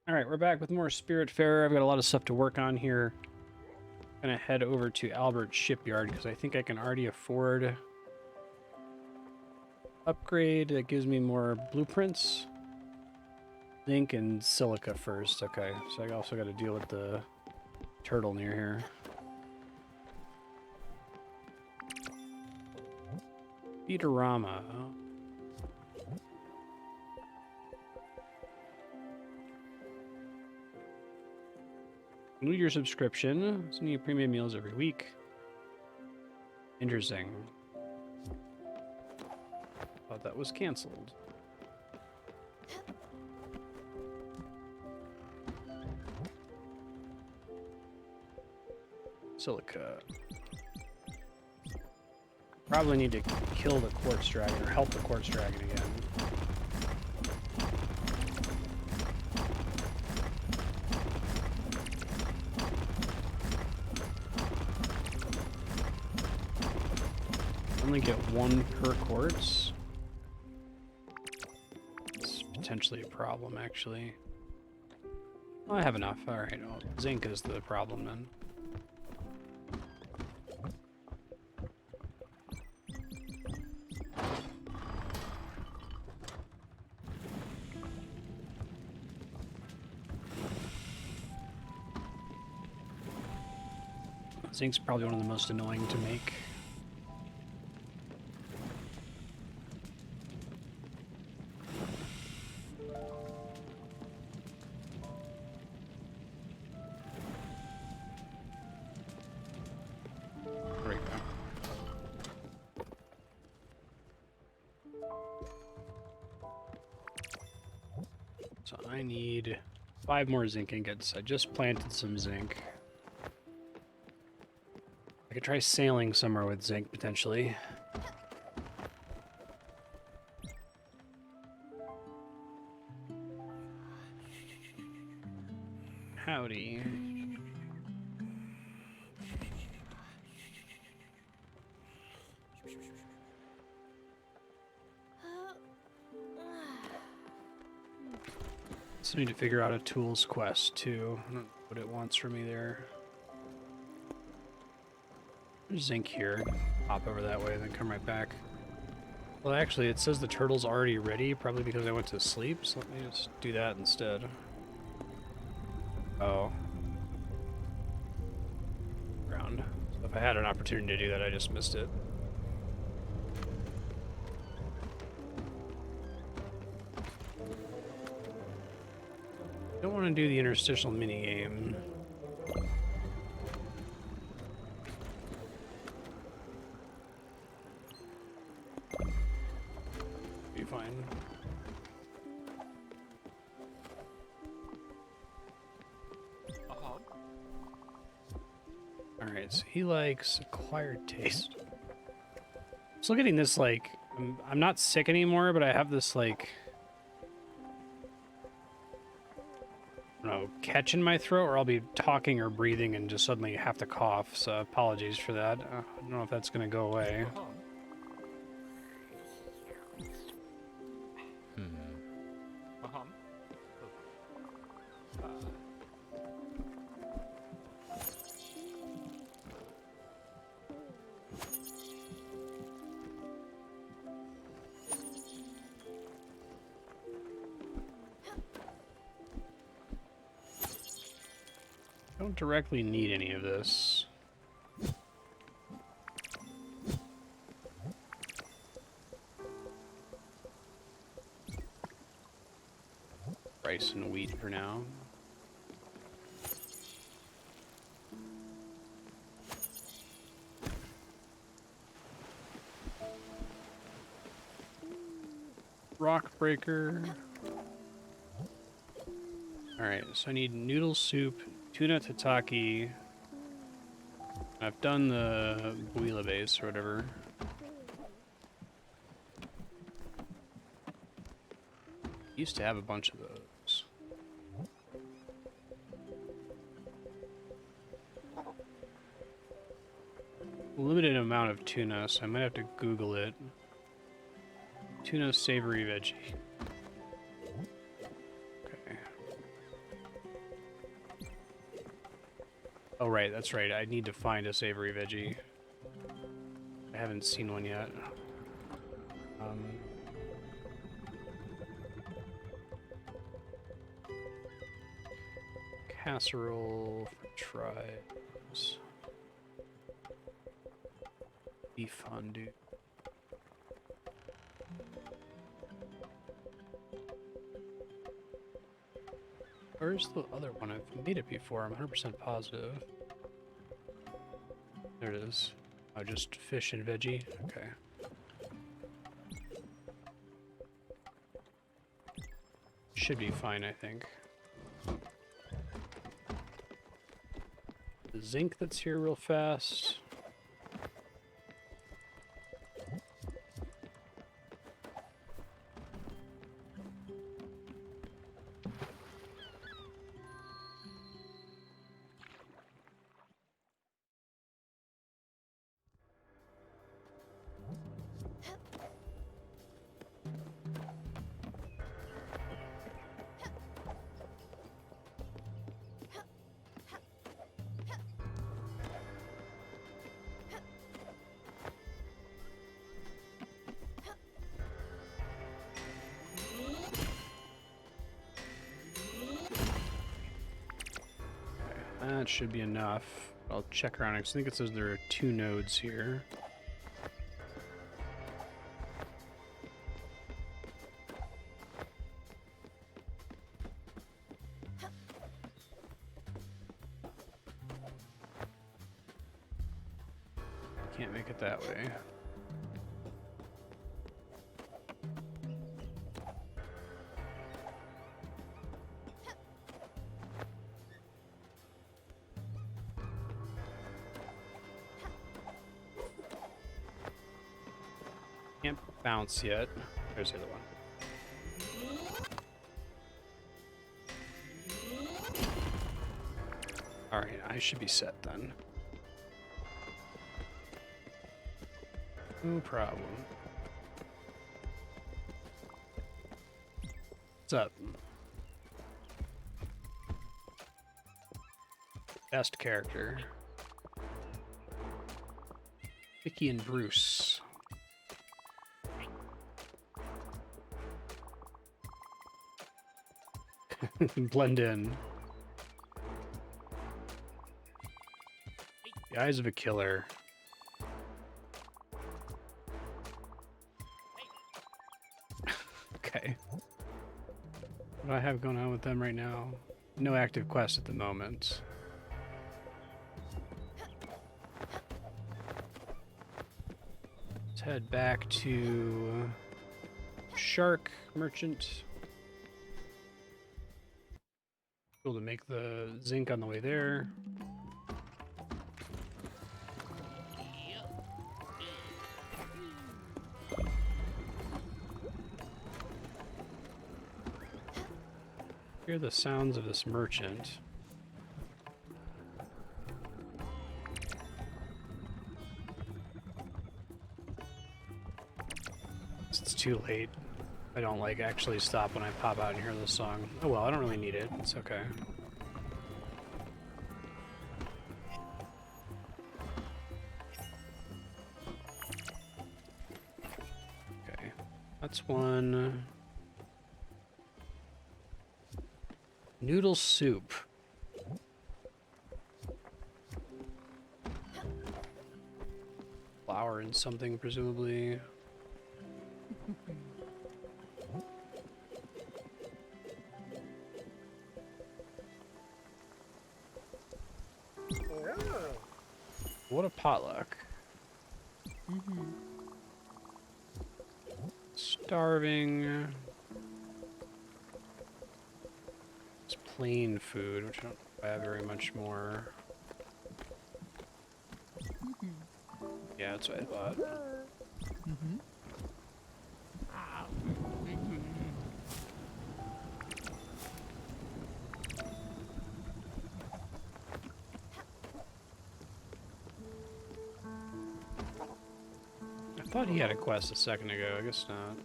Alright, we're back with more Spiritfarer. I've got a lot of stuff to work on here. I'm gonna head over to Albert's shipyard because I think I can already afford upgrade that gives me more blueprints. Zinc and silica first. Okay, so I also got to deal with the turtle near here. Feederama. Renew your subscription. Sending you premium meals every week. Interesting. Thought that was canceled. Silica. Probably need to kill the quartz dragon or help the quartz dragon again. Only get one per quartz. It's potentially a problem, actually. Oh, I have enough. All right. Well, zinc is the problem then. Zinc's probably one of the most annoying to make. There we go. So I need 5 more zinc ingots. I just planted some zinc. I could try sailing somewhere with zinc, potentially. Howdy. So I need to figure out a tools quest, too. I don't know what it wants from me there. There's zinc here. Hop over that way, then come right back. Well, actually, it says the turtle's already ready, probably because I went to sleep, so let me just do that instead. Oh. Ground. So if I had an opportunity to do that, I just missed it. Don't want to do the interstitial minigame. Be fine. Alright, so he likes acquired taste. Still getting this, like, I'm not sick anymore, but I have this, like, I don't know, catch in my throat, or I'll be talking or breathing and just suddenly have to cough, so apologies for that. I don't know if that's gonna go away. Don't directly need any of this. Rice and wheat for now. Rock breaker. Alright, so I need noodle soup, tuna tataki. I've done the bouillabaisse or whatever. Used to have a bunch of those. Limited amount of tuna, so I might have to Google it. Tuna savory veggie. Okay. Oh, right, that's right. I need to find a savory veggie. I haven't seen one yet. Um, Casserole, french fries, beef fondue. Where's the other one? I've made it before, I'm 100% positive. There it is. Oh, just fish and veggie? Okay. Should be fine, I think. The zinc that's here real fast. That should be enough. I'll check around. I think it says there are 2 nodes here. Can't make it that way. Can't bounce yet. There's the other one. Alright, I should be set then. No problem. What's up? Best character. Vicky and Bruce. Blend in. The eyes of a killer. Okay. What do I have going on with them right now? No active quest at the moment. Let's head back to Shark Merchant. Able to make the zinc on the way there. Hear the sounds of this merchant. It's too late. I don't like actually stop when I pop out and hear this song. Oh well, I don't really need it. It's okay. Okay, that's one. Noodle soup. Flour and something, presumably. What a potluck. Starving. It's plain food, which I don't have very much more. Yeah, that's what I thought. I thought he had a quest a second ago. I guess not.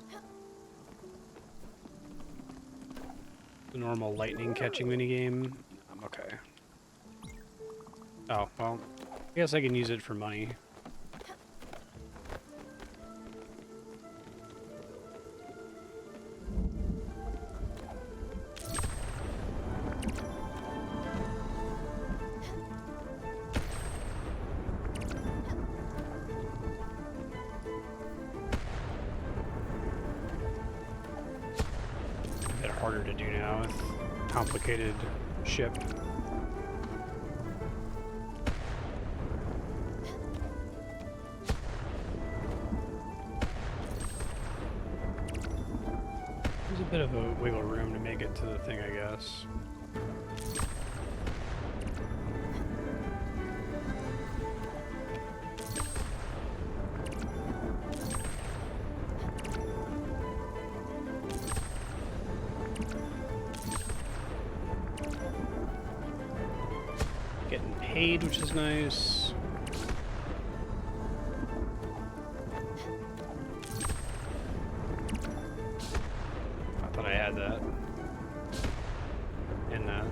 The normal lightning catching minigame. I'm okay. Oh, well, I guess I can use it for money. A bit harder to do now with complicated ship. There's a bit of a wiggle room to make it to the thing, I guess. Getting paid, which is nice. I thought I had that. And that.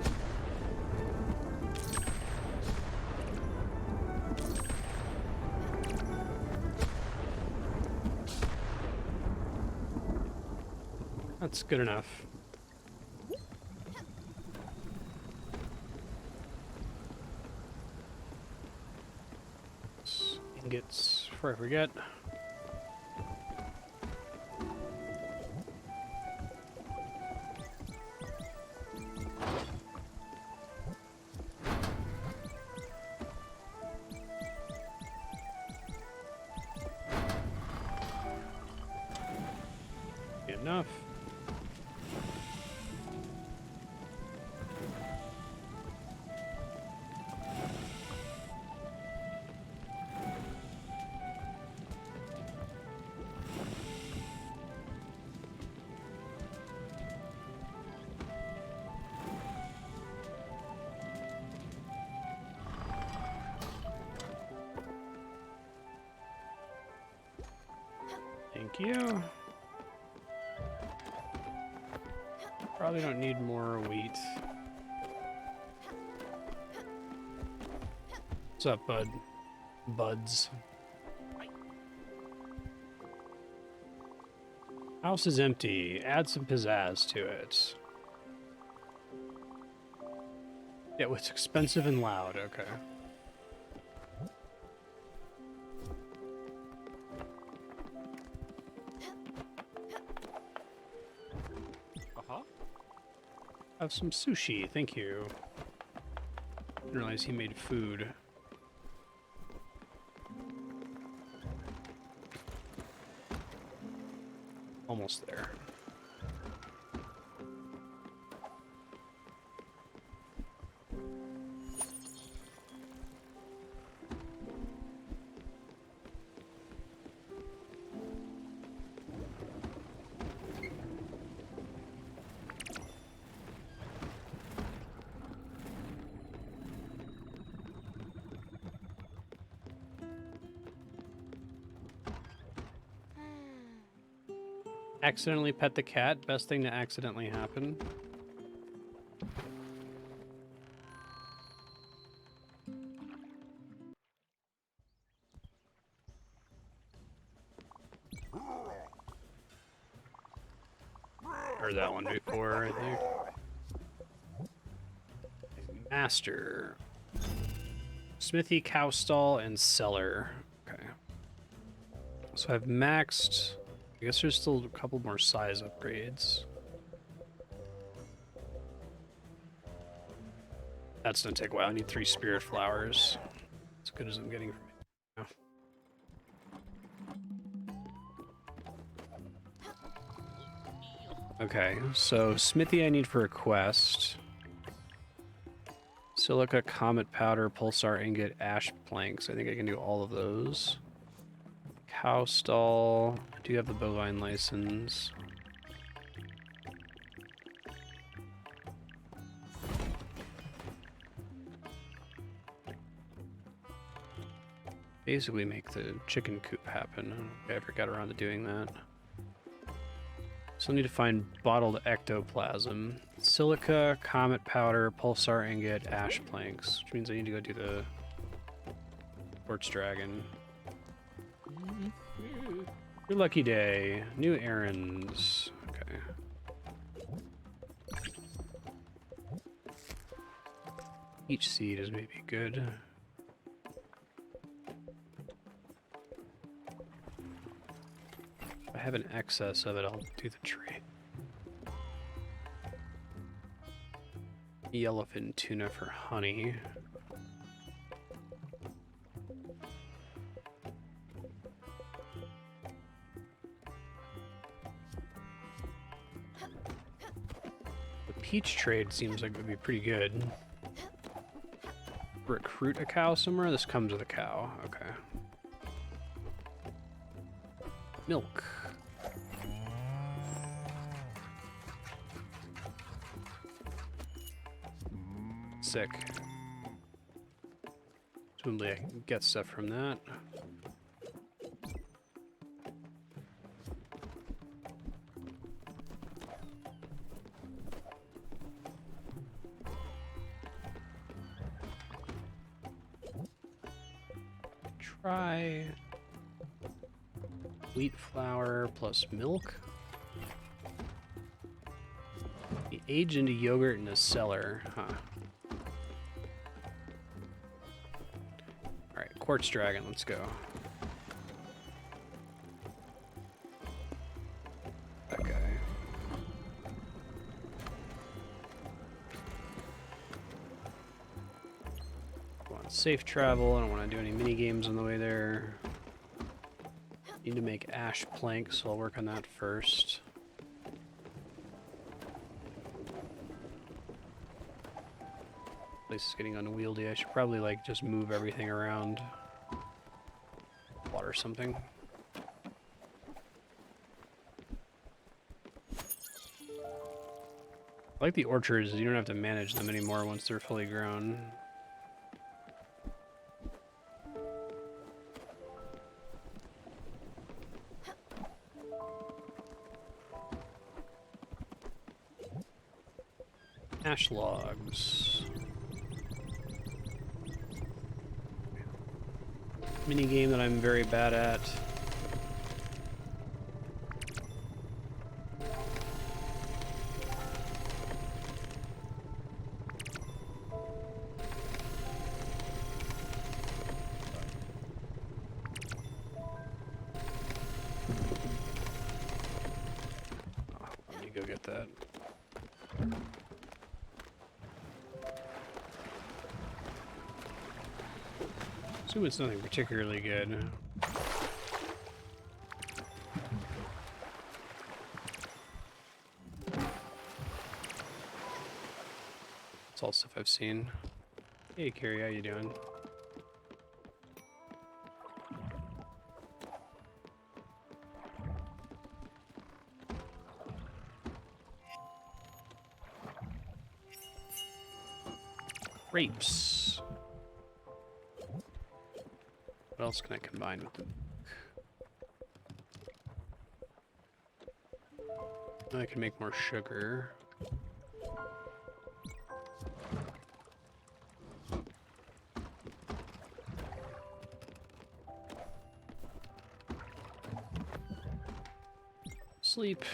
That's good enough. Ingots before I forget. Enough. Thank you. Probably don't need more wheat. What's up, bud? Buds. House is empty. Add some pizzazz to it. Yeah, it's expensive and loud. Okay. Have some sushi, thank you. Didn't realize he made food. Almost there. Accidentally pet the cat. Best thing to accidentally happen. Heard that one before, I think. Master. Smithy, cow stall, and cellar. Okay. So I've maxed... I guess there's still a couple more size upgrades. That's gonna take a while. I need 3 spirit flowers. As good as I'm getting from it now. Okay, so smithy I need for a quest. Silica, comet powder, pulsar ingot, ash planks. I think I can do all of those. Cow stall. I do have the bovine license. Basically make the chicken coop happen. I ever got around to doing that. Still need to find bottled ectoplasm. Silica, comet powder, pulsar ingot, ash planks. Which means I need to go do the Quartz Dragon. Your lucky day. New errands. Okay. Each seed is maybe good. If I have an excess of it, I'll do the trade. Yellowfin tuna for honey. The peach trade seems like it would be pretty good. Recruit a cow somewhere? This comes with a cow. Okay. Milk. Sick. Presumably I can get stuff from that. Try wheat flour plus milk. Be aged into yogurt in a cellar, huh? Alright, Quartz Dragon, let's go. That guy. I want safe travel, I don't want to do any mini games on the way there. Need to make ash plank, so I'll work on that first. Place is getting unwieldy. I should probably like just move everything around. Water something. I like the orchards, you don't have to manage them anymore once they're fully grown. Ash logs. Mini game that I'm very bad at. Let me go get that. Assume it's nothing particularly good. It's all stuff I've seen. Hey Carrie, how you doing? Grapes. What else can I combine with them? I can make more sugar. Sleep.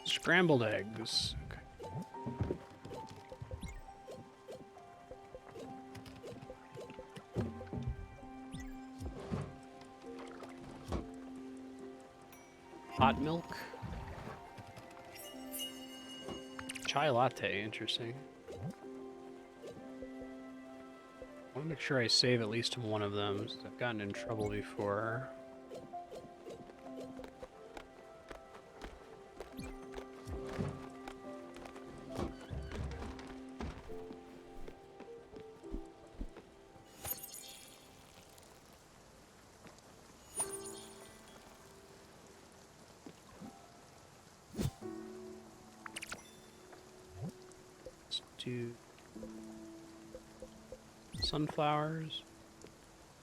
Scrambled eggs. Okay. Hot milk. Chai latte, interesting. I want to make sure I save at least one of them, since I've gotten in trouble before. do sunflowers.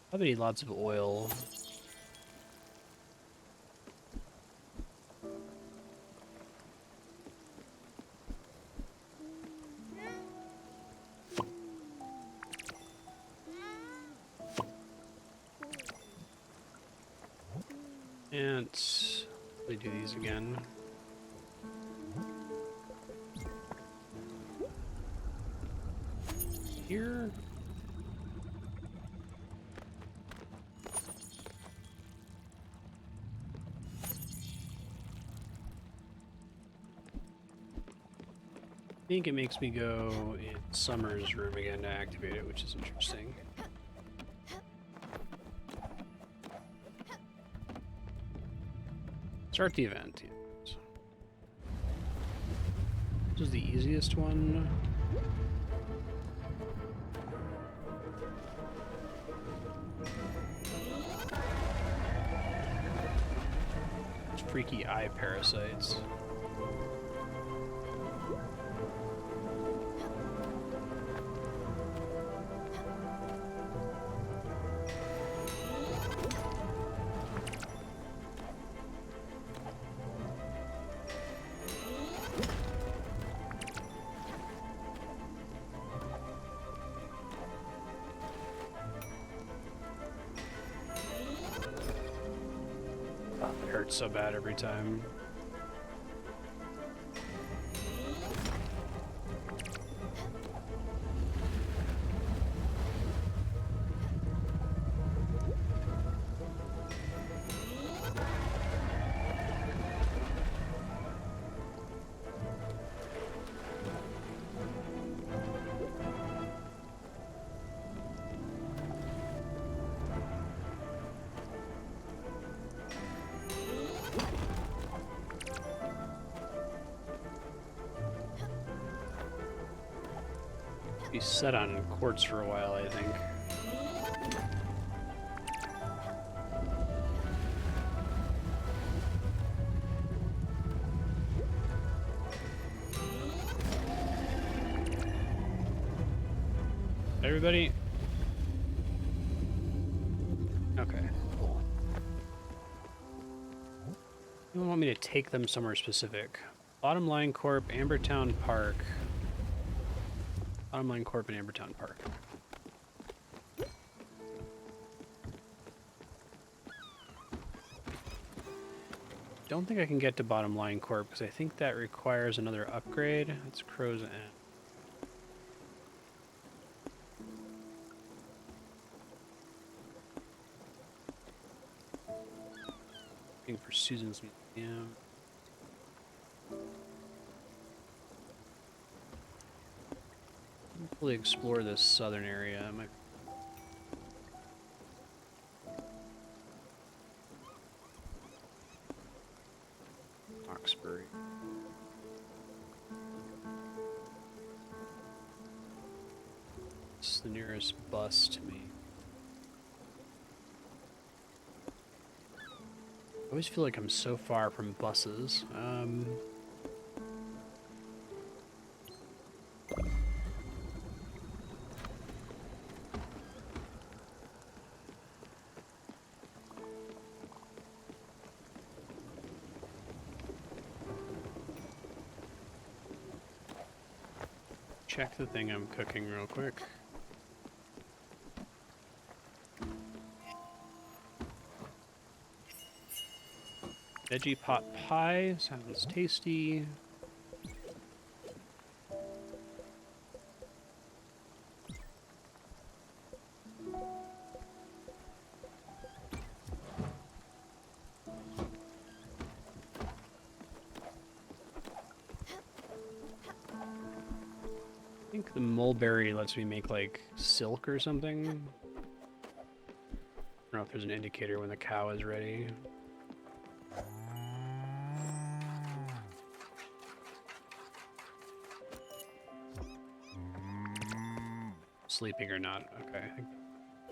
Probably need lots of oil. And we do these again. Here. I think it makes me go in Summer's room again to activate it, which is interesting. Start the event. This is the easiest one. Freaky eye parasites. It hurts so bad every time. Be set on quartz for a while, I think. Everybody? Okay, cool. You want me to take them somewhere specific? Bottom Line Corp, Ambertown Park. Bottom Line Corp and Ambertown Park. Don't think I can get to Bottom Line Corp because I think that requires another upgrade. It's Crow's End. Looking for Susan's Museum. Fully explore this southern area. Oxbury. It's the nearest bus to me. I always feel like I'm so far from buses. Check the thing I'm cooking real quick. Veggie pot pie sounds tasty. I think the mulberry lets me make like silk or something. I don't know if there's an indicator when the cow is ready. Sleeping or not? Okay. I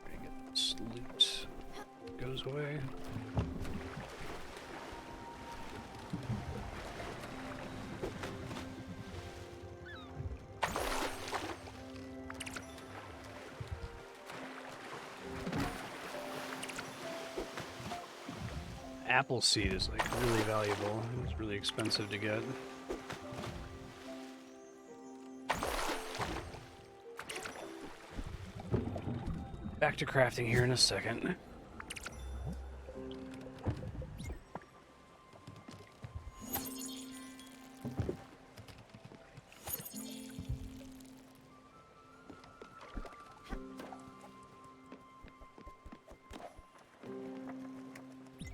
think get this loot. Goes away. apple seed is like really valuable. It's really expensive to get. Back to crafting here in a second.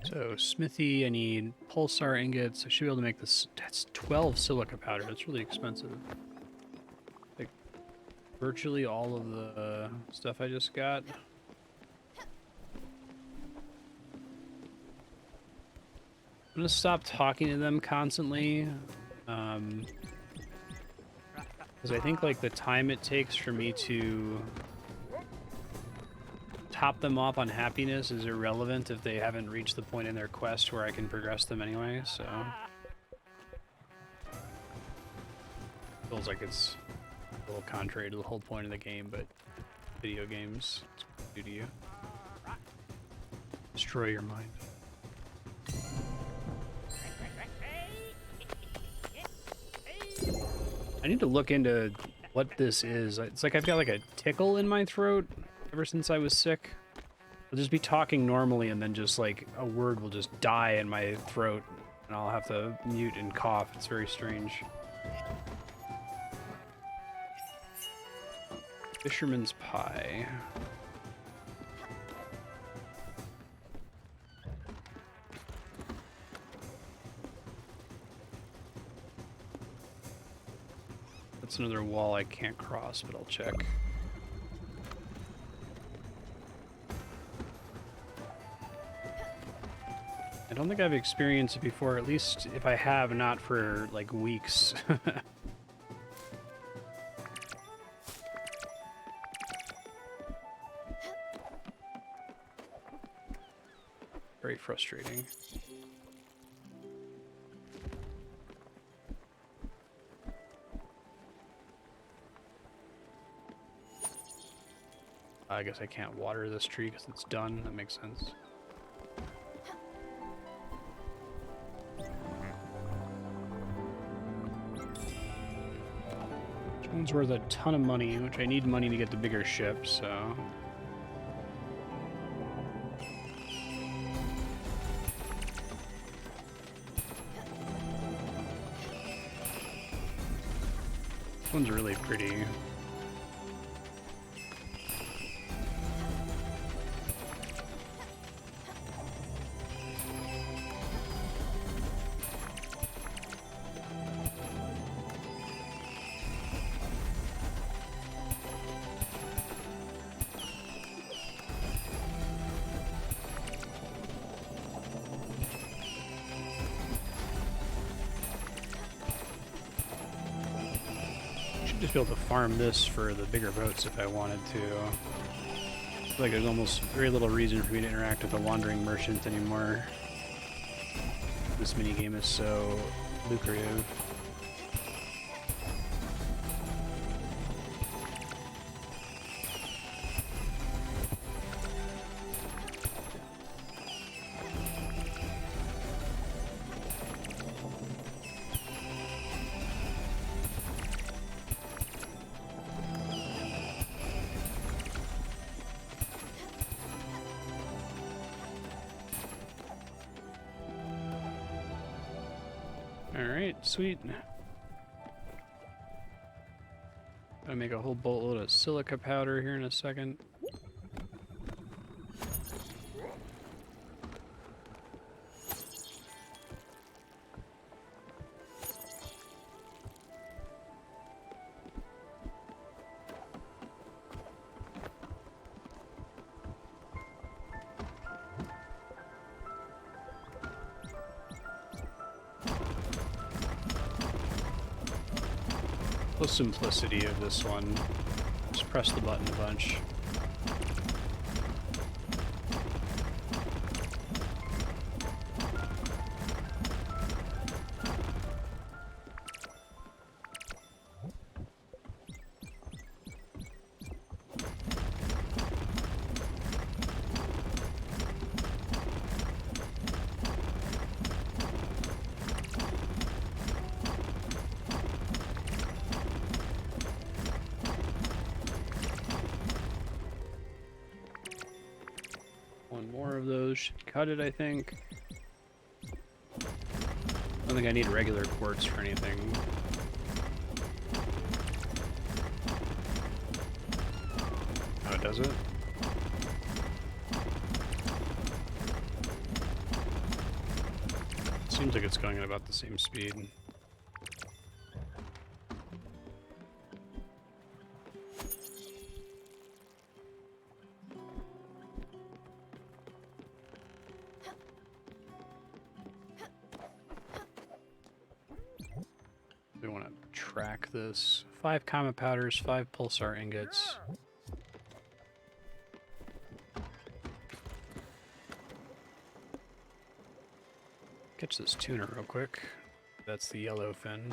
So, smithy, I need pulsar ingots. I should be able to make this. That's 12 silica powder. That's really expensive. Like, virtually all of the stuff I just got. I'm gonna stop talking to them constantly. Because I think, like, the time it takes for me to top them off on happiness is irrelevant if they haven't reached the point in their quest where I can progress them anyway, so... Feels like it's a little contrary to the whole point of the game, but video games do to you. Destroy your mind. I need to look into what this is. It's like I've got like a tickle in my throat ever since I was sick. I'll just be talking normally and then just like a word will just die in my throat and I'll have to mute and cough. It's very strange. Fisherman's pie. That's another wall I can't cross, but I'll check. I don't think I've experienced it before, at least if I have, not for like weeks. Very frustrating. I guess I can't water this tree because it's done. That makes sense. This one's worth a ton of money, which I need money to get the bigger ship, so... This one's really pretty. Just be able to farm this for the bigger boats if I wanted to. I feel like there's almost very little reason for me to interact with a wandering merchant anymore. This minigame is so lucrative. Alright, sweet. Gonna make a whole boatload of silica powder here in a second. The simplicity of this one. Just press the button a bunch. should cut it, I think. I don't think I need regular quartz for anything. Oh, does it? Seems like it's going at about the same speed. We want to track this. 5 comet powders, 5 pulsar ingots. Catch this tuna real quick. That's the yellowfin.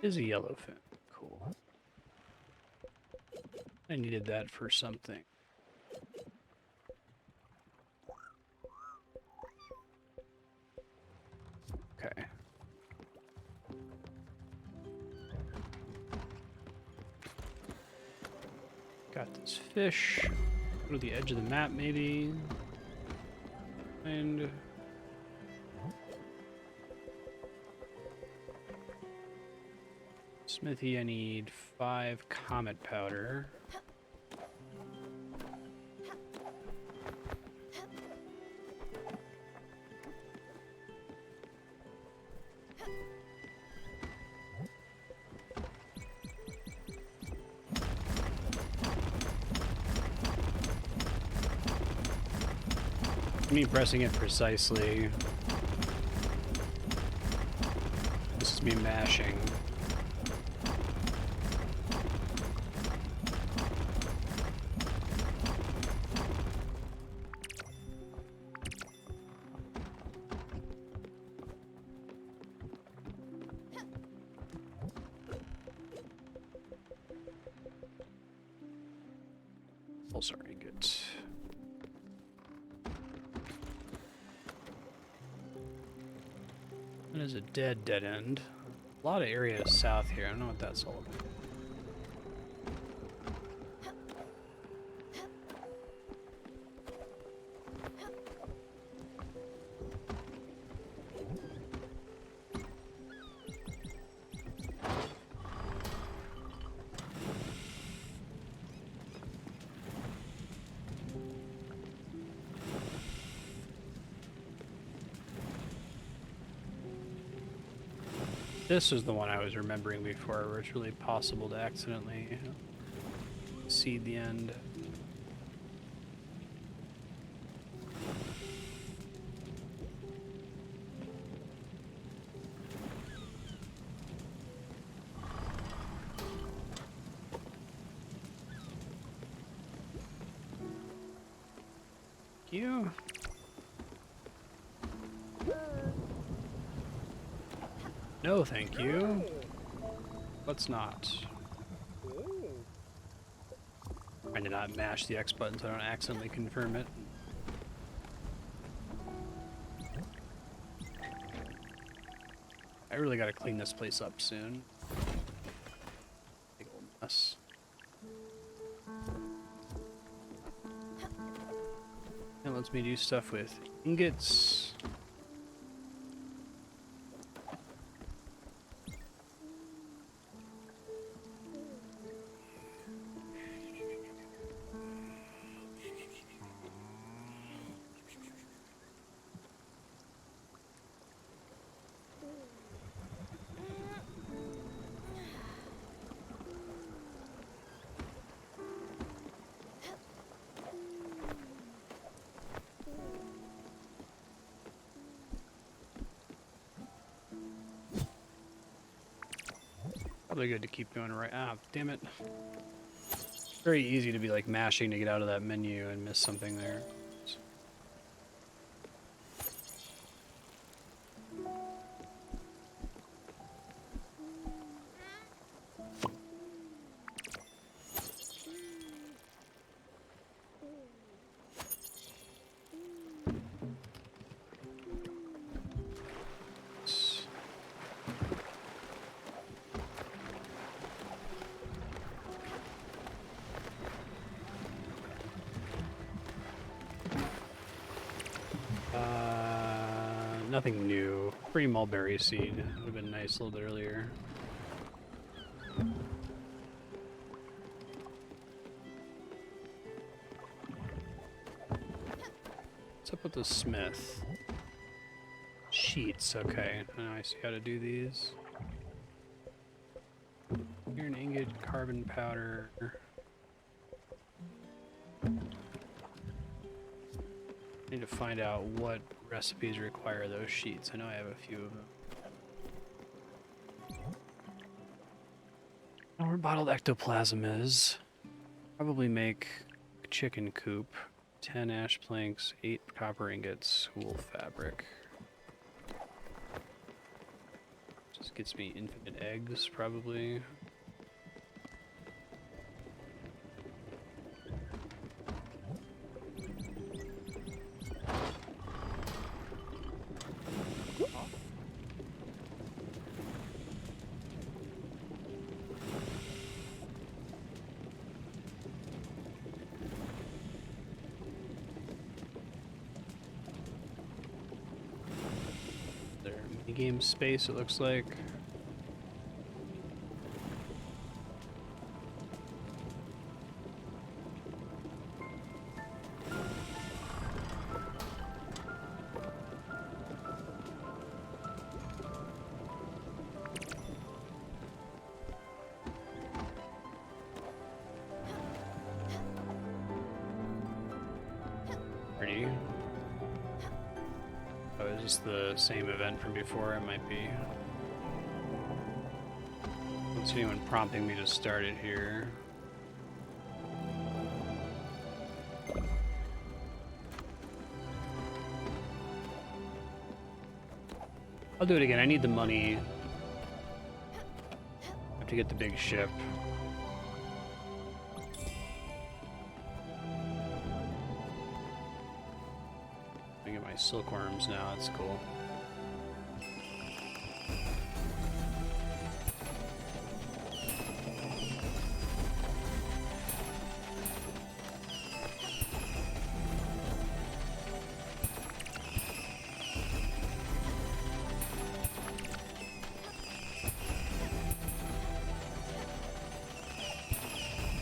Is a yellowfin. Cool. I needed that for something. Okay. Got this fish. Go to the edge of the map, maybe. And smithy, I need 5 comet powder. Me pressing it precisely. This is me mashing. Oh, sorry, good. That is a dead end. A lot of areas south here. I don't know what that's all about. This is the one I was remembering before, where it's really possible to accidentally seed the end. Thank you. No, thank you. Let's not. I did not mash the X button so I don't accidentally confirm it. I really gotta clean this place up soon. Big old mess. It lets me do stuff with ingots. Probably good to keep going right. Ah, damn it. Very easy to be like mashing to get out of that menu and miss something there. Nothing new. Free mulberry seed. Would have been nice a little bit earlier. What's up with the smith? Sheets, okay. Now I see how to do these. Here an ingot, carbon powder. Need to find out what recipes require those sheets. I know I have a few of them. Know where bottled ectoplasm is. Probably make a chicken coop. 10 ash planks, 8 copper ingots, wool fabric. Just gets me infinite eggs, probably. Game space, it looks like. Pretty. Oh, is this the same event from before? It might be. I don't see anyone prompting me to start it here. I'll do it again. I need the money. I have to get the big ship. I get my silkworms now. That's cool.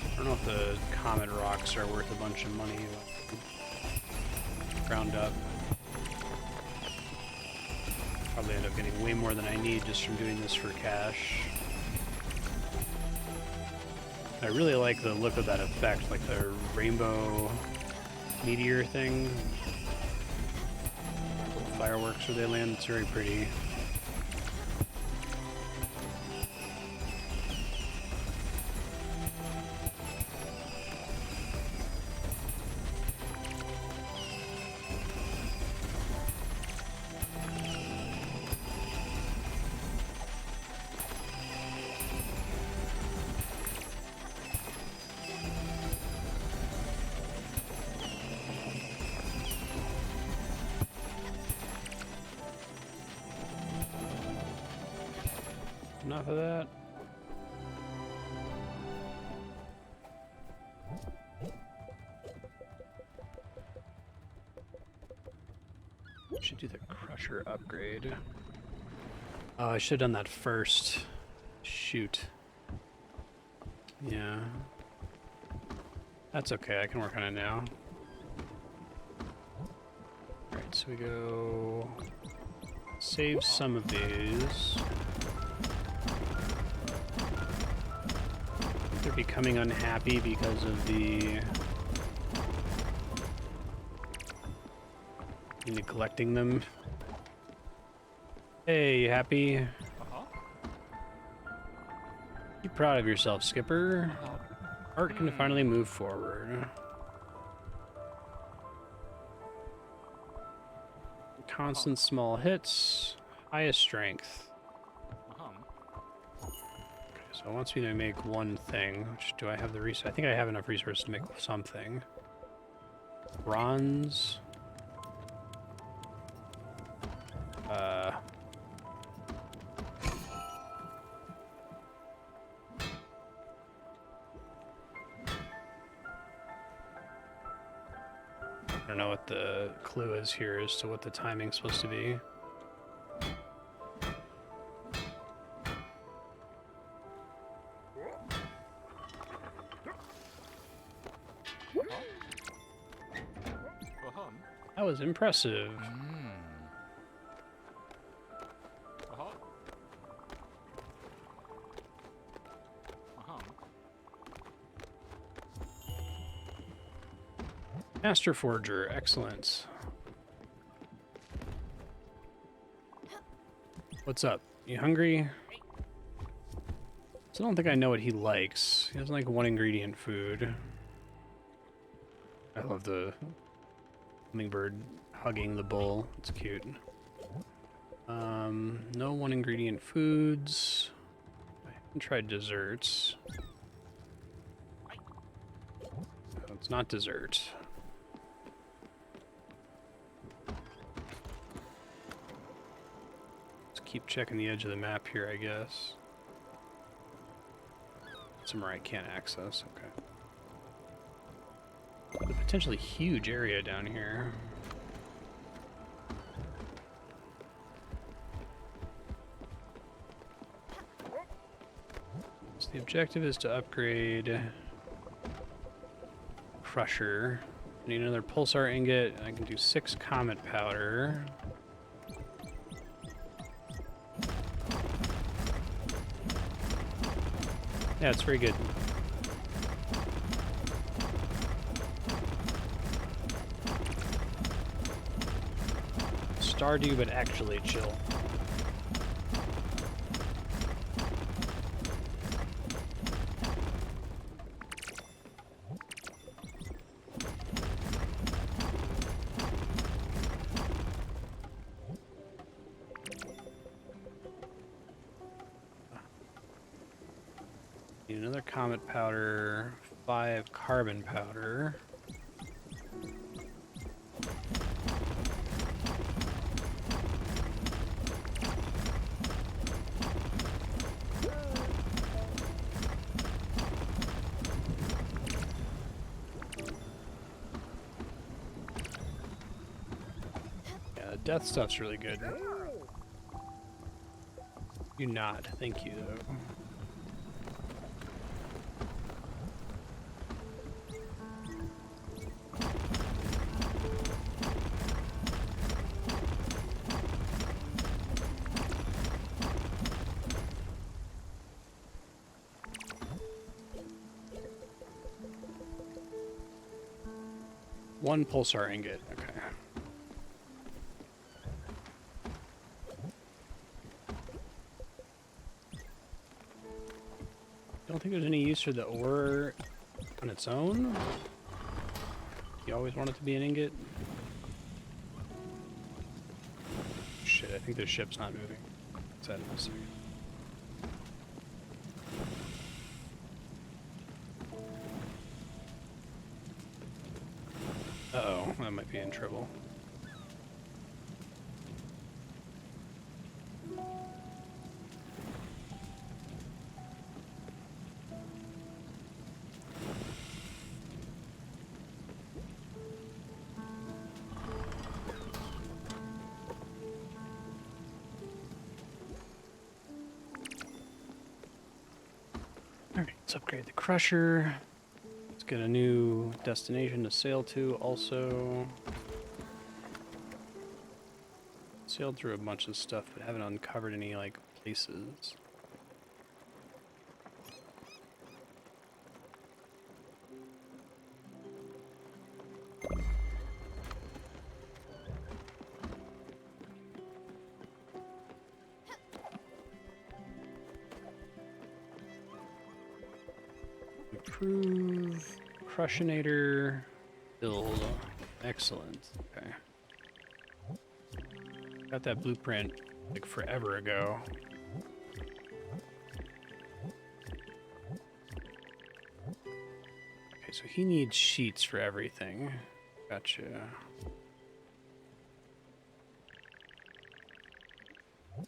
I don't know if the comet rocks are worth a bunch of money. Ground up. Probably end up getting way more than I need just from doing this for cash. I really like the look of that effect, like the rainbow meteor thing. Fireworks where they land, it's very pretty. Enough of that. Should do the crusher upgrade. Oh, I should have done that first. Shoot. Yeah. That's okay, I can work on it now. Alright, so we go save some of these. They're becoming unhappy because of the neglecting them. Hey, you happy? proud of yourself, Skipper. Art can finally move forward. Constant small hits, highest strength. Okay, so it wants me to make one thing. Which, do I have the resource? I think I have enough resources to make something. Bronze. I don't know what the clue is here as to what the timing's supposed to be. That was impressive. Master Forger, excellent. What's up? You hungry? So I don't think I know what he likes. He doesn't like one ingredient food. I love the hummingbird hugging the bull. It's cute. No one ingredient foods. I haven't tried desserts. No, it's not dessert. Keep checking the edge of the map here, I guess. Somewhere I can't access, okay. A potentially huge area down here. So the objective is to upgrade Crusher. I need another pulsar ingot, and I can do 6 comet powder. Yeah, it's very good. Stardew, but actually chill. Need another comet powder, 5 carbon powder. Yeah, the death stuff's really good. You nod, thank you though. One pulsar ingot, okay. Don't think there's any use for the ore on its own. You always want it to be an ingot. Shit, I think the ship's not moving. What's that in a second? Uh-oh, that might be in trouble. Alright, let's upgrade the crusher. Let's get a new destination to sail to also. Sailed through a bunch of stuff, but haven't uncovered any, like, places. Improve. Crushinator. Build. Excellent. Okay. Got that blueprint like forever ago. Okay, so he needs sheets for everything. Gotcha.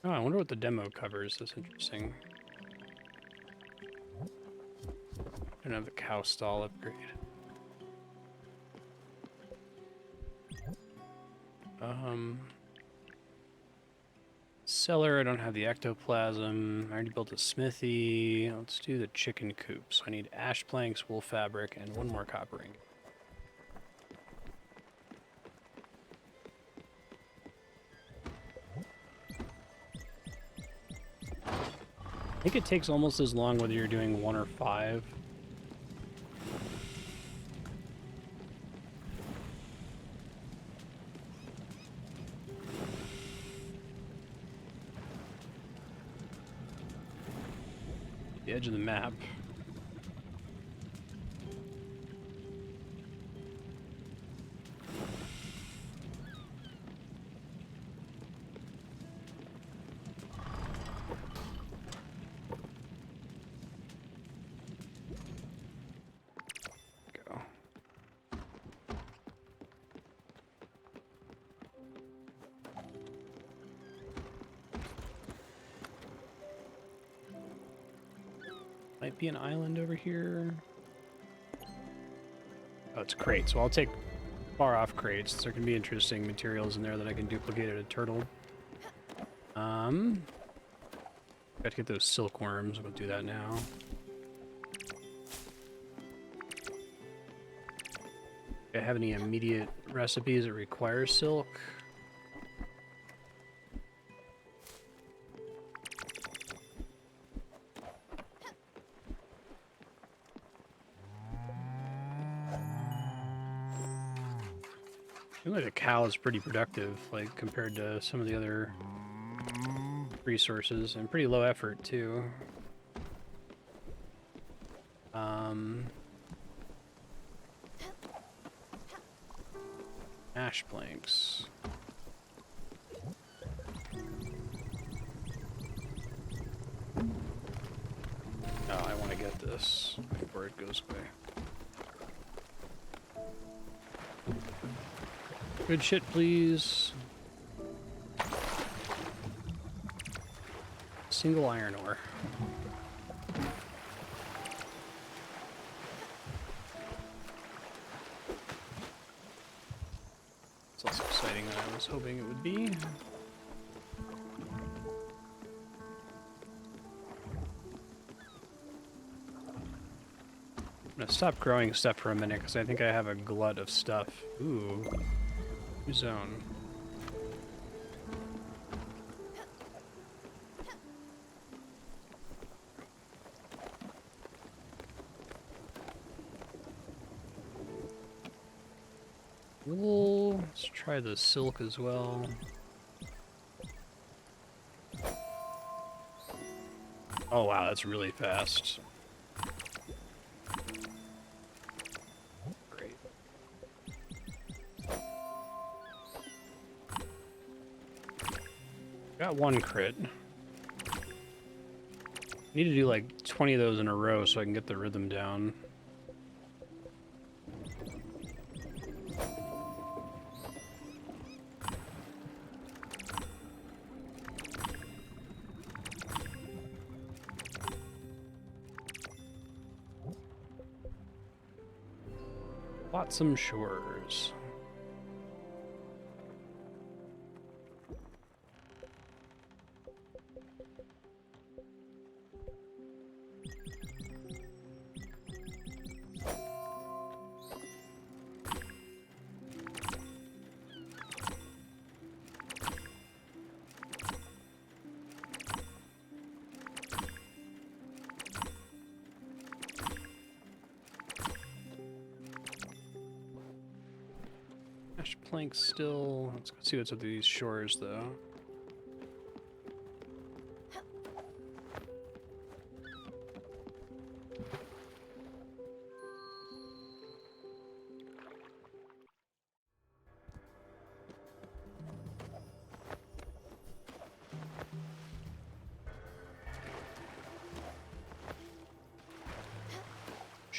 Oh, I wonder what the demo covers. That's interesting. I don't have the cow stall upgrade. Cellar, I don't have the ectoplasm. I already built a smithy. Let's do the chicken coop. So I need ash planks, wool fabric, and one more copper ingot. I think it takes almost as long whether you're doing 1 or 5. The edge of the map. Go. Might be an island over here. Oh, it's a crate, so I'll take far off crates. There can be interesting materials in there that I can duplicate at a turtle. Got to get those silkworms. I'm gonna do that now. Do I have any immediate recipes that require silk? I feel like a cow is pretty productive, like, compared to some of the other resources, and pretty low effort, too. Ash planks. Oh, I want to get this before it goes away. Good shit, please. Single iron ore. It's less exciting than I was hoping it would be. I'm gonna stop growing stuff for a minute because I think I have a glut of stuff. Ooh. New zone. Wool. Let's try the silk as well. Oh wow, that's really fast. Great. Got one crit. Need to do like 20 of those in a row so I can get the rhythm down. Flotsam Shores. Ash planks still. Let's go see what's up these shores, though.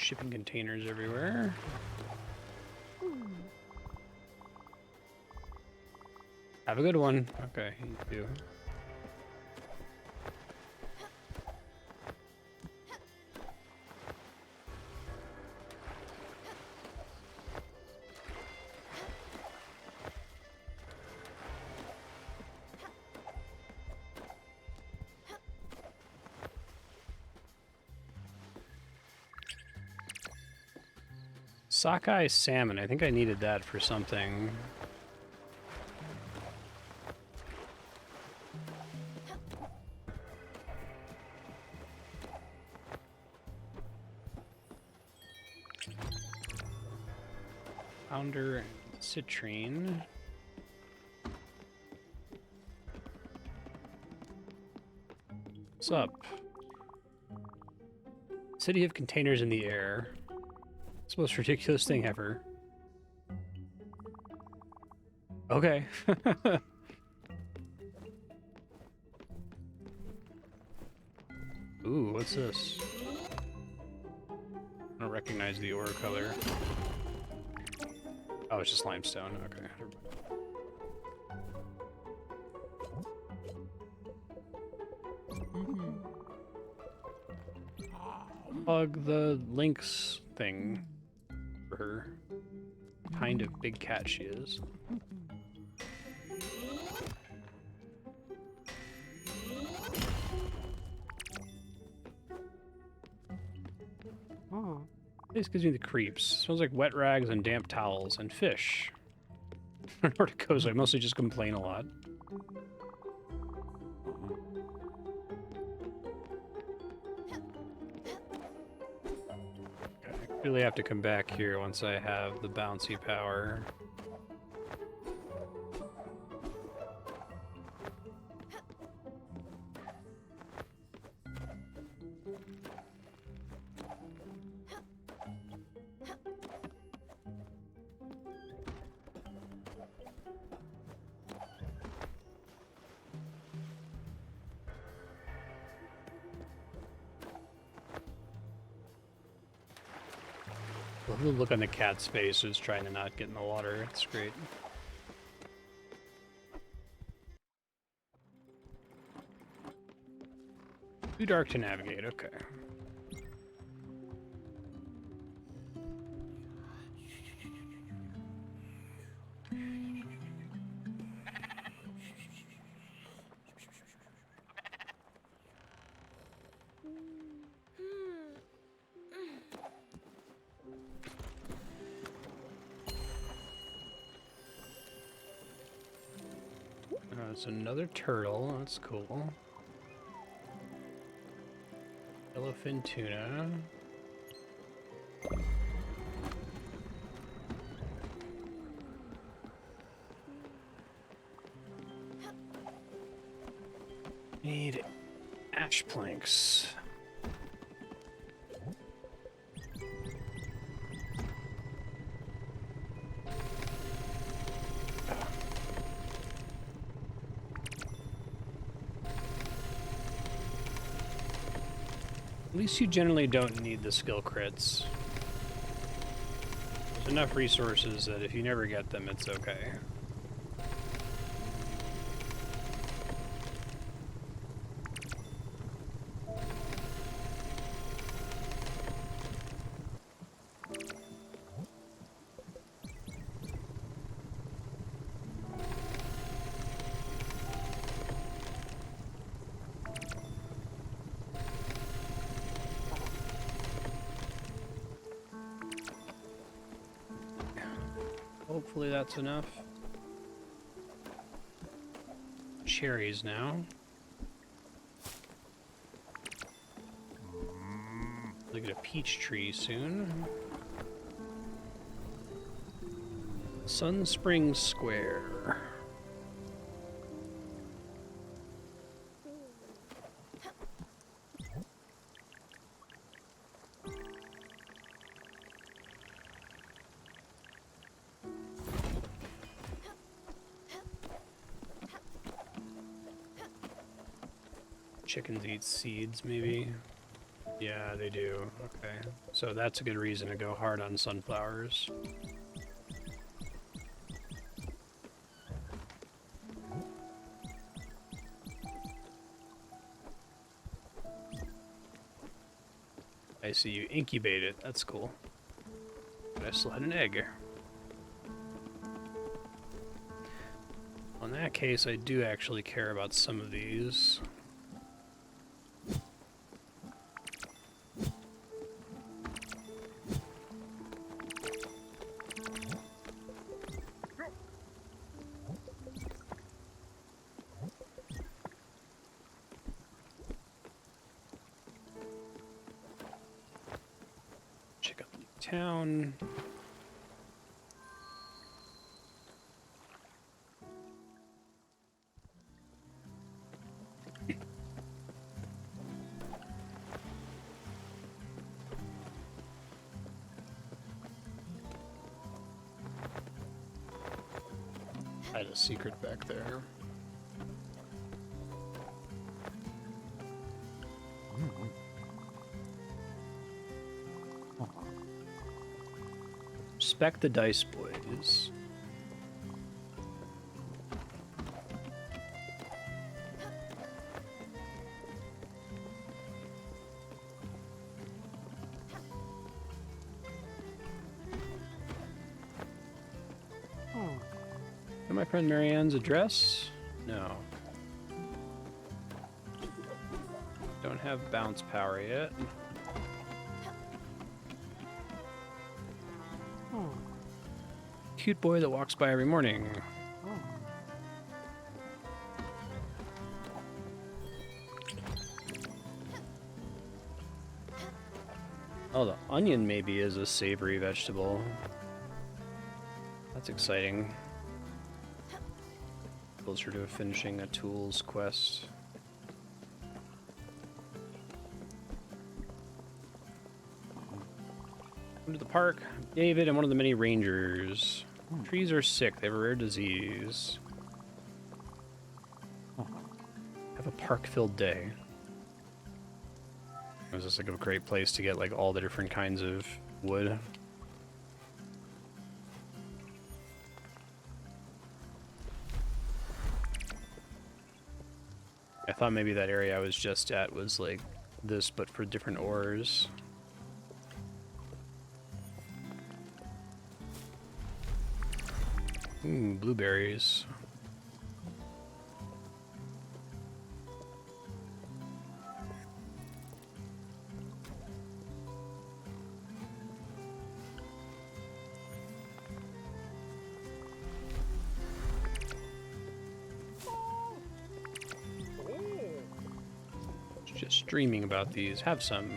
shipping containers everywhere. Have a good one. Okay, you too. Sockeye salmon. I think I needed that for something. Founder and citrine. What's up? City of containers in the air. It's the most ridiculous thing ever. Okay. Ooh, what's this? I don't recognize the ore color. Oh, it's just limestone. Okay. Plug the lynx thing for her. Kind of big cat she is. Oh. This gives me the creeps. Smells like wet rags and damp towels and fish. Nordic coast, I mostly just complain a lot. I really have to come back here once I have the bouncy power. Love the look on the cat's face who's trying to not get in the water. It's great. Too dark to navigate, okay. It's another turtle. That's cool. Yellowfin tuna. Need ash planks. At least you generally don't need the skill crits. There's enough resources that if you never get them, it's okay. Hopefully that's enough. Cherries now. Look at a peach tree soon. Sun Springs Square. Chickens eat seeds, maybe. Yeah, they do. Okay. So that's a good reason to go hard on sunflowers. I see you incubate it. That's cool. But I still had an egg. Well, in that case, I do actually care about some of these. Check out the town. I had a secret back there. Respect the dice, boys. And my friend Marianne's address? No. Don't have bounce power yet. Cute boy that walks by every morning. Oh, the onion maybe is a savory vegetable. That's exciting. Closer to finishing a tools quest. Come to the park. David, I'm one of the many rangers. Trees are sick. They have a rare disease. Have a park-filled day. Is this like a great place to get like all the different kinds of wood? I thought maybe that area I was just at was like this, but for different ores. Ooh, blueberries. Just dreaming about these. Have some.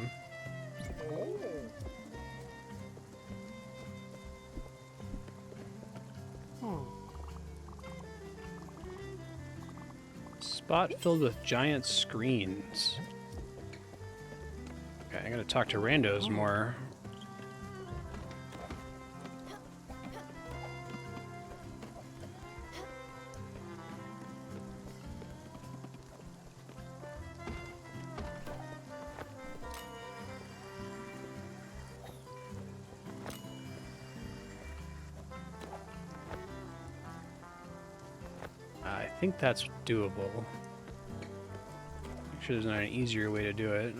Spot filled with giant screens. Okay, I'm gonna talk to randos more. I think that's doable. Make sure there's not an easier way to do it.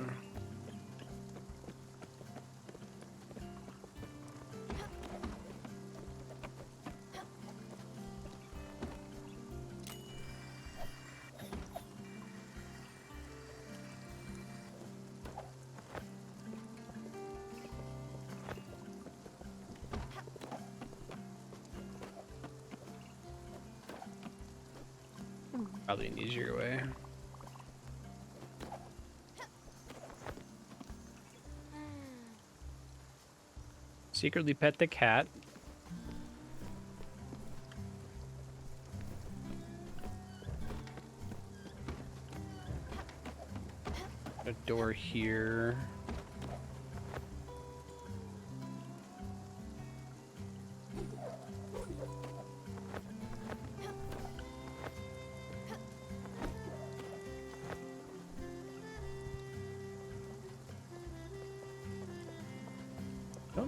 Probably an easier way. Secretly pet the cat. A door here.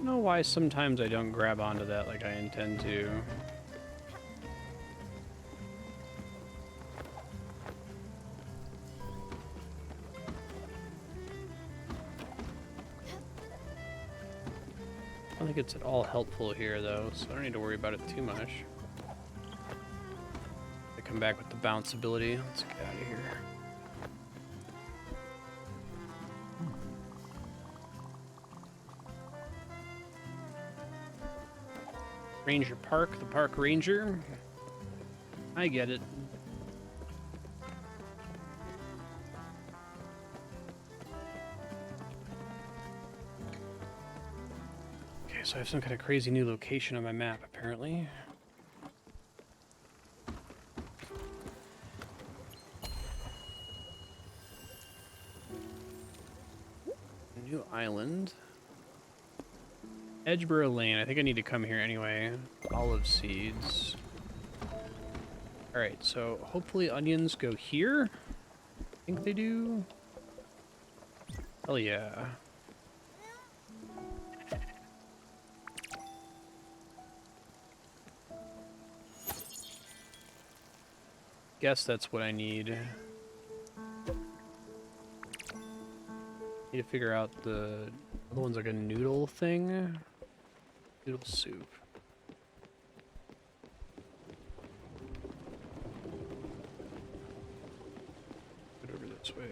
don't know why sometimes I don't grab onto that like I intend to. I don't think it's at all helpful here though, so I don't need to worry about it too much. I come back with the bounce ability. Let's get out of here. Ranger Park, the park ranger. I get it. Okay, so I have some kind of crazy new location on my map, apparently. New island. Edgeboro Lane. I think I need to come here anyway. Olive seeds. Alright, so hopefully onions go here. I think they do. Hell yeah. Guess that's what I need. Need to figure out the other one's like a noodle thing. Noodle soup. Get over this way.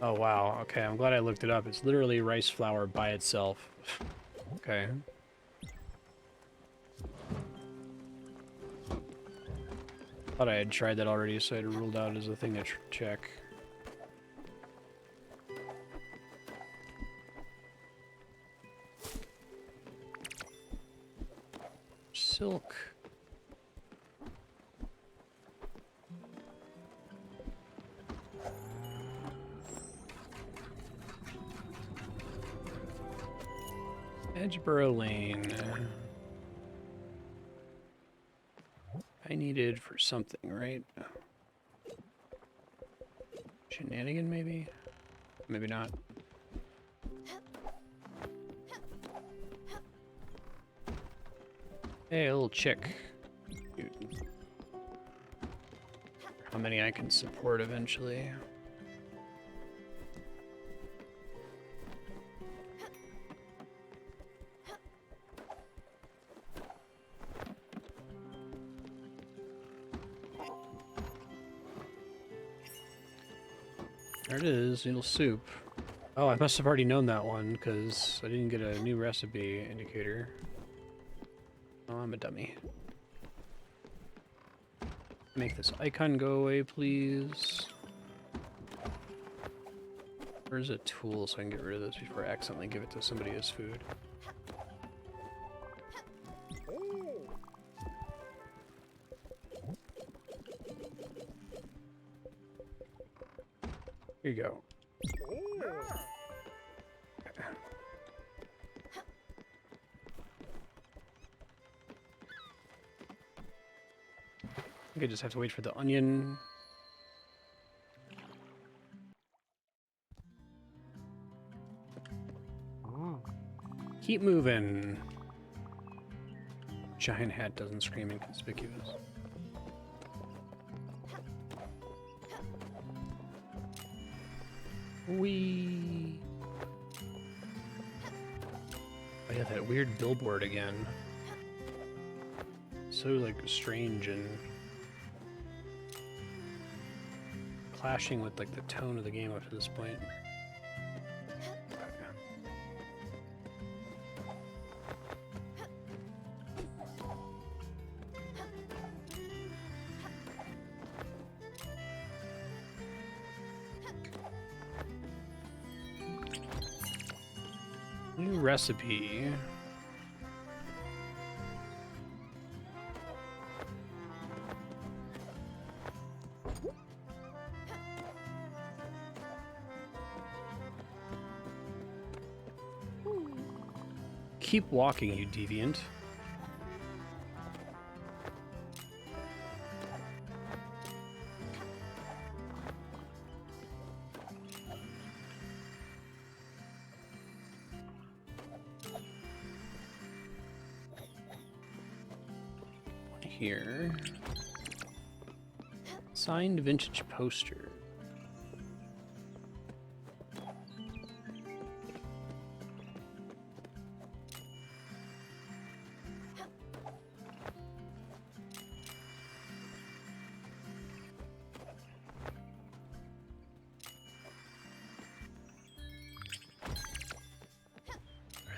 Oh wow, okay, I'm glad I looked it up. It's literally rice flour by itself. Okay. Thought I had tried that already, so I had ruled out as a thing to check. Silk. Edgeboro Lane. I needed for something, right? Shenanigan, maybe? Maybe not. Hey, a little chick. Dude. How many I can support eventually. There it is, noodle soup. Oh, I must have already known that one, because I didn't get a new recipe indicator. Oh, I'm a dummy. Make this icon go away, please. Where's a tool so I can get rid of this before I accidentally give it to somebody as food? Here you go. I think I just have to wait for the onion. Keep moving. Giant hat doesn't scream inconspicuous. Wee. Oh yeah, that weird billboard again. So like strange and clashing with like the tone of the game up to this point. New recipe. Keep walking, you deviant. here? Signed vintage poster.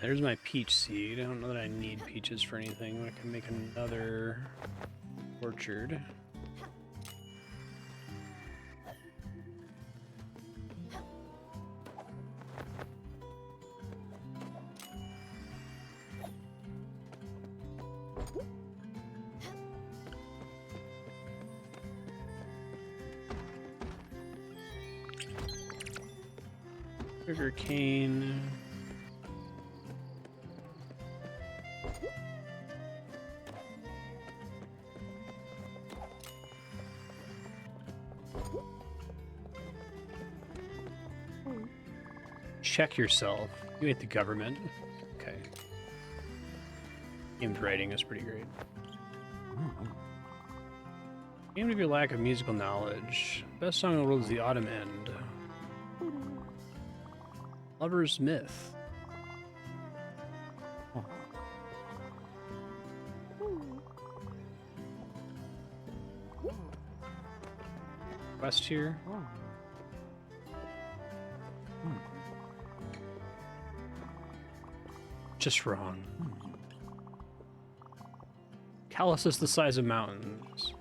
There's my peach seed. I don't know that I need peaches for anything. I can make another orchard. Sugar cane. Check yourself. You ain't the government. Okay. Game's writing is pretty great. Ashamed of your lack of musical knowledge. Best song in the world is The Autumn End. Lover's Myth. Quest here. Just wrong. Calluses the size of mountains.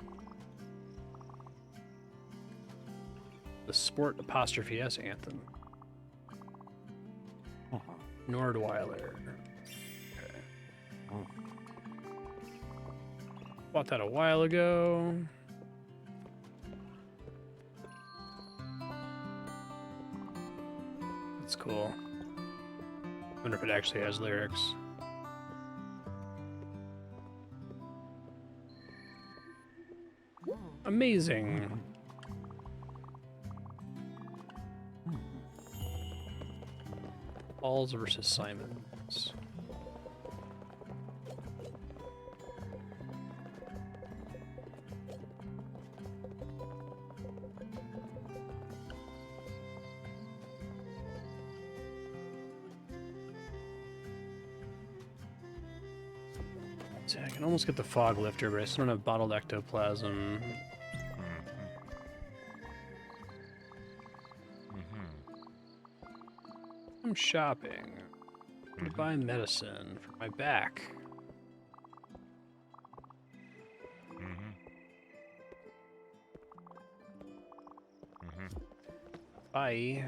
The Sport apostrophe S anthem. Nordweiler. Okay. Bought that a while ago. That's cool. I wonder if it actually has lyrics. Amazing. Pauls versus Simons. See, I can almost get the fog lifter, but I still don't have bottled ectoplasm. I'm shopping. I'm gonna buy medicine for my back. Bye.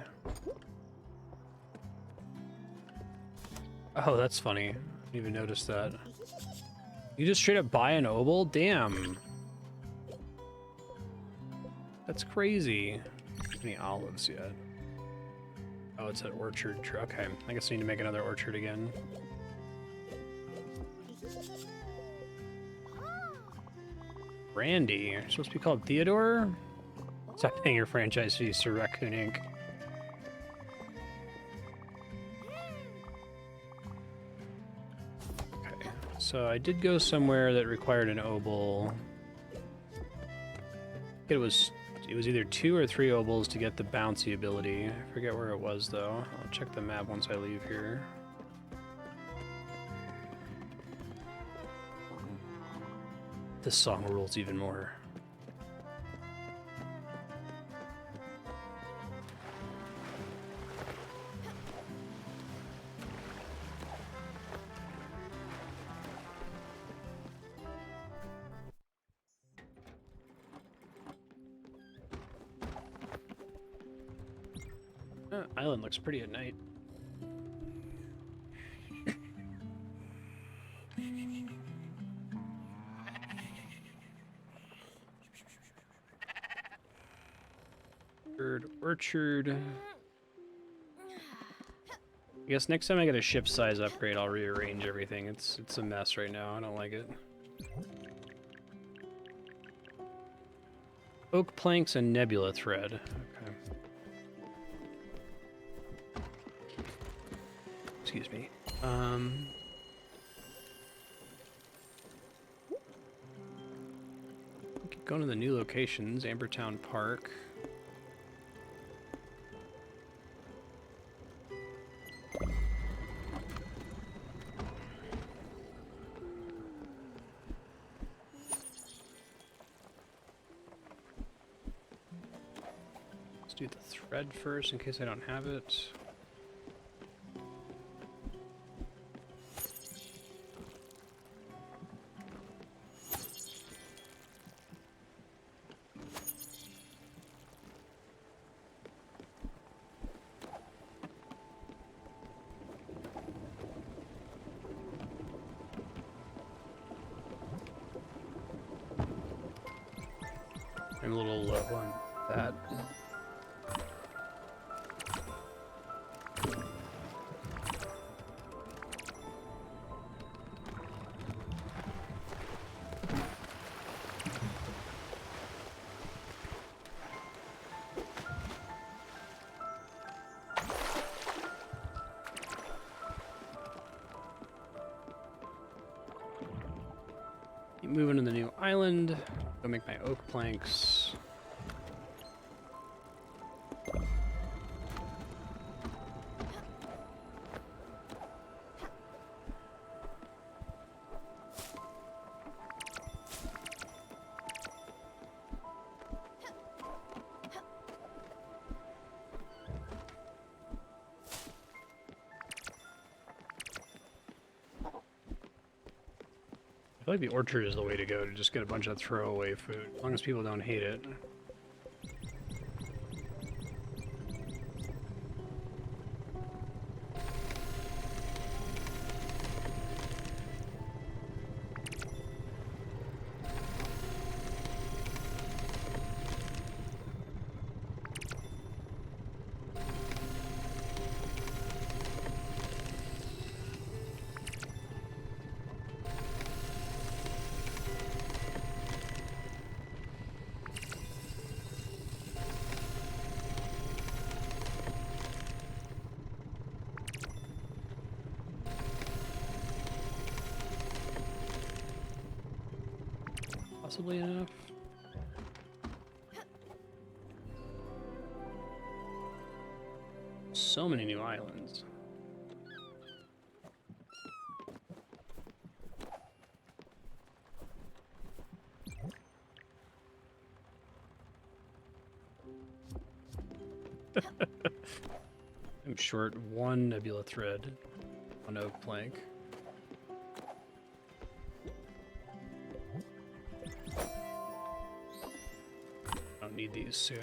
Oh, that's funny. I didn't even notice that. You just straight up buy an obol? Damn. That's crazy. Any olives yet? Oh, it's an orchard. Okay, I guess I need to make another orchard again. Brandy. You're supposed to be called Theodore? Stop paying your franchise fees to Raccoon Inc. Okay, so I did go somewhere that required an obol. It was either 2 or 3 obols to get the bouncy ability. I forget where it was though. I'll check the map once I leave here. This song rules even more. Island looks pretty at night. Orchard. I guess next time I get a ship size upgrade, I'll rearrange everything. It's a mess right now. I don't like it. Oak planks and nebula thread. Okay. Excuse me. going to the new locations, Ambertown Park. Let's do the thread first in case I don't have it. I'm a little low on that. Keep moving to the new island. Go make my oak planks. I feel like the orchard is the way to go, to just get a bunch of throwaway food, as long as people don't hate it. Possibly enough. So many new islands. I'm short one nebula thread on oak plank. Don't need these soon.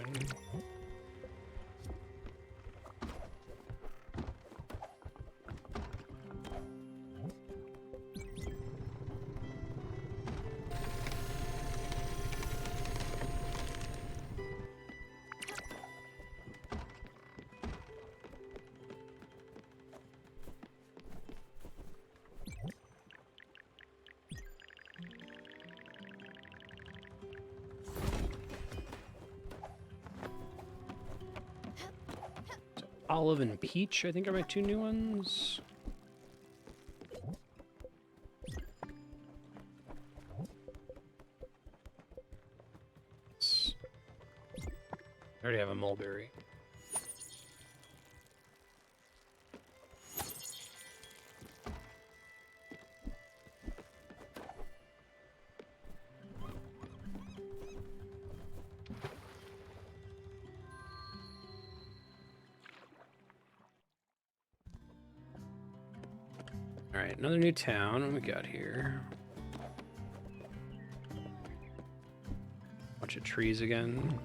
Olive and peach, I think, are my two new ones. I already have a mulberry. All right, another new town. What we got here? Bunch of trees again.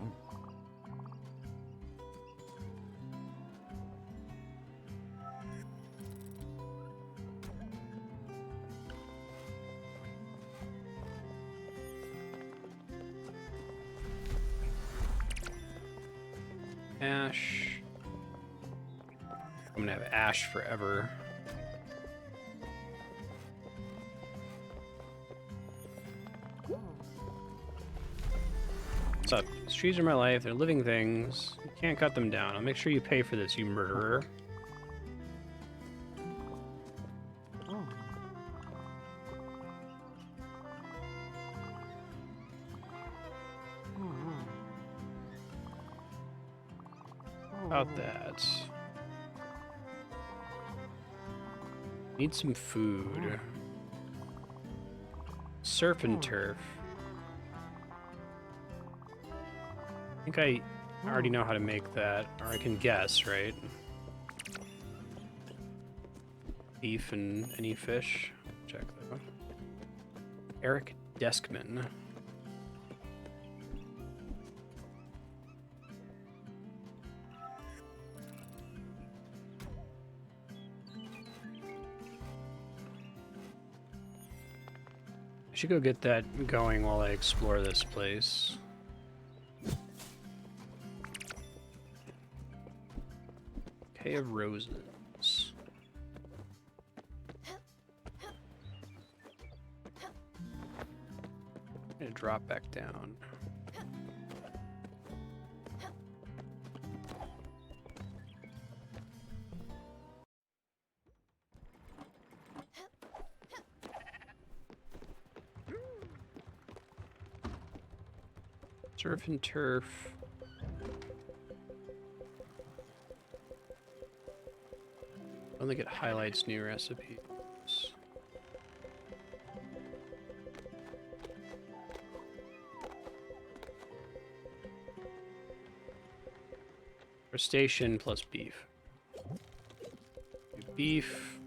Ash. I'm gonna have ash forever. What's up? These trees are my life. They're living things. You can't cut them down. I'll make sure you pay for this, you murderer. About that. Need some food. Surf and turf. I think I already know how to make that, or I can guess, right? Beef and any fish. Check that. Eric Deskman. I should go get that going while I explore this place. Bouquet of roses. I'm gonna drop back down. Surf and turf. I don't think it highlights new recipes. Crustacean plus beef. Beef.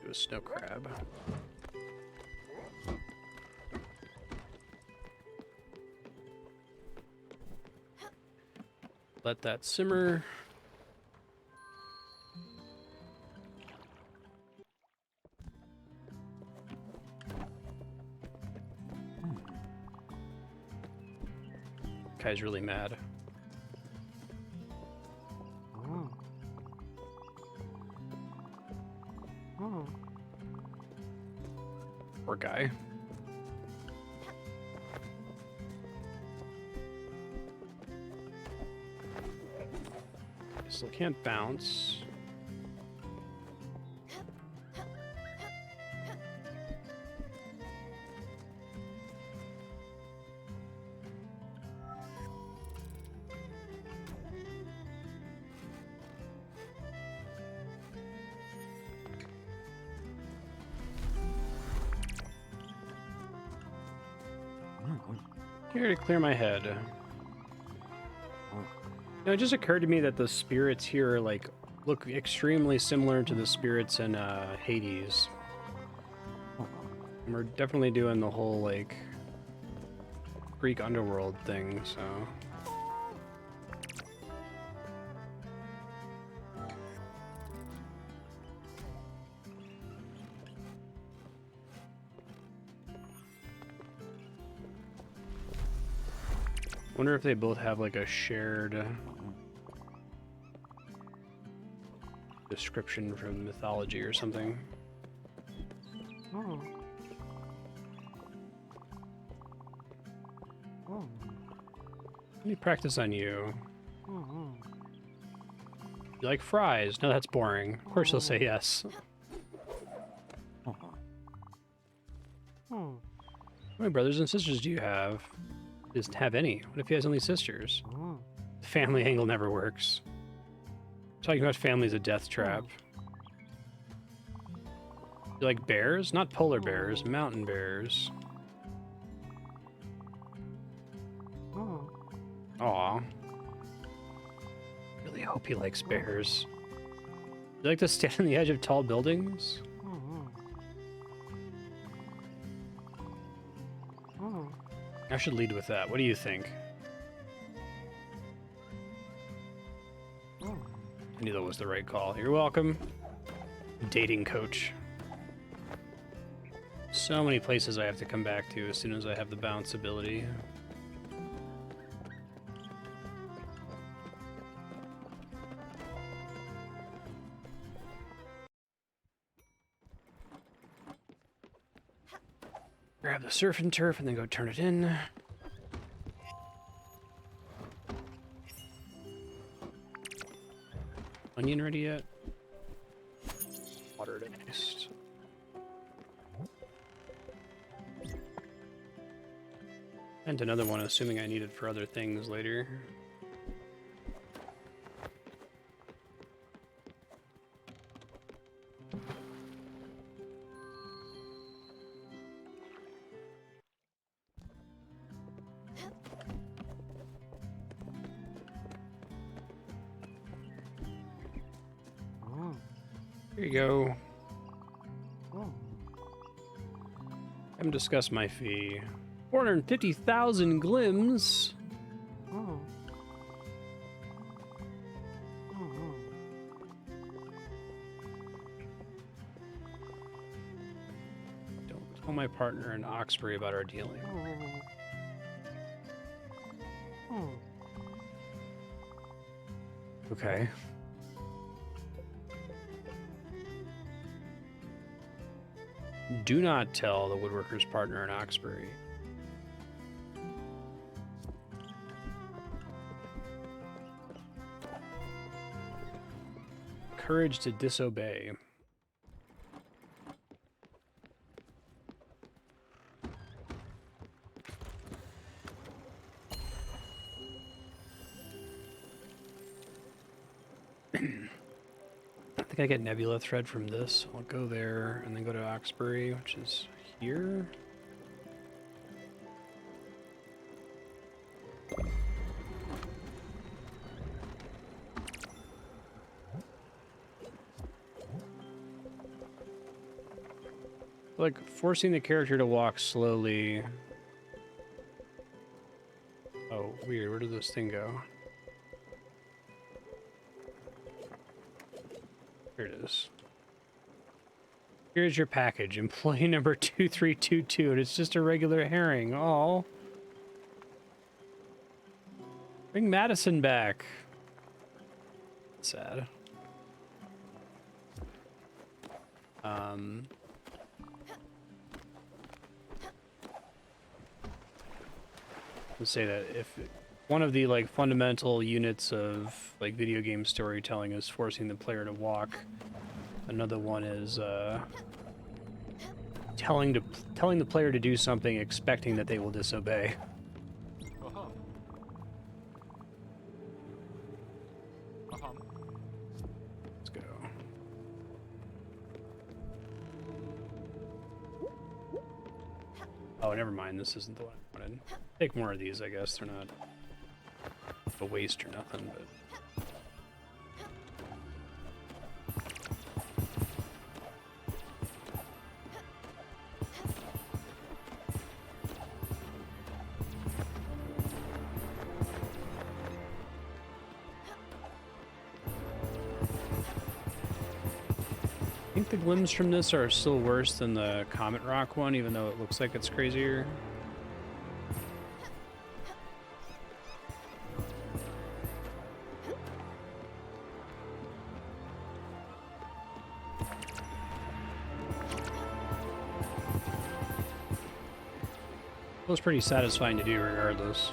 Do a snow crab. Let that simmer. Guy's really mad. Poor guy. Still can't bounce. Here to clear my head. You know, it just occurred to me that the spirits here like look extremely similar to the spirits in Hades. And we're definitely doing the whole like Greek underworld thing, so. Wonder if they both have like a shared description from mythology or something. Let me practice on you. You like fries? No, that's boring. Of course he'll say yes. How many brothers and sisters do you have? He doesn't have any. What if he has only sisters? The family angle never works. Talking about family's a death trap. You like bears? Not polar bears, mountain bears. Aw. Really hope he likes bears. You like to stand on the edge of tall buildings? I should lead with that. What do you think? I knew that was the right call. You're welcome. Dating coach. So many places I have to come back to as soon as I have the bounce ability. Grab the surf and turf and then go turn it in. Onion ready yet? Water at least. And another one, assuming I need it for other things later. Here you go. Haven't discussed my fee. 450,000 glims. Don't tell my partner in Oxbury about our dealing. Okay. Do not tell the woodworker's partner in Oxbury. Courage to disobey. I think I get Nebula Thread from this. I'll go there and then go to Oxbury, which is here. Like, forcing the character to walk slowly. Oh, weird. Where did this thing go? Here it is. Here's your package. Employee number 2322. And it's just a regular herring. Oh. Bring Madison back. Sad. Let's say that if one of the like fundamental units of like video game storytelling is forcing the player to walk, another one is telling the player to do something expecting that they will disobey. Let's go. Oh, never mind. This isn't the one I wanted. Take more of these, I guess. They're not a waste or nothing, but... I think the glims from this are still worse than the Comet Rock one, even though it looks like it's crazier. It was pretty satisfying to do regardless.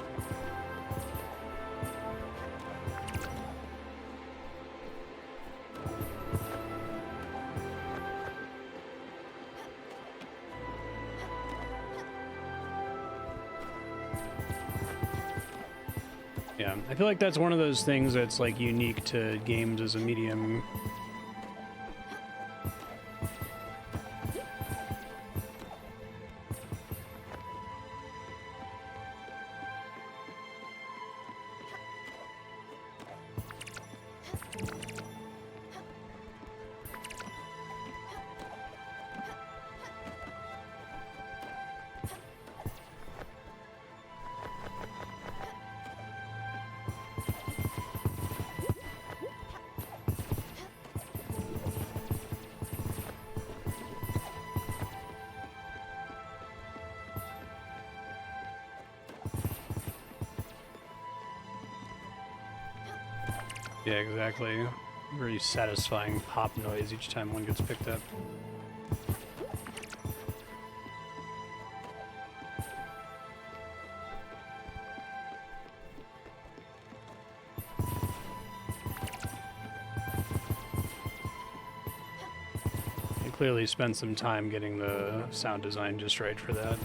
Yeah, I feel like that's one of those things that's like unique to games as a medium. Yeah, exactly. Very satisfying pop noise each time one gets picked up. I clearly spent some time getting the sound design just right for that.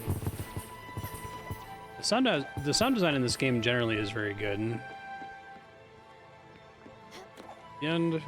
The The sound design in this game generally is very good. And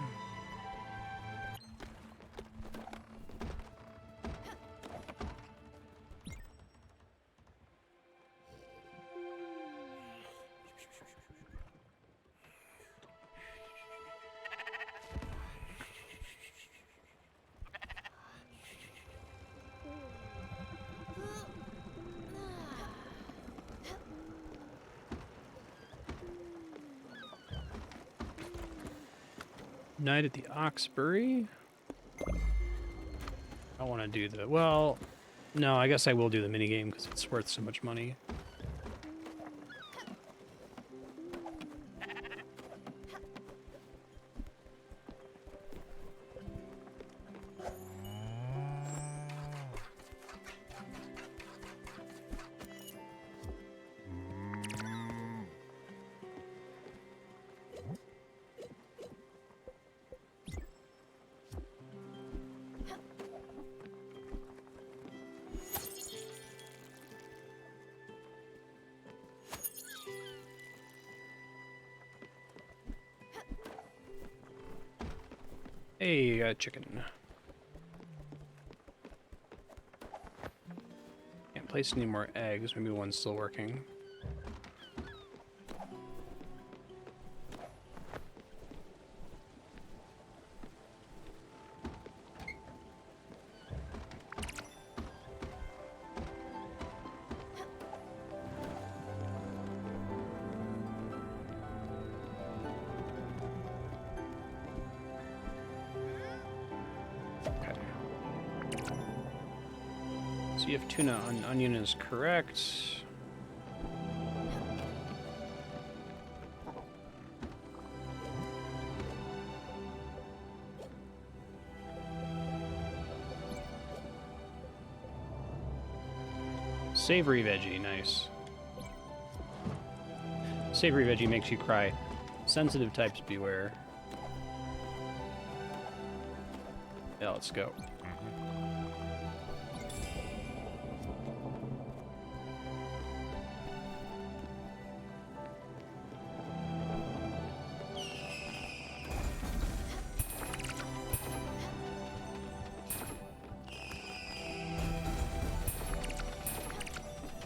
Night at the Oxbury. I want to do the... Well, no, I guess I will do the minigame because it's worth so much money. Hey, chicken. Can't place any more eggs. Maybe one's still working. See if tuna on onion is correct. Savory veggie, nice. Savory veggie makes you cry. Sensitive types beware. Yeah, let's go.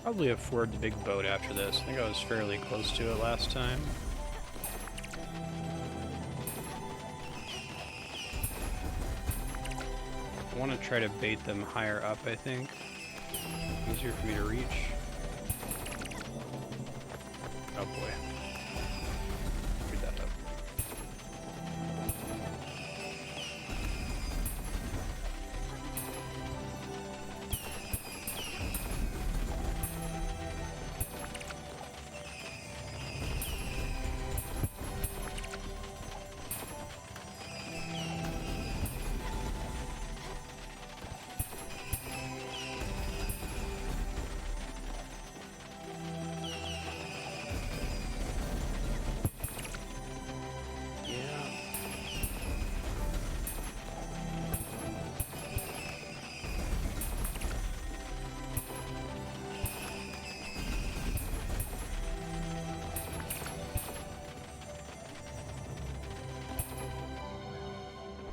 Probably afford the big boat after this. I think I was fairly close to it last time. I want to try to bait them higher up, I think. Easier for me to reach. Oh boy. Read that up.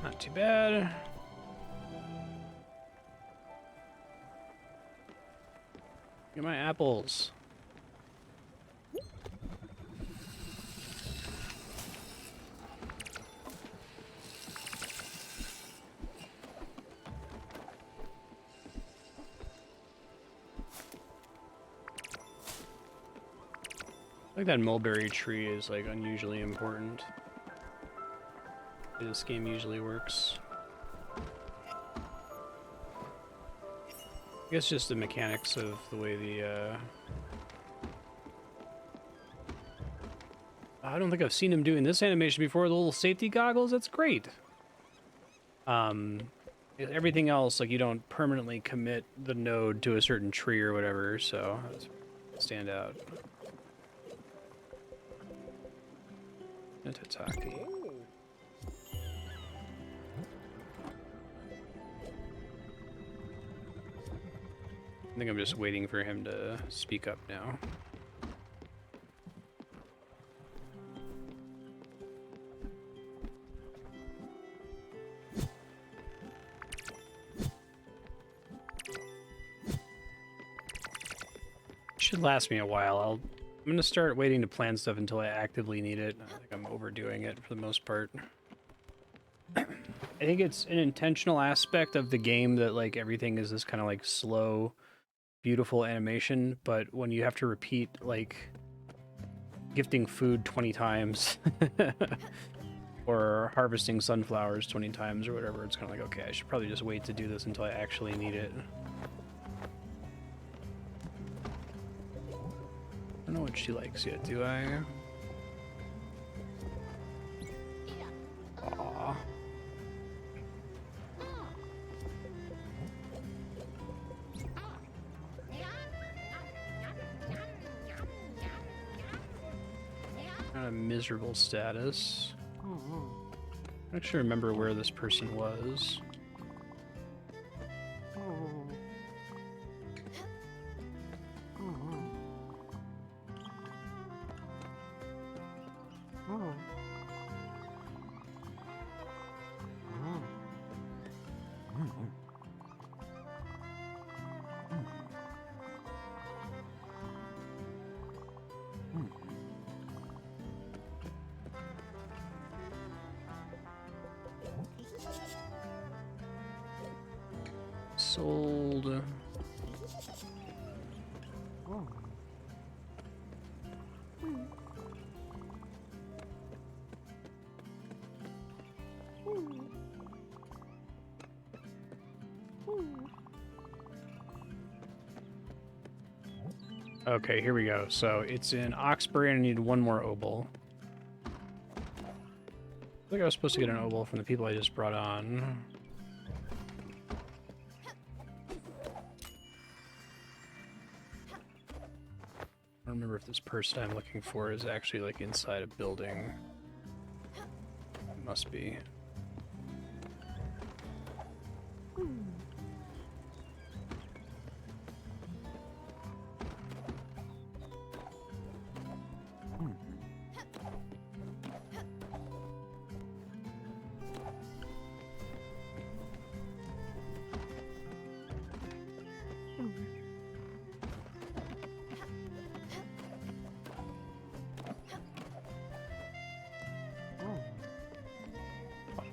Not too bad. Get my apples. I think that mulberry tree is like unusually important. This game usually works. I guess just the mechanics of the way the I don't think I've seen him doing this animation before, the little safety goggles. That's great. Everything else, like, you don't permanently commit the node to a certain tree or whatever, so that's stand out. Tataki. I think I'm just waiting for him to speak up now. should last me a while. I'm gonna start waiting to plan stuff until I actively need it. I think I'm overdoing it for the most part. I think it's an intentional aspect of the game that like everything is this kind of like slow, beautiful animation, but when you have to repeat like gifting food 20 times or harvesting sunflowers 20 times or whatever, it's kind of like, okay, I should probably just wait to do this until I actually need it. I don't know what she likes yet, do I? Aww. Kind of miserable status. I don't actually remember where this person was. Sold. Okay, here we go. So it's in Oxbury and I need one more obol. I think I was supposed to get an obol from the people I just brought on. I don't remember if this person I'm looking for is actually like inside a building. It must be.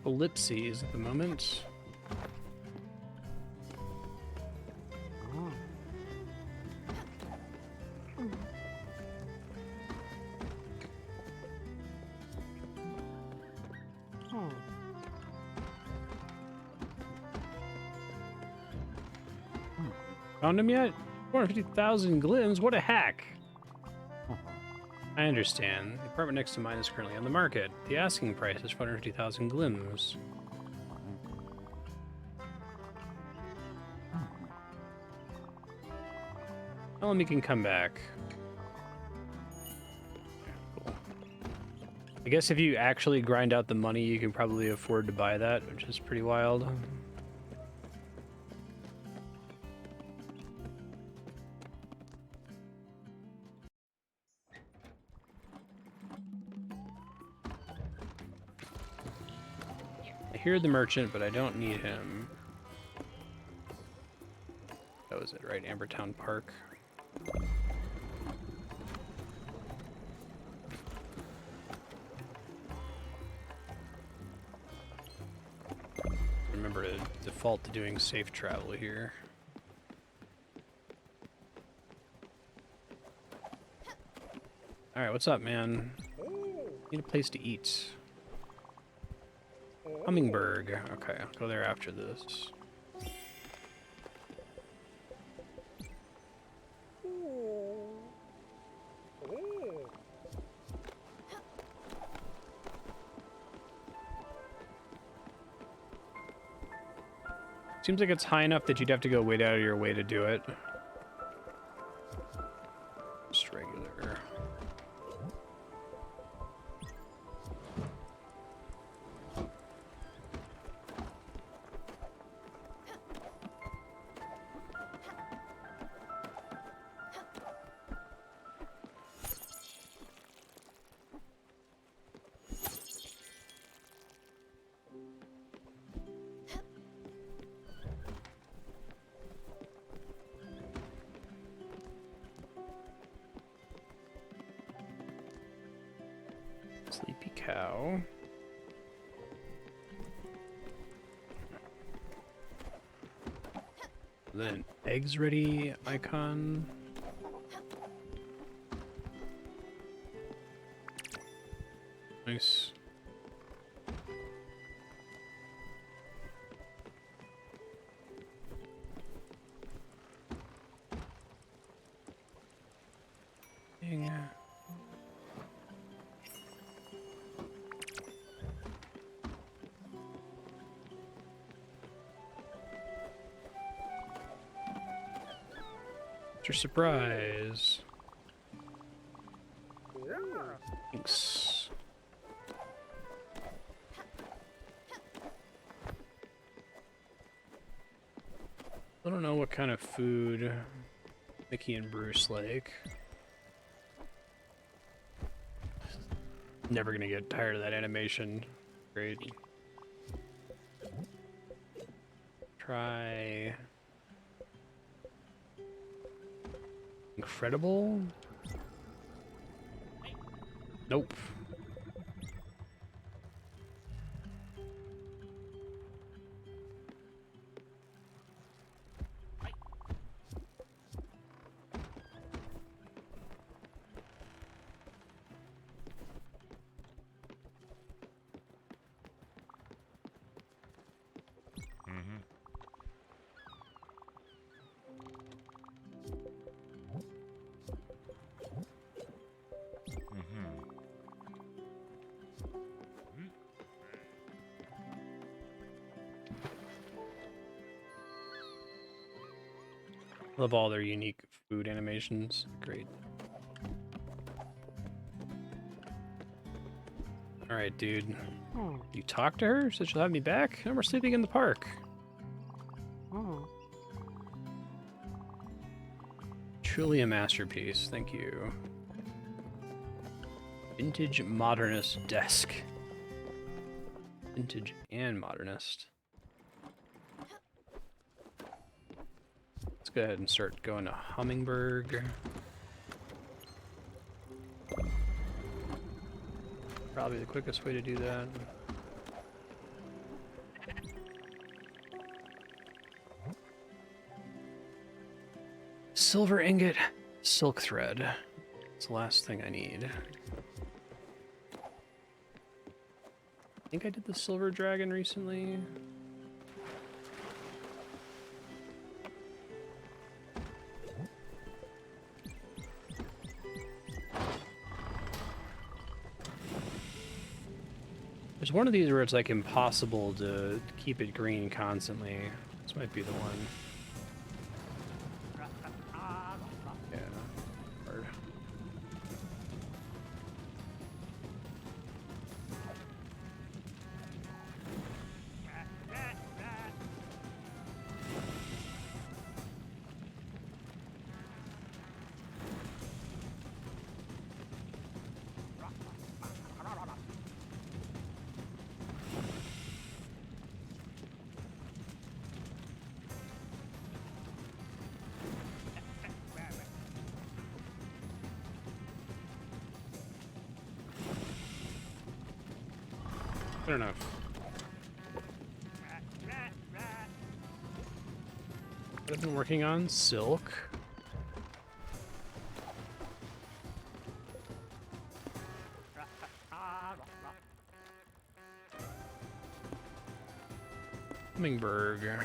Ellipses at the moment. Found him yet? 450,000 glims? What a hack! I understand. The apartment next to mine is currently on the market. The asking price is 450,000 glims. Tell him he can come back. Cool. I guess if you actually grind out the money, you can probably afford to buy that, which is pretty wild. I hear the merchant, but I don't need him. That was it, right? Ambertown Park. Remember to default to doing safe travel here. Alright, what's up, man? Need a place to eat. Hummingberg. Okay, I'll go there after this. Seems like it's high enough that you'd have to go way out of your way to do it. Just regular. cow. Then eggs ready icon. Nice. Dang. Your surprise. Thanks. I don't know what kind of food Mickey and Bruce like. Never gonna get tired of that animation. Great. Try incredible? Nope. Love all their unique food animations. Great. Alright, dude. You talk to her? Said she'll have me back? No, we're sleeping in the park. Truly a masterpiece. Thank you. Vintage modernist desk. Vintage and modernist. Let's go ahead and start going to Hummingberg. Probably the quickest way to do that. Silver ingot, silk thread. It's the last thing I need. I think I did the silver dragon recently. There's one of these where it's like impossible to keep it green constantly. This might be the one. Yeah, hard. Fair enough. What I've been working on? Silk. Hummingberg.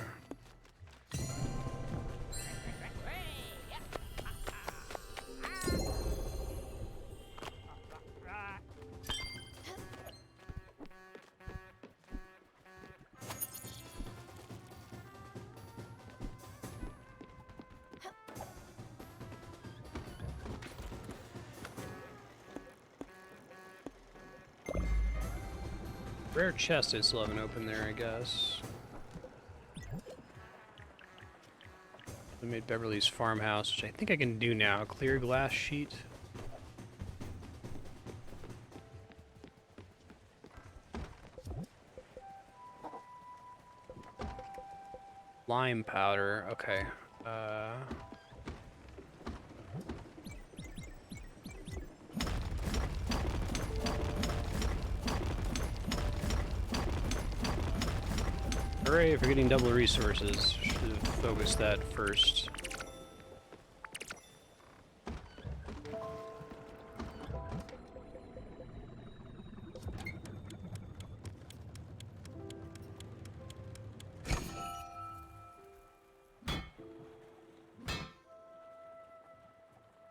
Rare chest I still haven't opened there, I guess. I made Beverly's farmhouse, which I think I can do now. Clear glass sheet. Lime powder, okay. Hooray for getting double resources. Should have focused that first.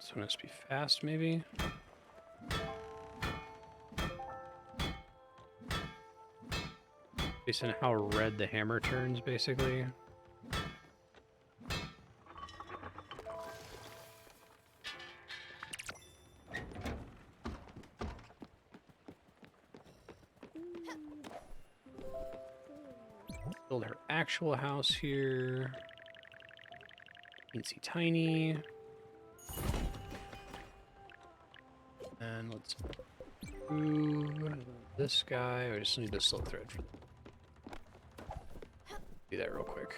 This one has to be fast, maybe? Based on how red the hammer turns, basically. Build her actual house here. Teensy tiny. And let's move this guy. I just need a silk thread for do that real quick.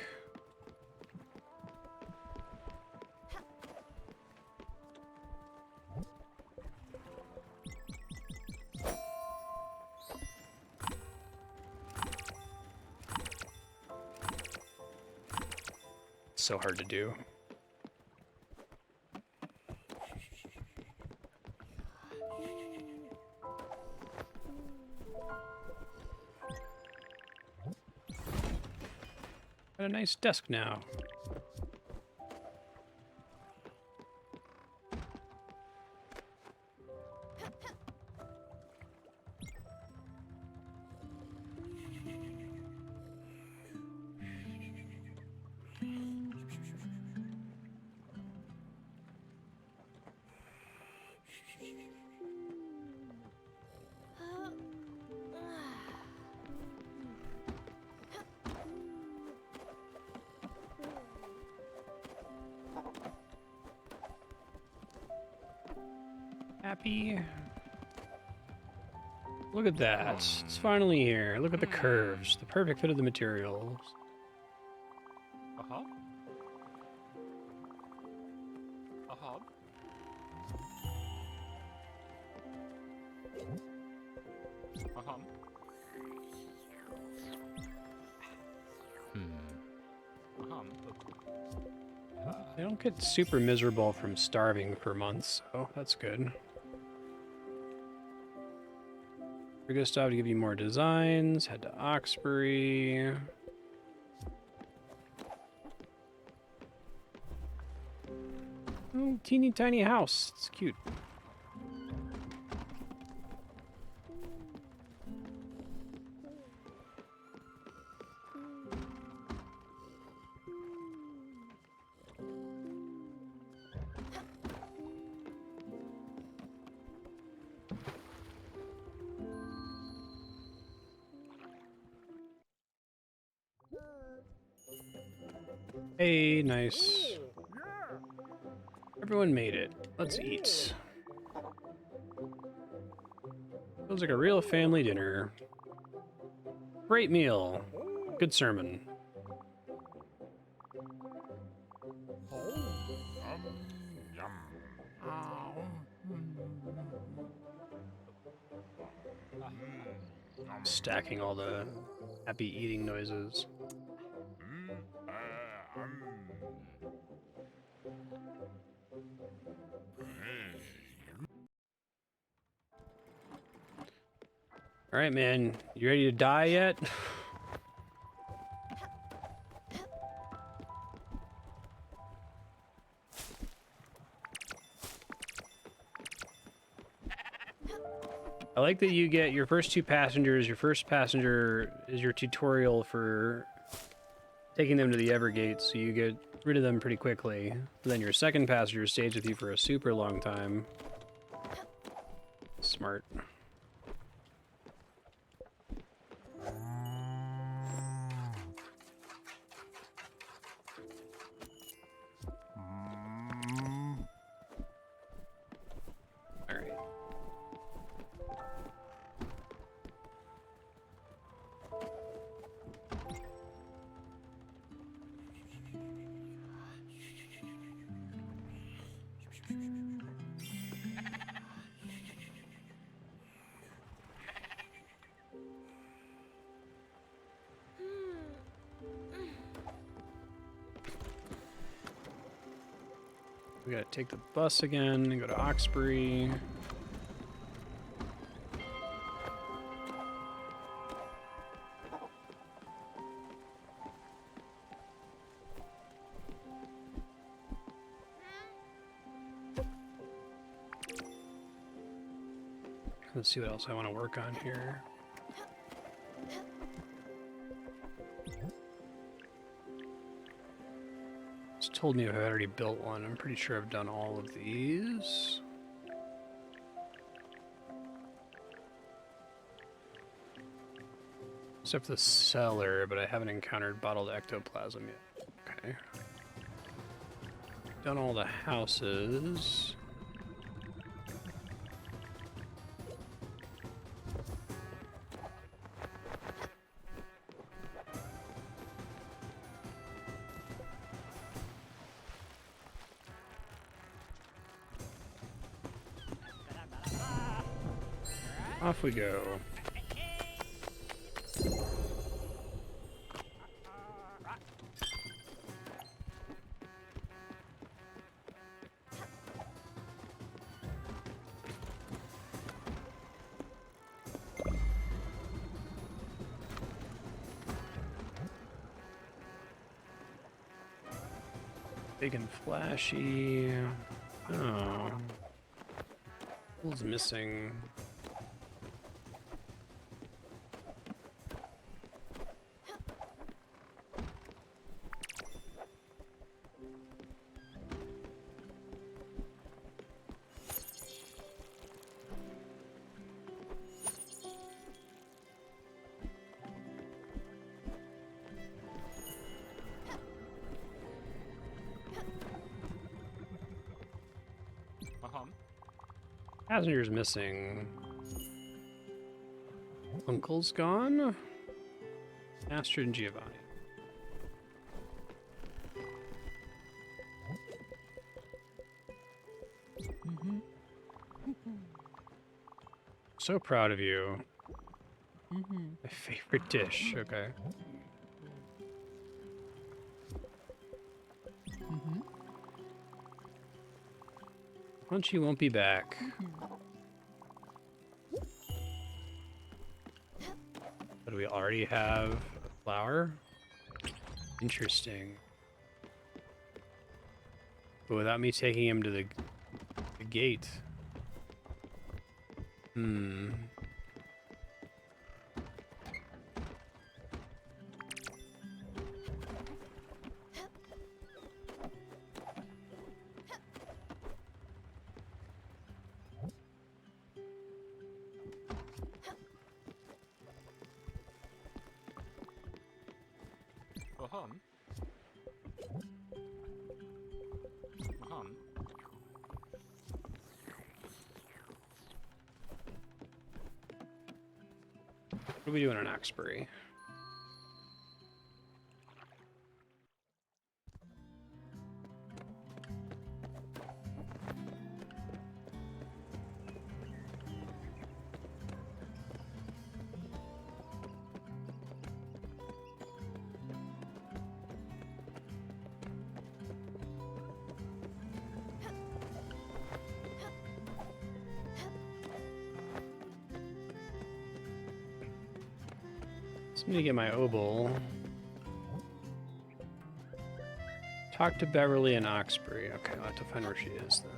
It's so hard to do. Got a nice desk now. Happy. Look at that. It's finally here. Look at the curves. The perfect fit of the materials. Uh-huh. Uh-huh. Uh-huh. I don't get super miserable from starving for months, so that's good. We're gonna stop to give you more designs. Head to Oxbury. Oh, teeny tiny house. It's cute. Hey, nice. Everyone made it. Let's eat. Feels like a real family dinner. Great meal. Good sermon. Stacking all the happy eating noises. All right, man. You ready to die yet? I like that you get your first two passengers. Your first passenger is your tutorial for taking them to the Evergate, so you get rid of them pretty quickly. Then your second passenger stays with you for a super long time. Smart. We gotta take the bus again and go to Oxbury. Let's see what else I want to work on here. It's told me if I've already built one. I'm pretty sure I've done all of these. Except for the cellar, but I haven't encountered bottled ectoplasm yet. Okay. Done all the houses. Off we go. Big and flashy. Oh. What's missing? Passenger's missing. Uncle's gone. Astrid and Giovanni. So proud of you. My favorite dish. Okay. Punchy won't be back. But do we already have a flower? Interesting. But without me taking him to the gate. Hmm. What are we doing in Oxbury? So I'm gonna get my obol. Talk to Beverly in Oxbury. Okay, I'll have to find where she is then.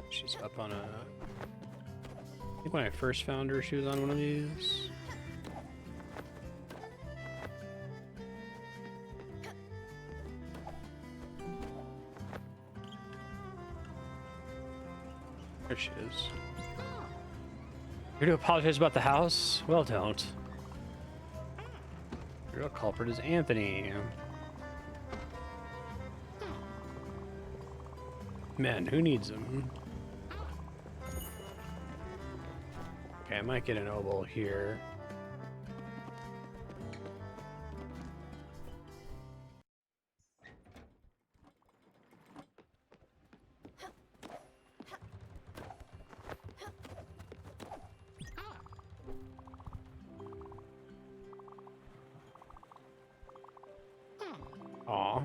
She's up on a... I think when I first found her, she was on one of these. There she is. You're to apologize about the house? Well, don't. The real culprit is Anthony. Man, who needs him? Okay, I might get an obol here. Aw.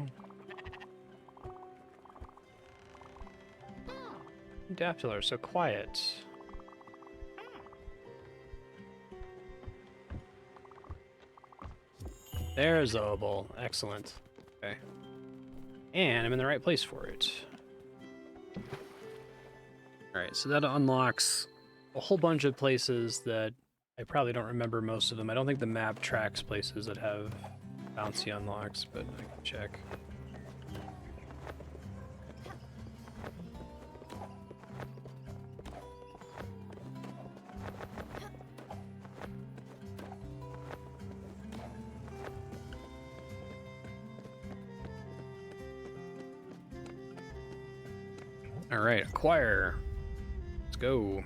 daffodil are so quiet? There's the opal. Excellent. Okay. And I'm in the right place for it. Alright, so that unlocks a whole bunch of places that I probably don't remember most of them. I don't think the map tracks places that have bouncy unlocks, but I can check. Alright, acquire. Let's go.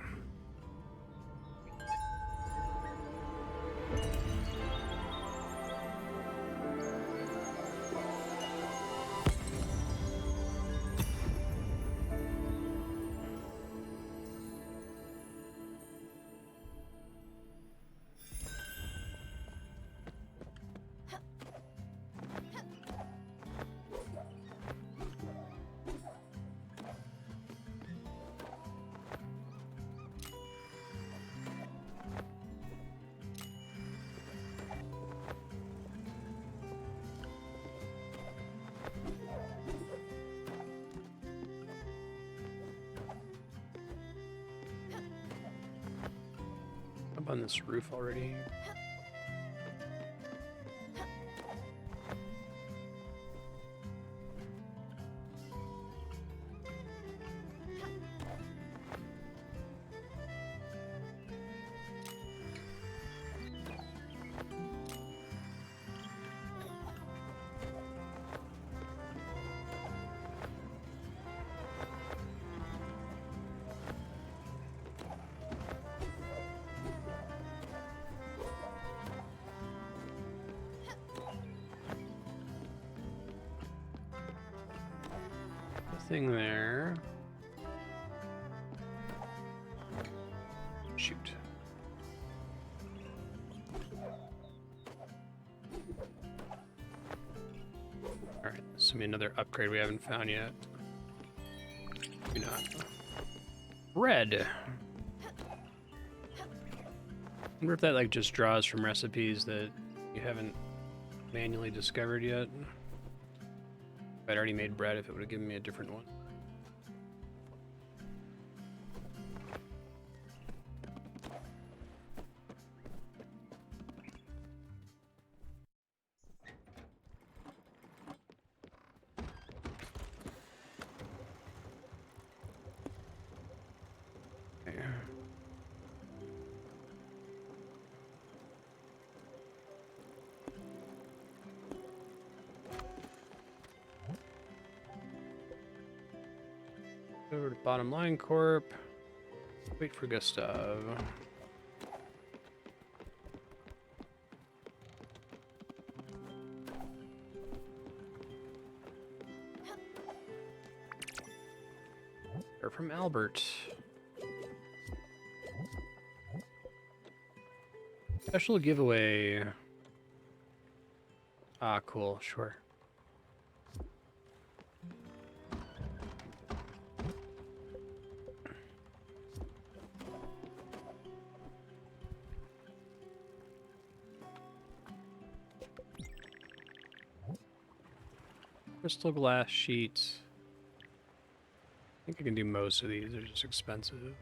Up on this roof already. Nothing there. Shoot. Alright, this will be another upgrade we haven't found yet. Maybe not. Red! I wonder if that like just draws from recipes that you haven't manually discovered yet. If I'd already made bread, if it would have given me a different one. There. Over to Bottom Line Corp. Wait for Gustav. They're from Albert. Special giveaway. Ah, cool, sure. Crystal glass sheets. I think I can do most of these, they're just expensive.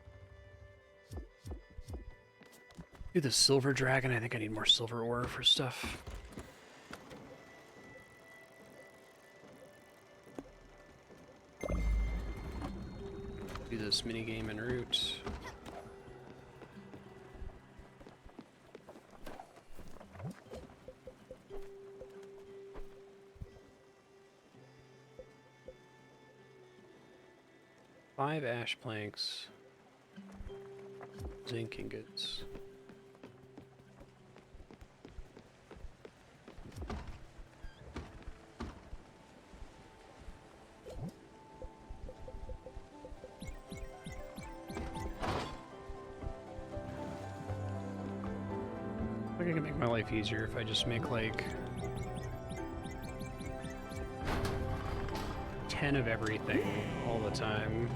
Do the silver dragon, I think I need more silver ore for stuff. Do this minigame en route. Five ash planks, zinc ingots. I think I can make my life easier if I just make like 10 of everything all the time.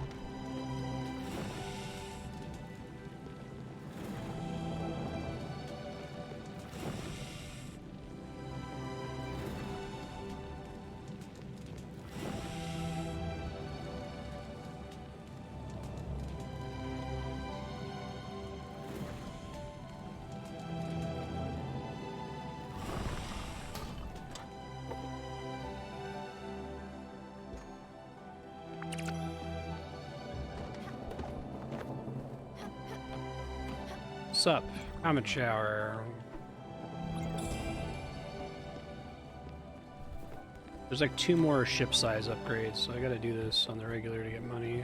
What's up? Comet shower. There's like 2 more ship size upgrades, so I gotta do this on the regular to get money.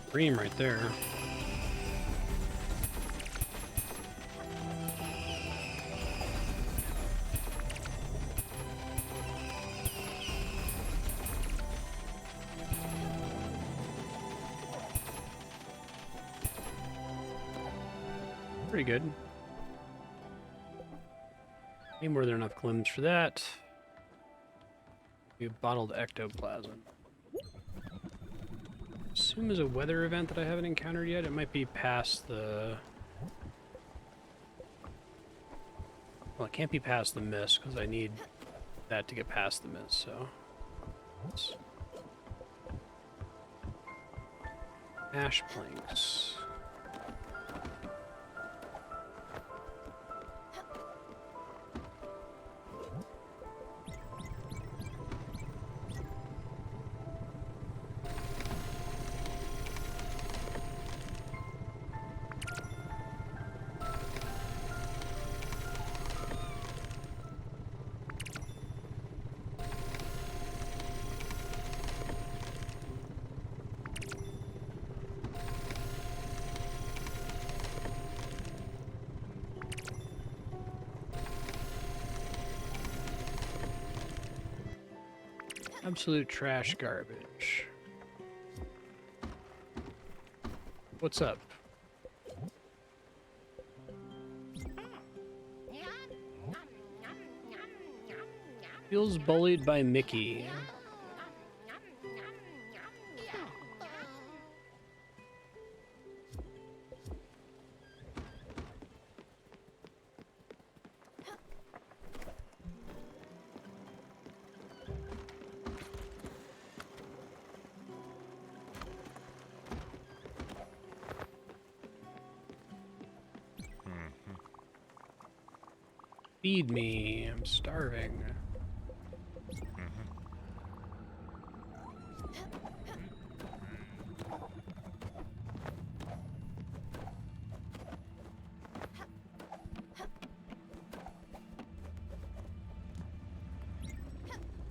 Cream right there. Pretty good. Way more than enough glims for that. We have bottled ectoplasm. Assume is a weather event that I haven't encountered yet. It might be past the... Well, it can't be past the mist because I need that to get past the mist, so... Ash planks. Absolute trash garbage. What's up? Feels bullied by Mickey. Feed me, I'm starving.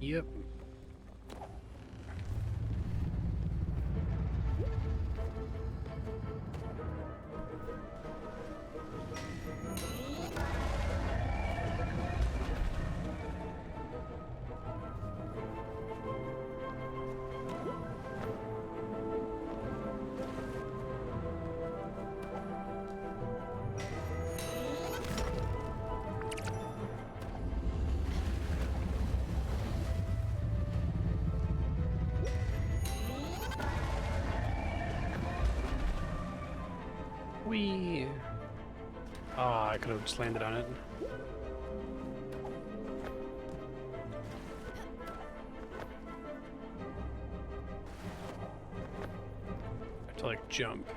Yep. Whee! Ah, I could have just landed on it. I have to like jump.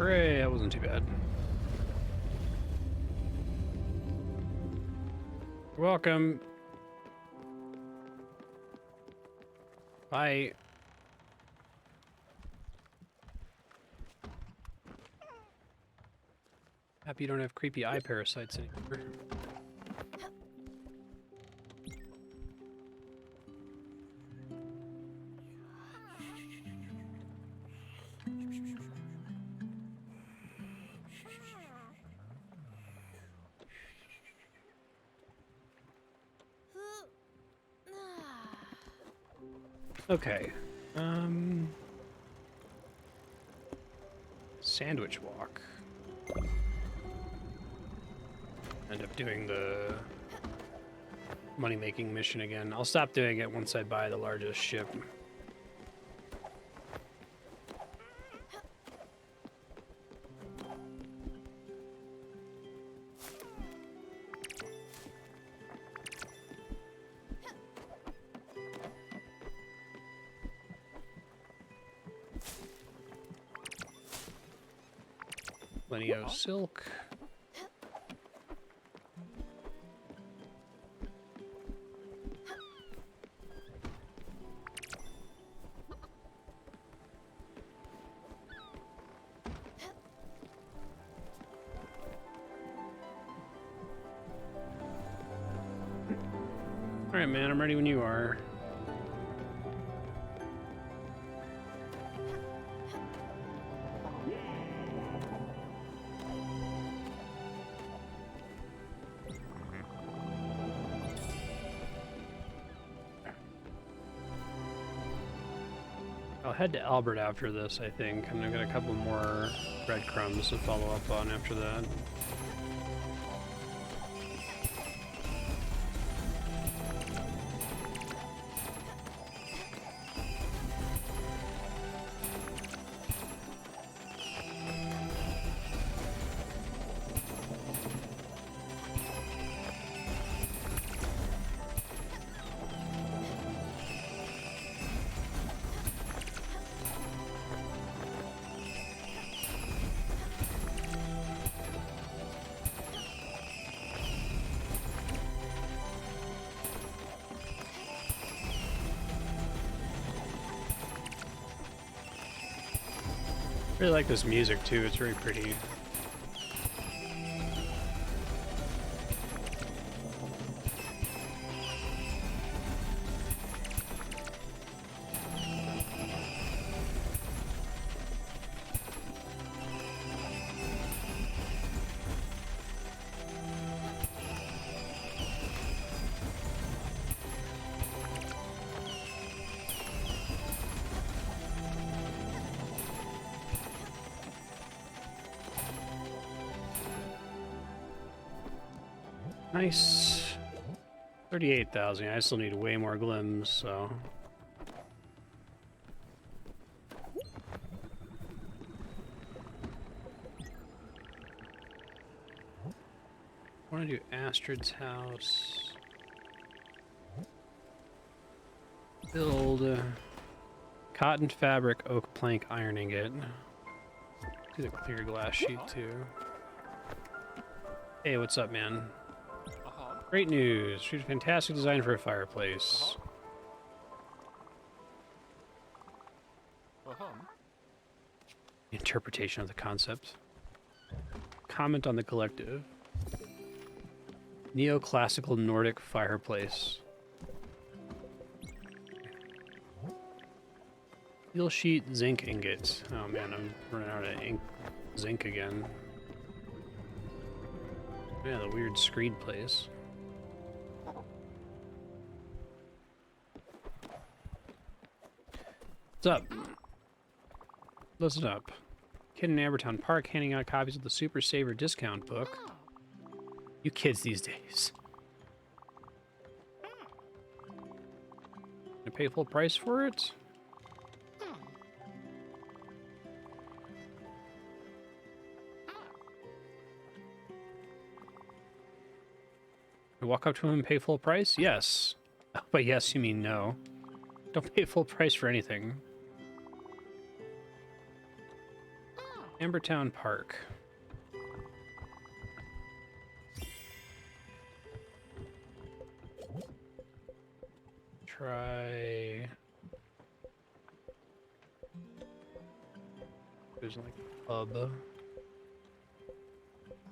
Hooray, that wasn't too bad. You're welcome. Bye. Happy you don't have creepy eye parasites anymore. Okay. Sandwich walk. End up doing the money-making mission again. I'll stop doing it once I buy the largest ship. Plenty of silk. All right, man, I'm ready when you are. I'll head to Albert after this, I think, and I've got a couple more breadcrumbs to follow up on after that. I really like this music too, it's very pretty. Nice. 38,000. I still need way more glims, so. I want to do Astrid's house. Build cotton fabric, oak plank, iron ingot. Do the clear glass sheet too. Hey, what's up, man? Great news. She's a fantastic design for a fireplace. Interpretation of the concept. Comment on the collective. Neoclassical Nordic fireplace. Steel sheet zinc ingot. Oh man, I'm running out of zinc again. Yeah, the weird screed place. What's up? Listen up. Kid in Ambertown Park handing out copies of the Super Saver discount book. You kids these days. Gonna pay full price for it? Walk up to him and pay full price? Yes. But yes, you mean no. Don't pay full price for anything. Ambertown Park. Try. There's like a pub.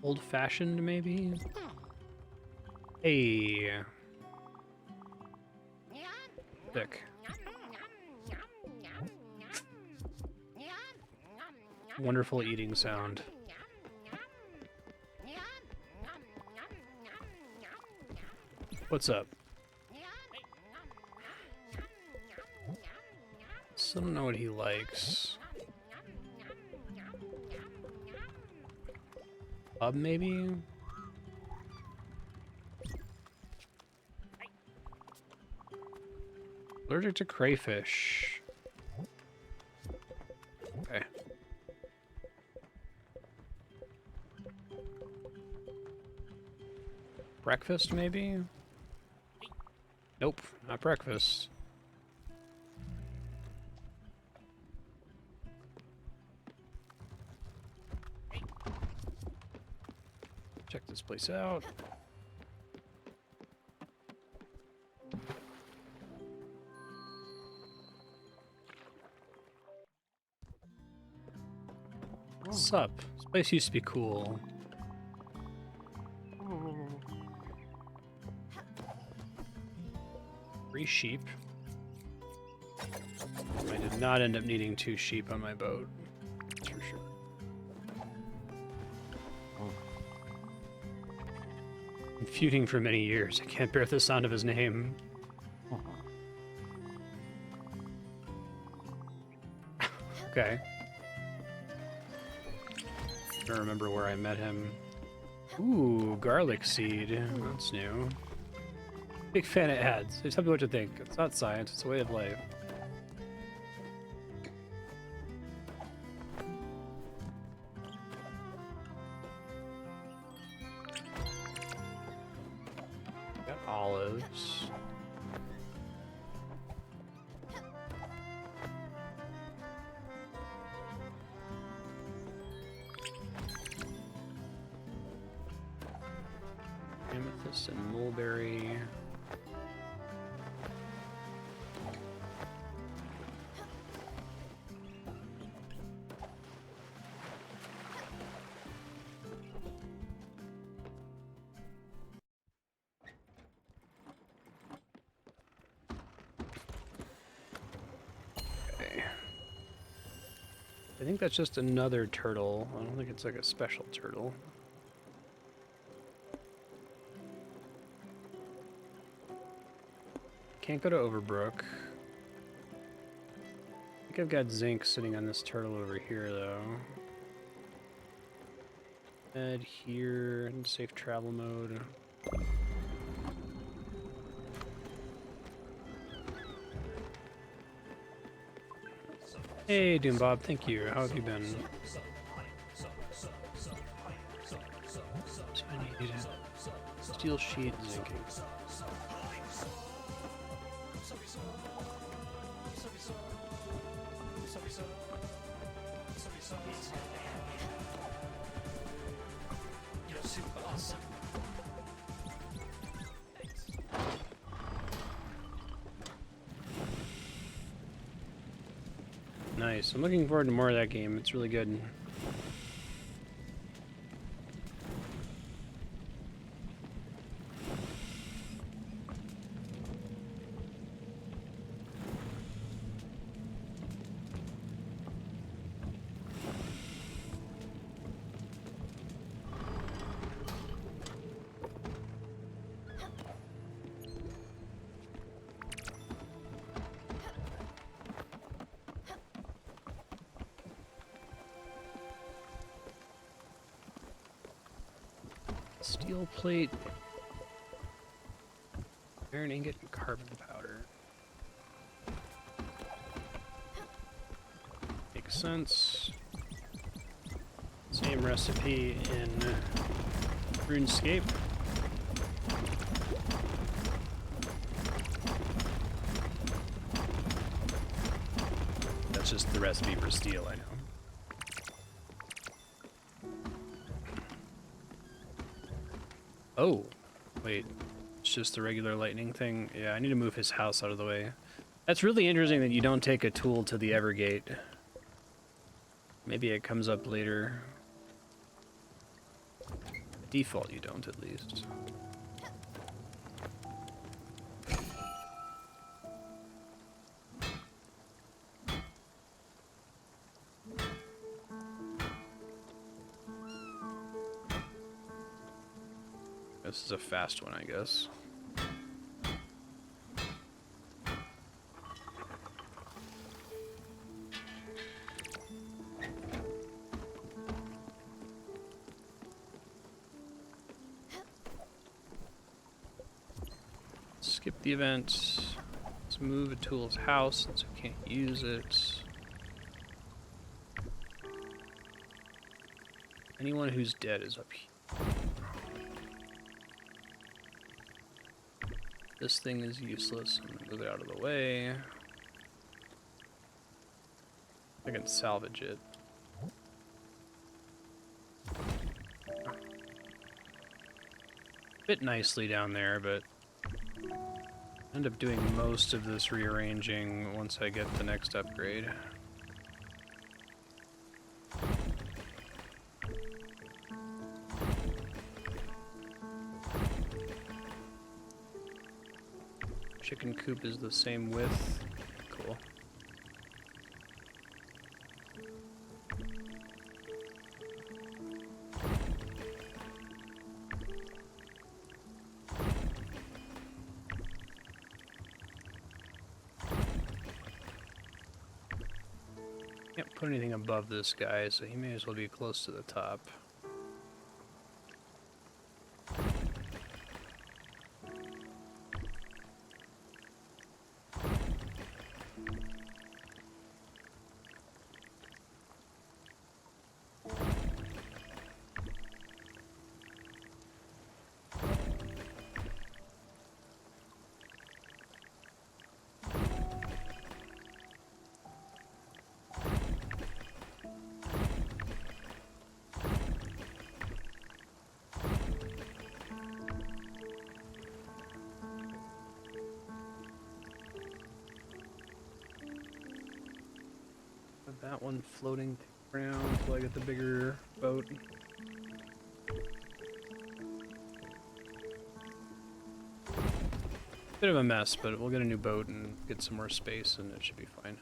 Old fashioned, maybe? Hey. Sick. Wonderful eating sound. What's up? Still don't know what he likes. Pub, maybe? Allergic to crayfish. Okay. Breakfast, maybe? Nope, not breakfast. Check this place out. What's up? This place used to be cool. Three sheep. I did not end up needing 2 sheep on my boat. That's for sure. Been feuding for many years. I can't bear the sound of his name. Okay. I don't remember where I met him. Ooh, garlic seed. That's new. Big fan of ads. Just tell me what you think. It's not science, it's a way of life. Got olives. Amethyst and mulberry. Okay. I think that's just another turtle. I don't think it's like a special turtle. Can't go to Overbrook. I think I've got zinc sitting on this turtle over here, though. Head here, in safe travel mode. Hey, Doombob, thank you. How have you been? So I need steel sheet zinking. You're super awesome. Nice. I'm looking forward to more of that game. It's really good. Steel plate, iron ingot, and carbon powder. Makes sense. Same recipe in RuneScape. That's just the recipe for steel, I know. Oh, wait. It's just the regular lightning thing. Yeah, I need to move his house out of the way. That's really interesting that you don't take a tool to the Evergate. Maybe it comes up later. By default, you don't, at least. This is a fast one, I guess. Skip the event. Let's move a tool's house since we can't use it. Anyone who's dead is up here. This thing is useless. I'm gonna move it out of the way. I can salvage it. Fit nicely down there, but I end up doing most of this rearranging once I get the next upgrade. Chicken coop is the same width. Cool. Can't put anything above this guy, so he may as well be close to the top. That one floating around until I get the bigger boat. Bit of a mess, but we'll get a new boat and get some more space and it should be fine.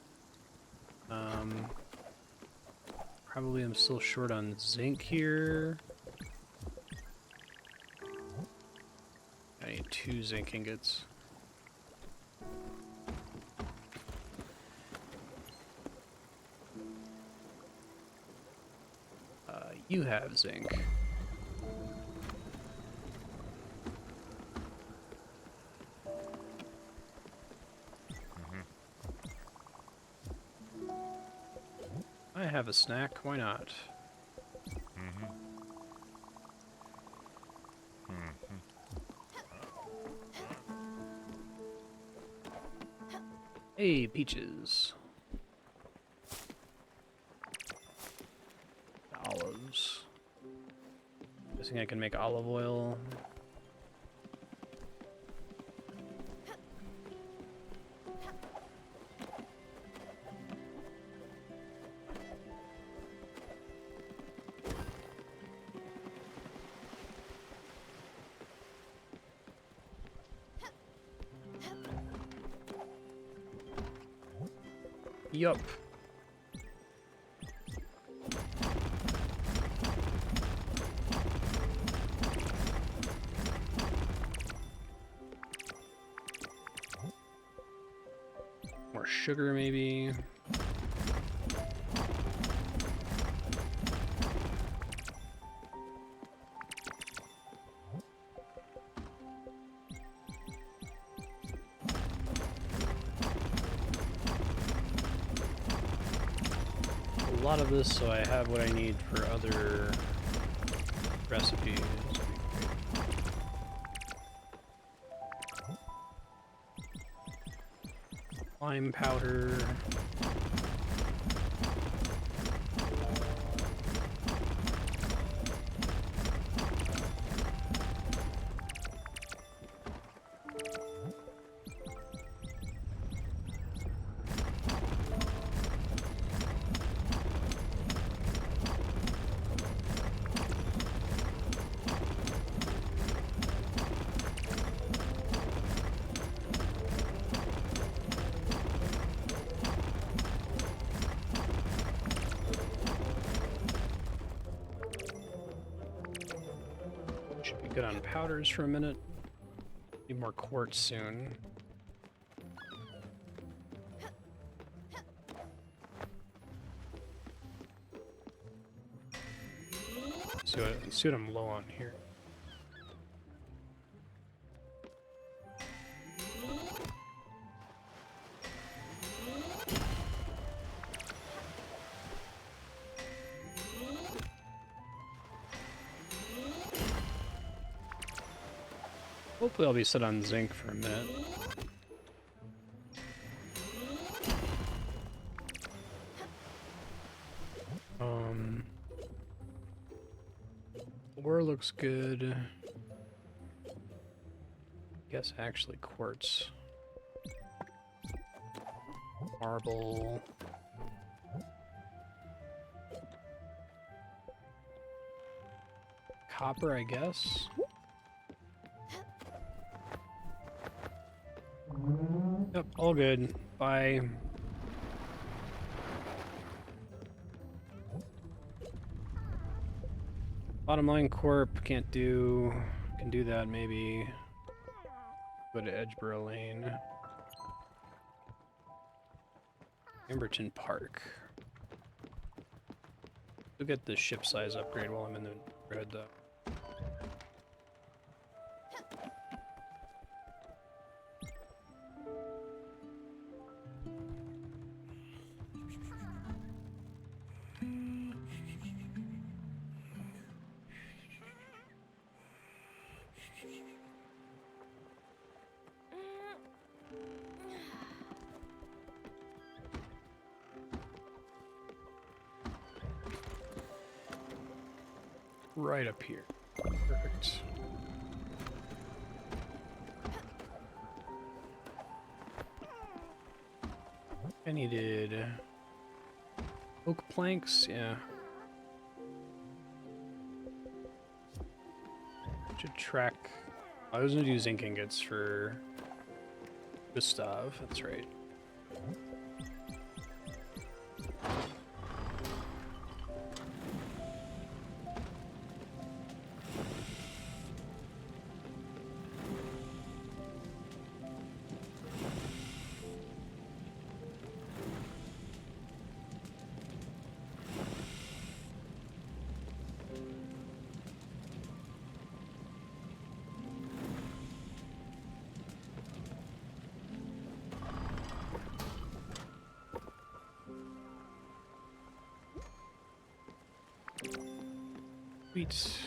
Probably I'm still short on zinc here. I need 2 zinc ingots. You have zinc. I have a snack, why not? Hey, peaches. Olives. Guessing I can make olive oil. Yup. More sugar, maybe. A lot of this, so I have what I need for other recipes. Lime powder. Good on powders for a minute. Need more quartz soon. See what I'm low on here. Hopefully I'll be set on zinc for a minute. Ore looks good. Guess actually quartz. Marble. Copper, I guess. Yep, all good. Bye. Bottom line corp can't do. Can do that maybe. Go to Edgeboro Lane. Amberton Park. We'll get the ship size upgrade while I'm in the red though. Right up here. Perfect. I needed oak planks, yeah. Should track. I was gonna do zinc ingots for Gustav, that's right. Sweet.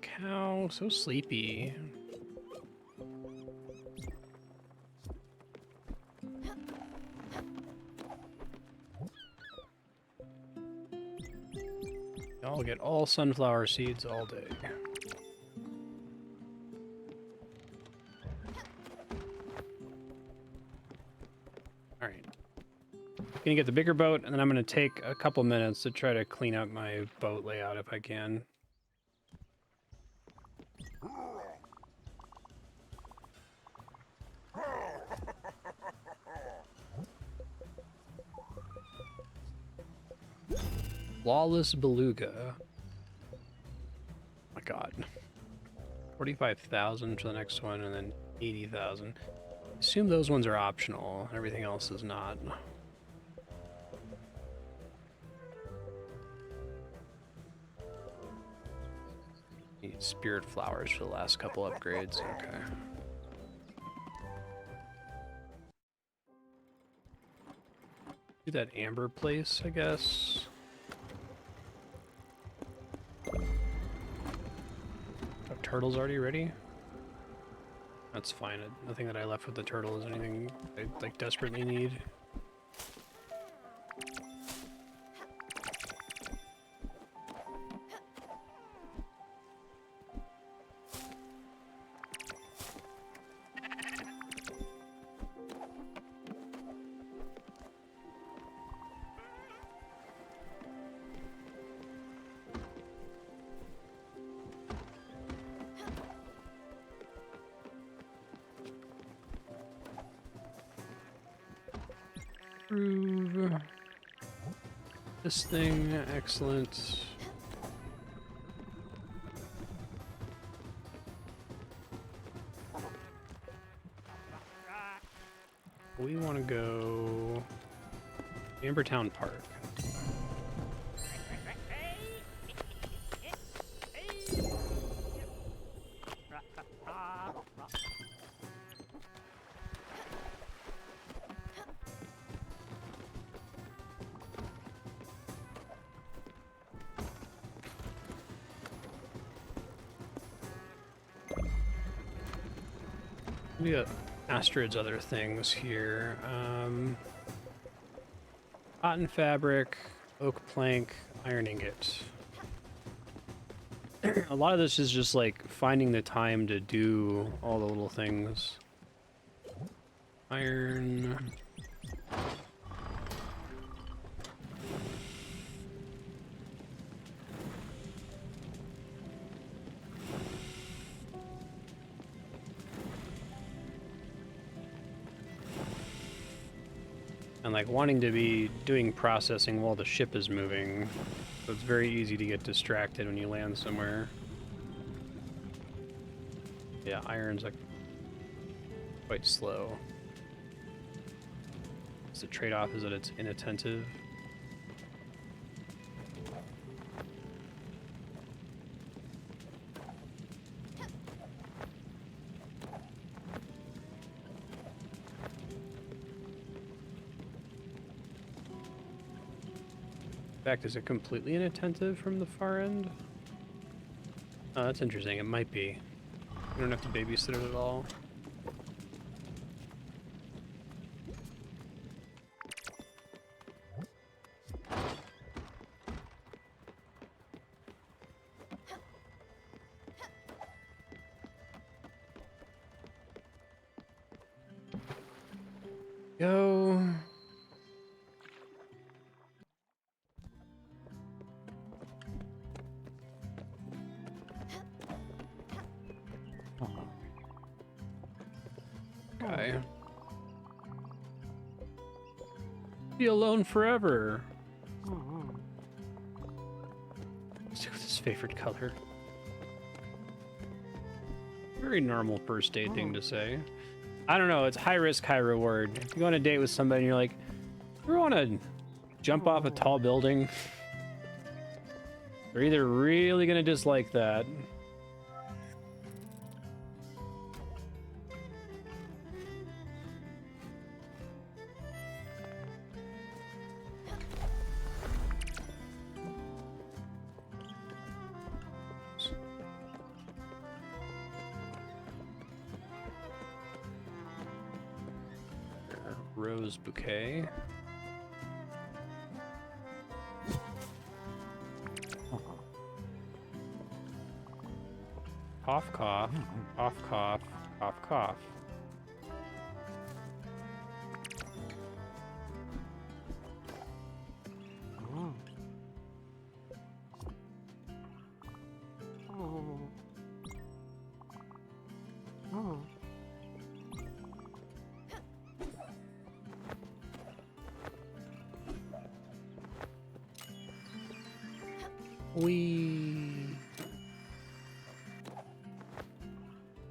Cow, so sleepy. I'll get all sunflower seeds all day. Alright. Gonna get the bigger boat, and then I'm gonna take a couple minutes to try to clean up my boat layout if I can. Flawless Beluga. Oh my god. 45,000 for the next one, and then 80,000. Assume those ones are optional. Everything else is not. Need spirit flowers for the last couple upgrades. Okay. Do that amber place, I guess. Turtle's already ready? That's fine. Nothing that I left with the turtle is anything I like desperately need. Improve this thing. Excellent. We want to go Ambertown Park. We got Astrid's other things here. Cotton fabric, oak plank, iron ingot. A lot of this is just like finding the time to do all the little things. Iron. And like wanting to be doing processing while the ship is moving. So it's very easy to get distracted when you land somewhere. Yeah, iron's like quite slow. So the trade-off is that it's inattentive. In fact, is it completely inattentive from the far end? Oh, that's interesting. It might be. You don't have to babysit it at all. Go. Okay. Be alone forever. Stick with his favorite color. Very normal first date thing to say. I don't know, it's high risk, high reward. If you go on a date with somebody and you're like, you want to jump off a tall building? They're either really gonna dislike that. Rose bouquet. Cough, cough, cough, cough, cough, cough.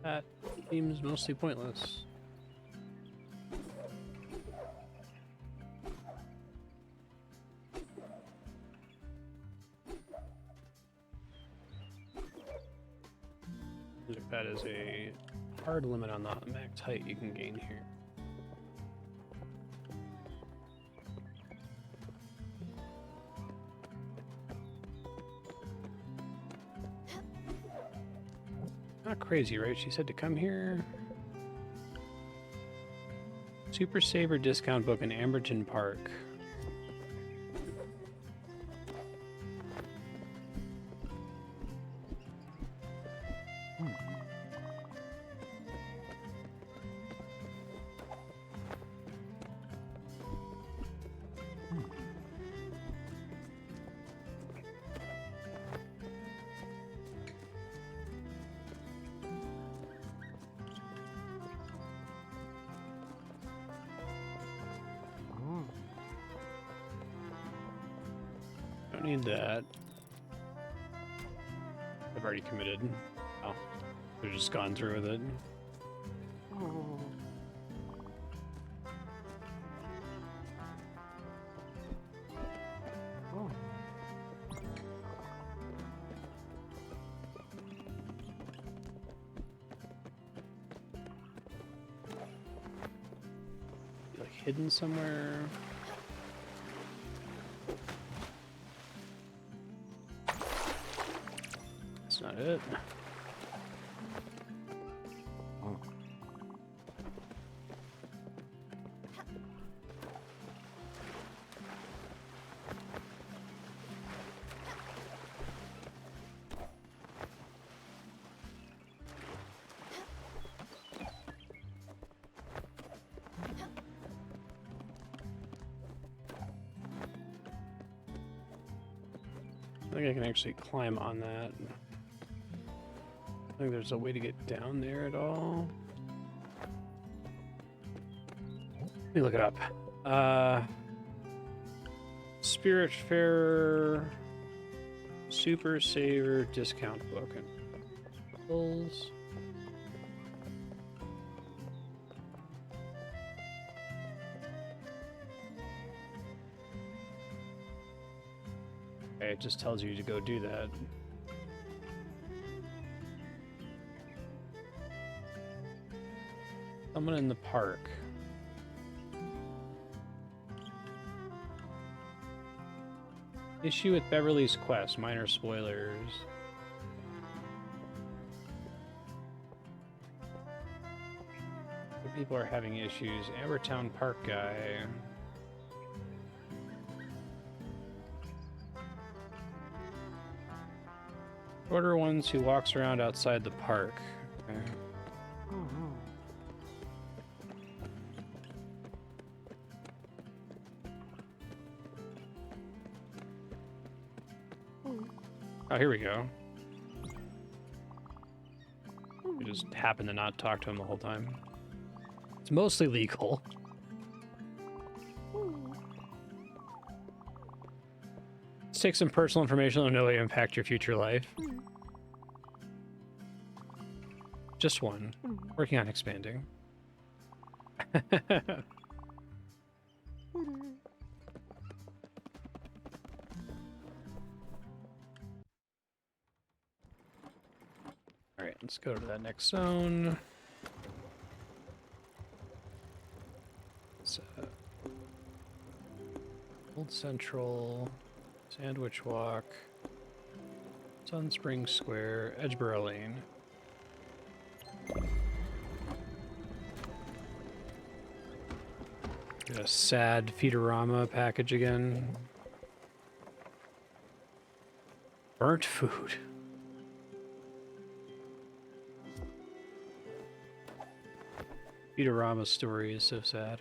That seems mostly pointless. That is a hard limit on the max height you can gain here. Not crazy, right? She said to come here. Super Saver discount book in Amberton Park. Don't need that. I've already committed. Oh, they've just gone through with it. Oh. Oh. Like hidden somewhere. That's not it. Oh. I think I can actually climb on that. I think there's a way to get down there at all. Let me look it up. Spiritfarer Super Saver discount book. Pulls. Okay, it just tells you to go do that. Someone in the park. Issue with Beverly's quest. Minor spoilers. People are having issues. Ambertown Park guy. Order ones who walks around outside the park. Okay. Oh, here we go. We just happened to not talk to him the whole time. It's mostly legal. Let's take some personal information that will no way impact your future life. Just one. Working on expanding. Alright, let's go to that next zone. Old Central, Sandwich Walk, Sunspring Square, Edgeboro Lane. Get a sad Feederama package again. Burnt food. Feederama story is so sad.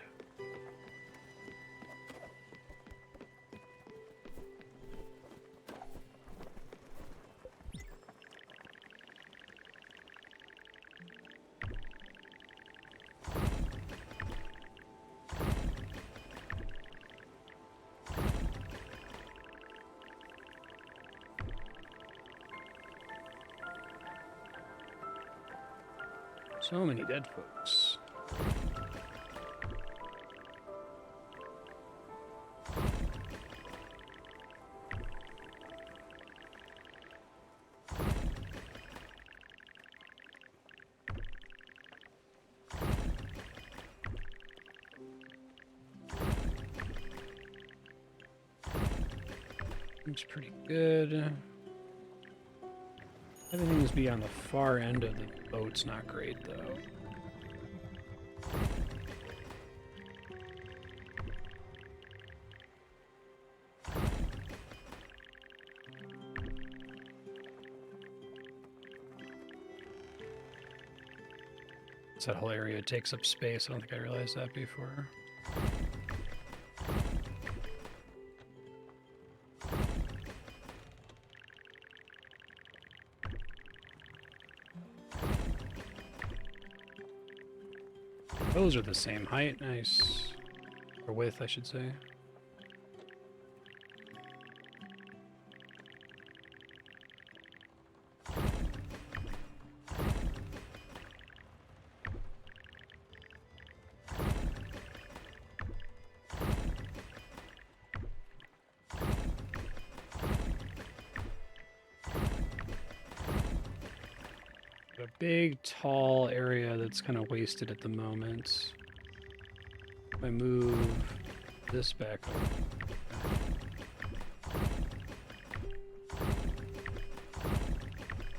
So many dead folks. Looks pretty good. Everything's beyond the far end of the boat's not great, though. That whole area takes up space. I don't think I realized that before. Those are the same height. Nice. Or width, I should say. A big, tall area that's kind of wasted at the moment. If I move this back up,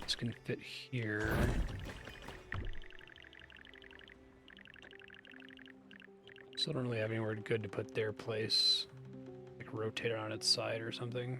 this can fit here. Still don't really have anywhere good to put their place. Like rotate it on its side or something.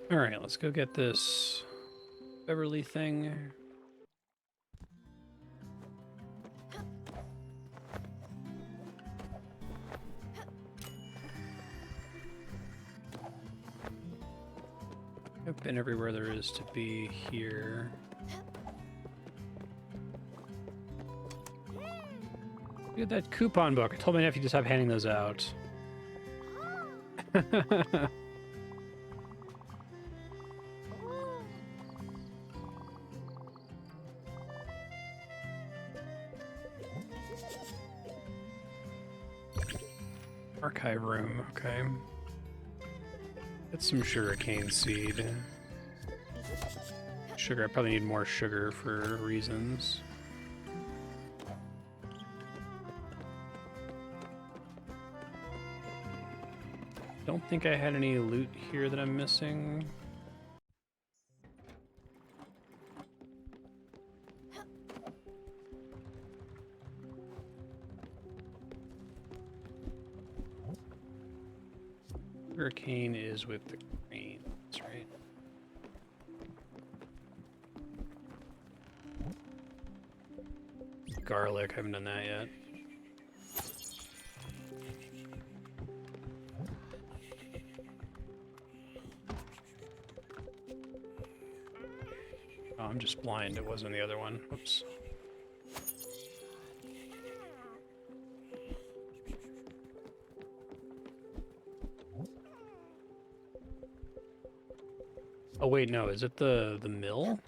All right, let's go get this Beverly thing. I've been everywhere there is to be here. Look at that coupon book. I told my nephew to stop handing those out. Archive room, okay. Get some sugarcane seed. Sugar, I probably need more sugar for reasons. Don't think I had any loot here that I'm missing. Hurricane is with the grain, that's right. Garlic, I haven't done that yet. Oh, I'm just blind, it wasn't the other one. Oops. Oh wait, no, is it the mill?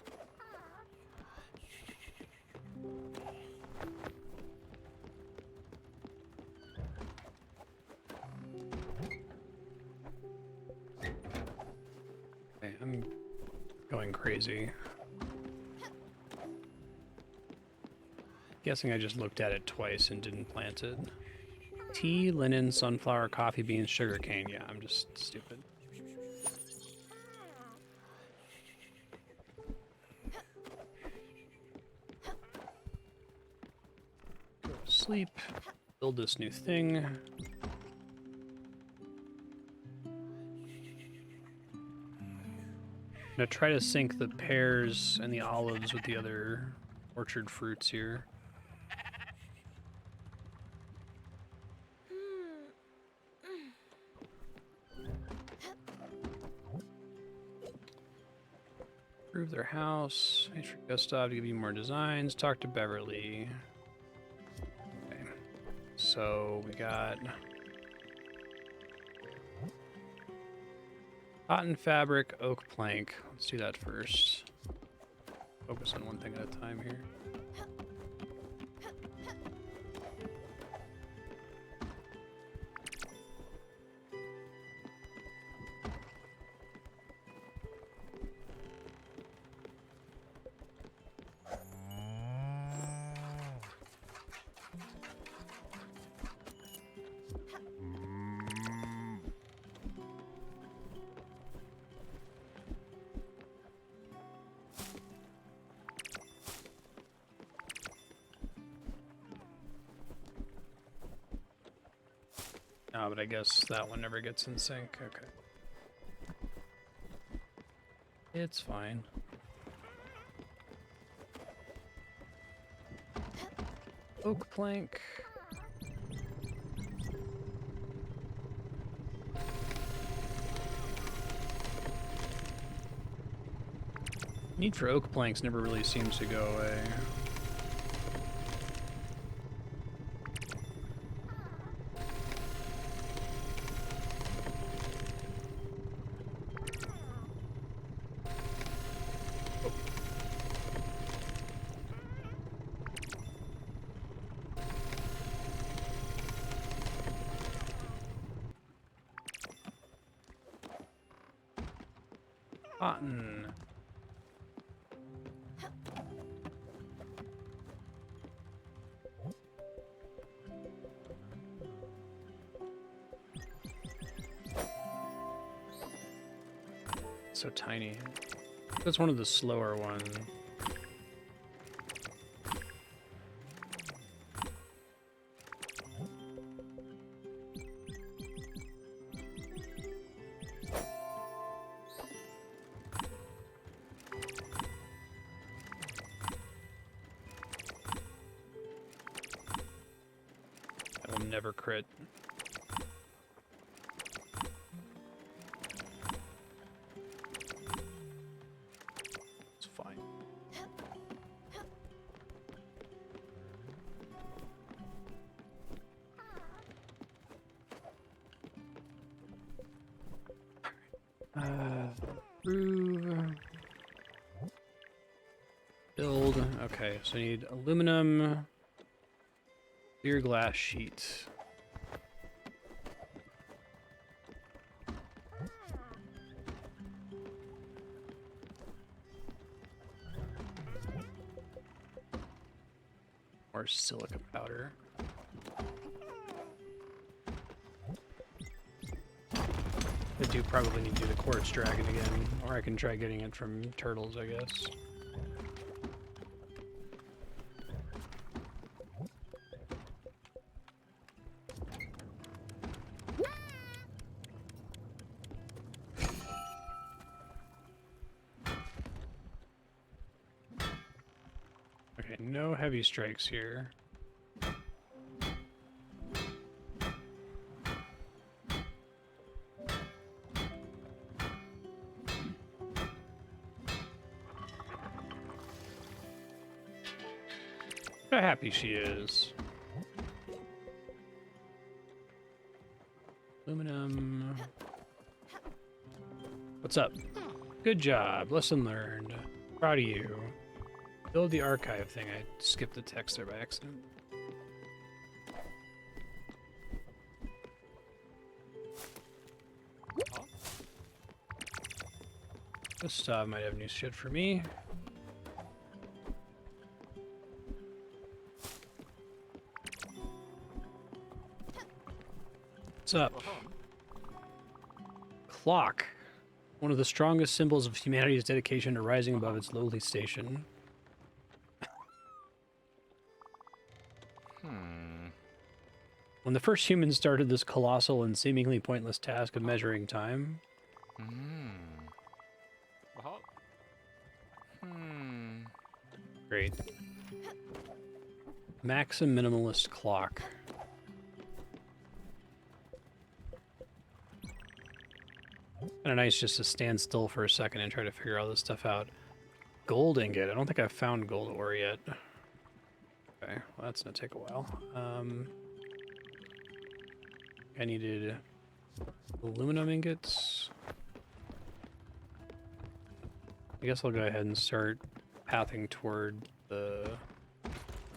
Okay, I'm going crazy. Guessing I just looked at it twice and didn't plant it. Tea, linen, sunflower, coffee beans, sugarcane. Yeah, I'm just stupid. Go to sleep. Build this new thing. I'm gonna try to sync the pears and the olives with the other orchard fruits here. Improve their house. Wait for Gustav to give you more designs. Talk to Beverly. Okay. So we got cotton fabric, oak plank. Let's do that first. Focus on one thing at a time here. No, but I guess that one never gets in sync. Okay. It's fine. Oak plank. Need for oak planks never really seems to go away. Cotton. So tiny. That's one of the slower ones. I will never crit. It's fine. Prove. Build. Okay, so I need aluminum, clear glass sheet. Or silica powder. I do probably need to do the quartz dragon again, or I can try getting it from turtles, I guess. Okay, no heavy strikes here. How happy she is. Aluminum. What's up? Good job. Lesson learned. Proud of you. Build the archive thing. I skipped the text there by accident. This might have new shit for me. What's up? Clock. One of the strongest symbols of humanity's dedication to rising above its lowly station. When the first humans started this colossal and seemingly pointless task of measuring time. Great. Maxim minimalist clock. Kind of nice just to stand still for a second and try to figure all this stuff out. Gold ingot. I don't think I've found gold ore yet. Okay, well that's gonna take a while. I needed aluminum ingots. I guess I'll go ahead and start pathing toward the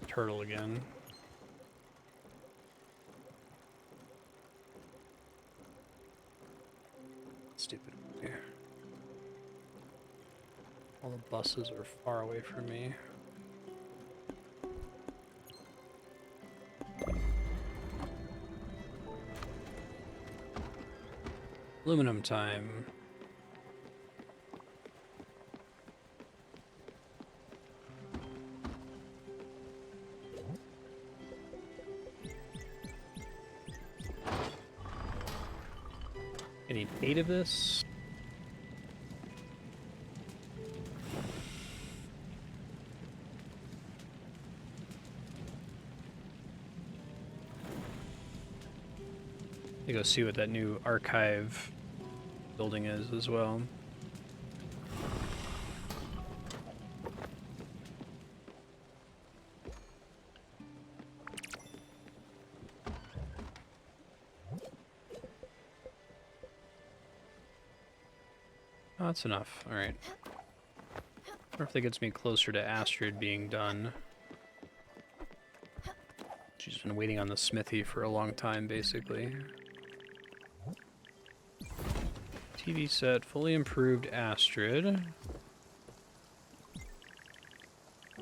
turtle again. Stupid. All the buses are far away from me. Aluminum time. I need 8 of this. Go see what that new archive building is as well. Oh, that's enough. All right. I wonder if that gets me closer to Astrid being done. She's been waiting on the smithy for a long time, basically. TV set, fully improved Astrid.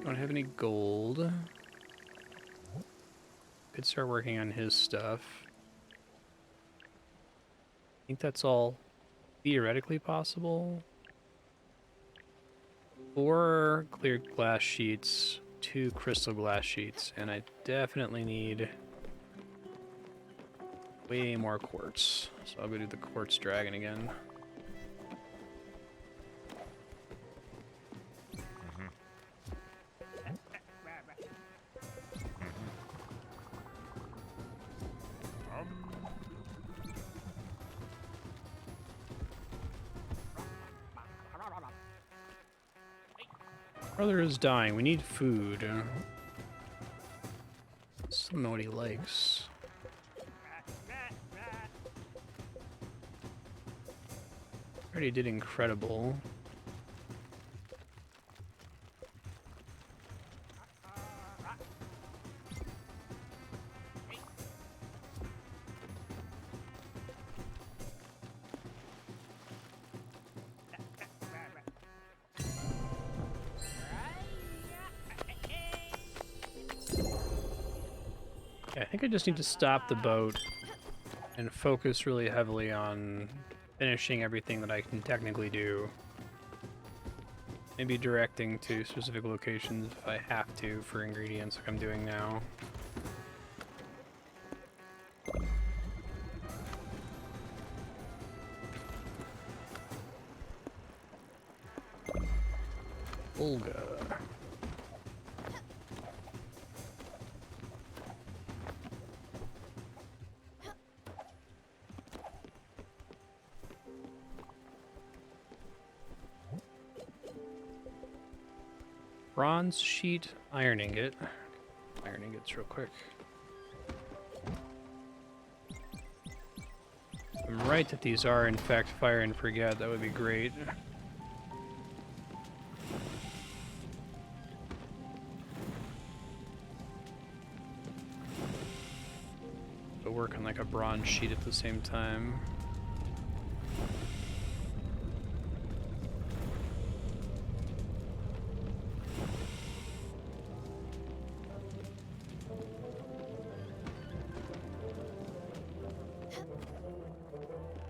Don't have any gold. Could start working on his stuff. I think that's all theoretically possible. 4 clear glass sheets, 2 crystal glass sheets, and I definitely need way more quartz. So I'll go do the quartz dragon again. Brother is dying. We need food. Still know what he likes. Already did incredible. I think I just need to stop the boat and focus really heavily on finishing everything that I can technically do. Maybe directing to specific locations if I have to for ingredients like I'm doing now. Olga. Bronze sheet, iron ingot. Iron ingots real quick. I'm right that these are in fact fire and forget. That would be great. But work on like a bronze sheet at the same time.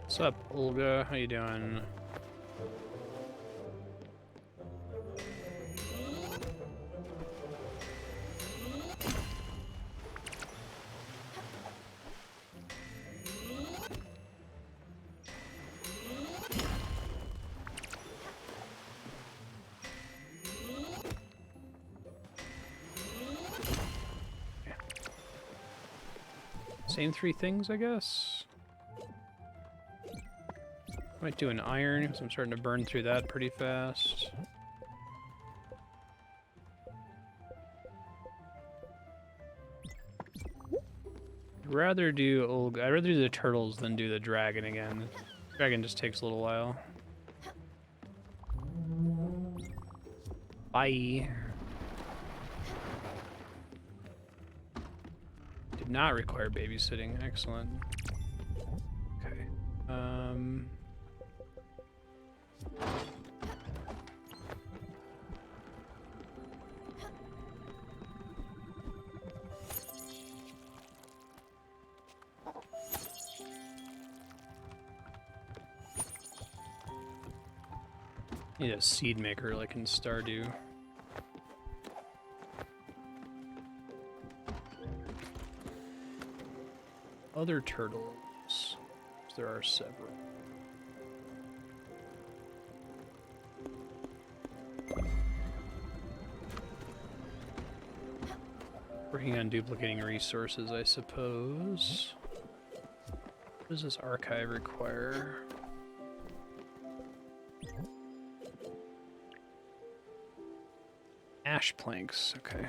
What's up, Olga? How you doing? Same 3 things, I guess. Might do an iron, because I'm starting to burn through that pretty fast. I'd rather do the turtles than do the dragon again. Dragon just takes a little while. Bye. Did not require babysitting. Excellent. Okay. Need a seed maker like in Stardew. Other turtles. There are several. Working on duplicating resources, I suppose. What does this archive require? Ash planks, okay.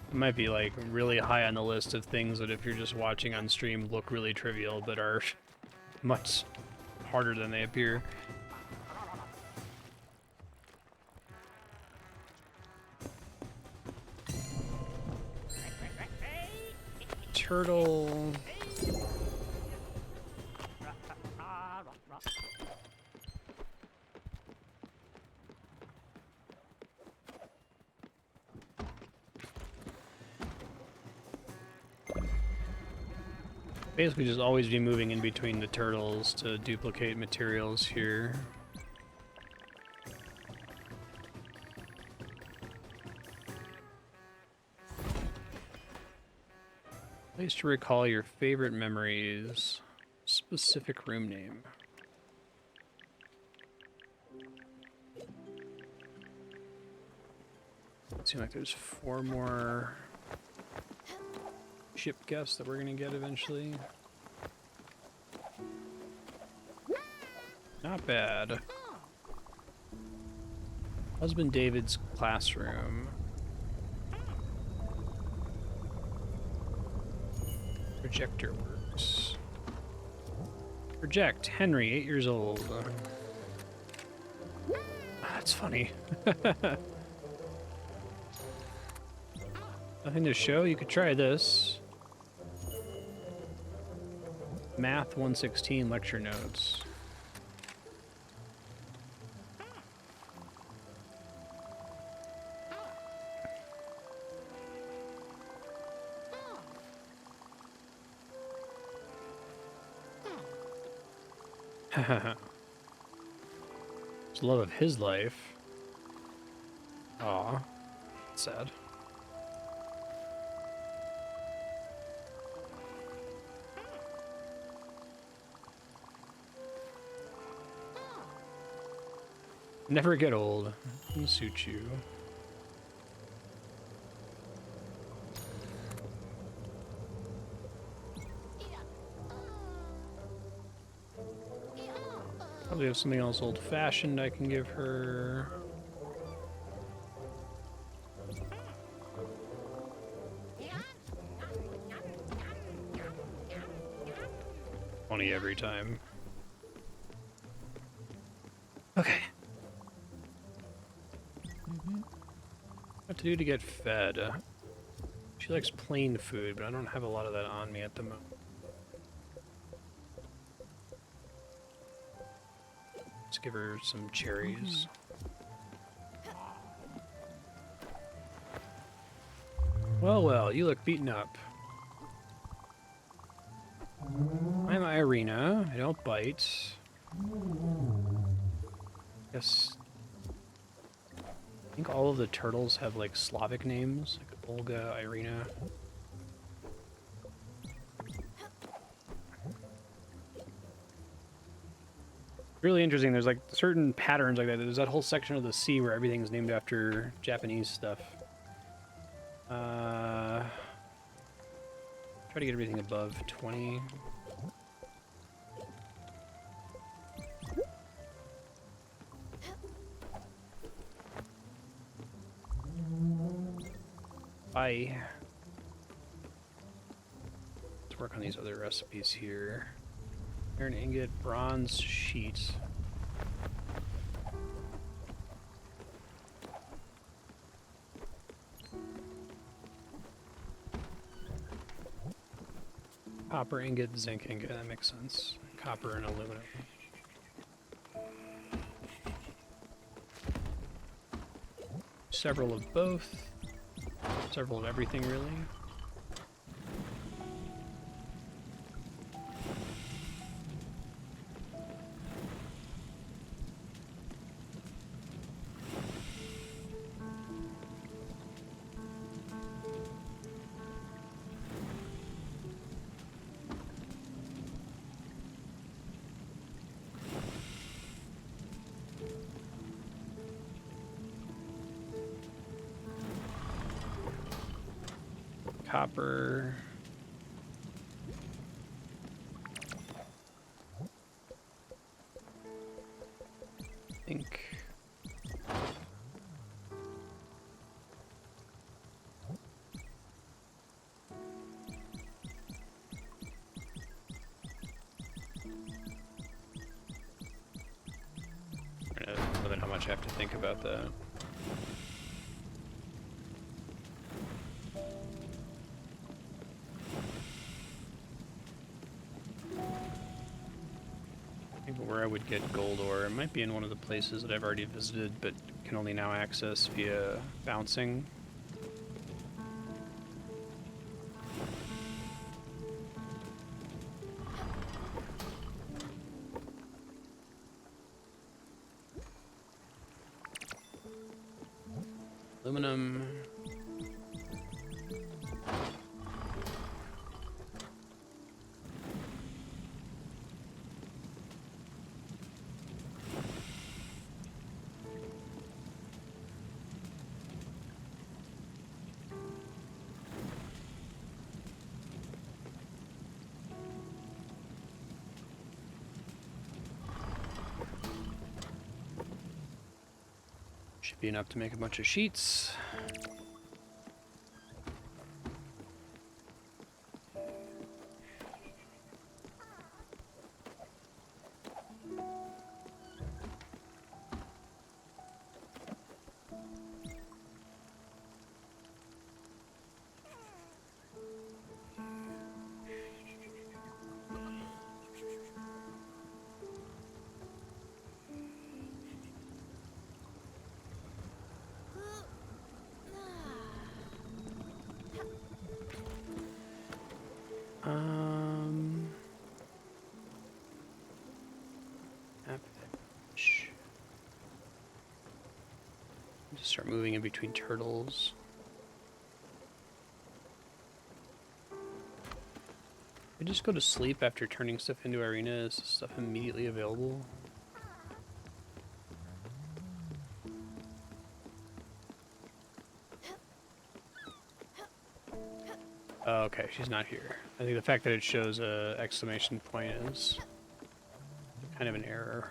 It might be like really high on the list of things that if you're just watching on stream look really trivial, but are much harder than they appear. Turtle. Basically just always be moving in between the turtles to duplicate materials here. Place to recall your favorite memories. Specific room name. Seems like there's 4 more ship guests that we're gonna get eventually. Not bad. Husband David's classroom. Projector works. Project. Henry, 8 years old. That's funny. Nothing to show. You could try this. Math 116 lecture notes. It's the love of his life. Aw. Sad. Never get old. It'll suit you. Probably have something else old-fashioned I can give her. Funny every time. Okay. What to do to get fed? She likes plain food, but I don't have a lot of that on me at the moment. Let's give her some cherries. Well, well, you look beaten up. I'm Irina. I don't bite. Guess. I think all of the turtles have like Slavic names, like Olga, Irina. Really interesting. There's like certain patterns like that. There's that whole section of the sea where everything's named after Japanese stuff. Try to get everything above 20. Bye. Let's work on these other recipes here. Iron ingot, bronze sheet. Copper ingot, zinc ingot, that makes sense. Copper and aluminum. Several of both. Several of everything, really. Copper. Ink. much I have to think about that. I think where I would get gold ore, it might be in one of the places that I've already visited, but can only now access via bouncing. Aluminum. Should be enough to make a bunch of sheets. Just start moving in between turtles. I just go to sleep after turning stuff into arena. Is stuff immediately available? Oh, okay, she's not here. I think the fact that it shows a exclamation point is kind of an error.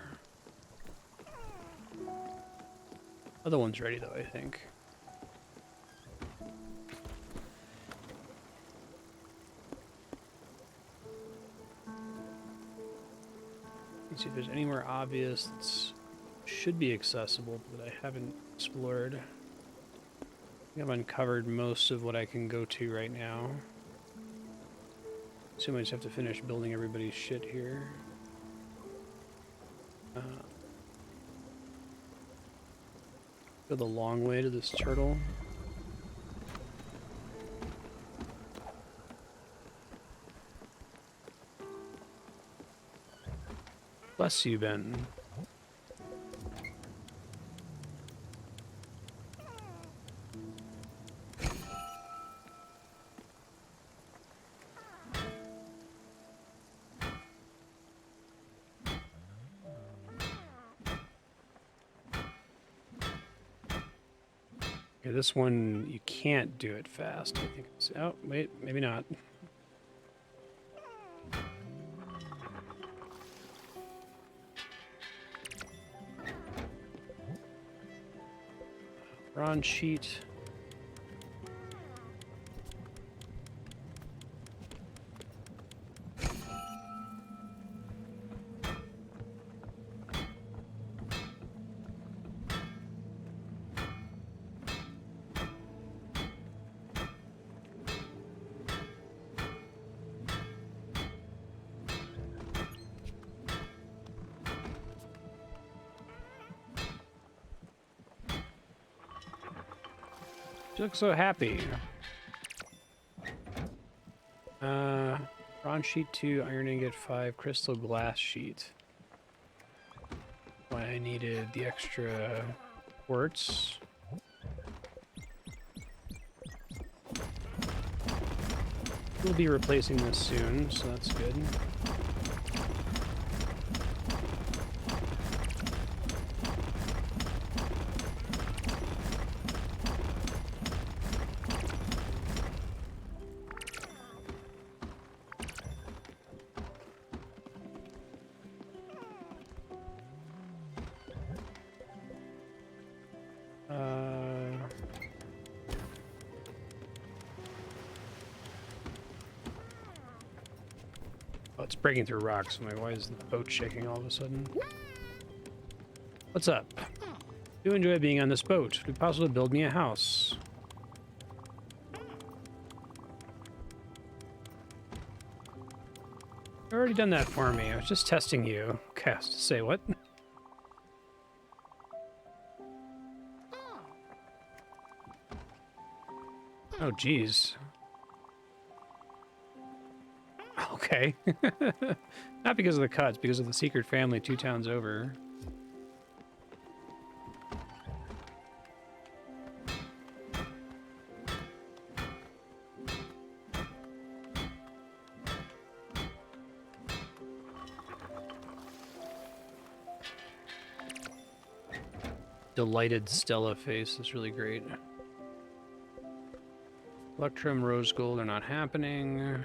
Other one's ready though, I think. Let's see if there's anywhere obvious that should be accessible that I haven't explored. I think I've uncovered most of what I can go to right now. Assume I just have to finish building everybody's shit here. Go the long way to this turtle. Bless you, Ben. Okay, this one, you can't do it fast. I think it's, oh, wait, maybe not. Bronze sheet. You look so happy. Bronze sheet 2, iron ingot 5, crystal glass sheet. Why I needed the extra quartz. We'll be replacing this soon, so that's good. Oh, it's breaking through rocks. I'm like, why is the boat shaking all of a sudden? What's up? Do enjoy being on this boat. Would it be possible to build me a house? You've already done that for me. I was just testing you. Cast. Say what? Oh, geez. Okay. Not because of the cuts, because of the secret family 2 towns over. Delighted Stella face is really great. Electrum, Rose Gold are not happening.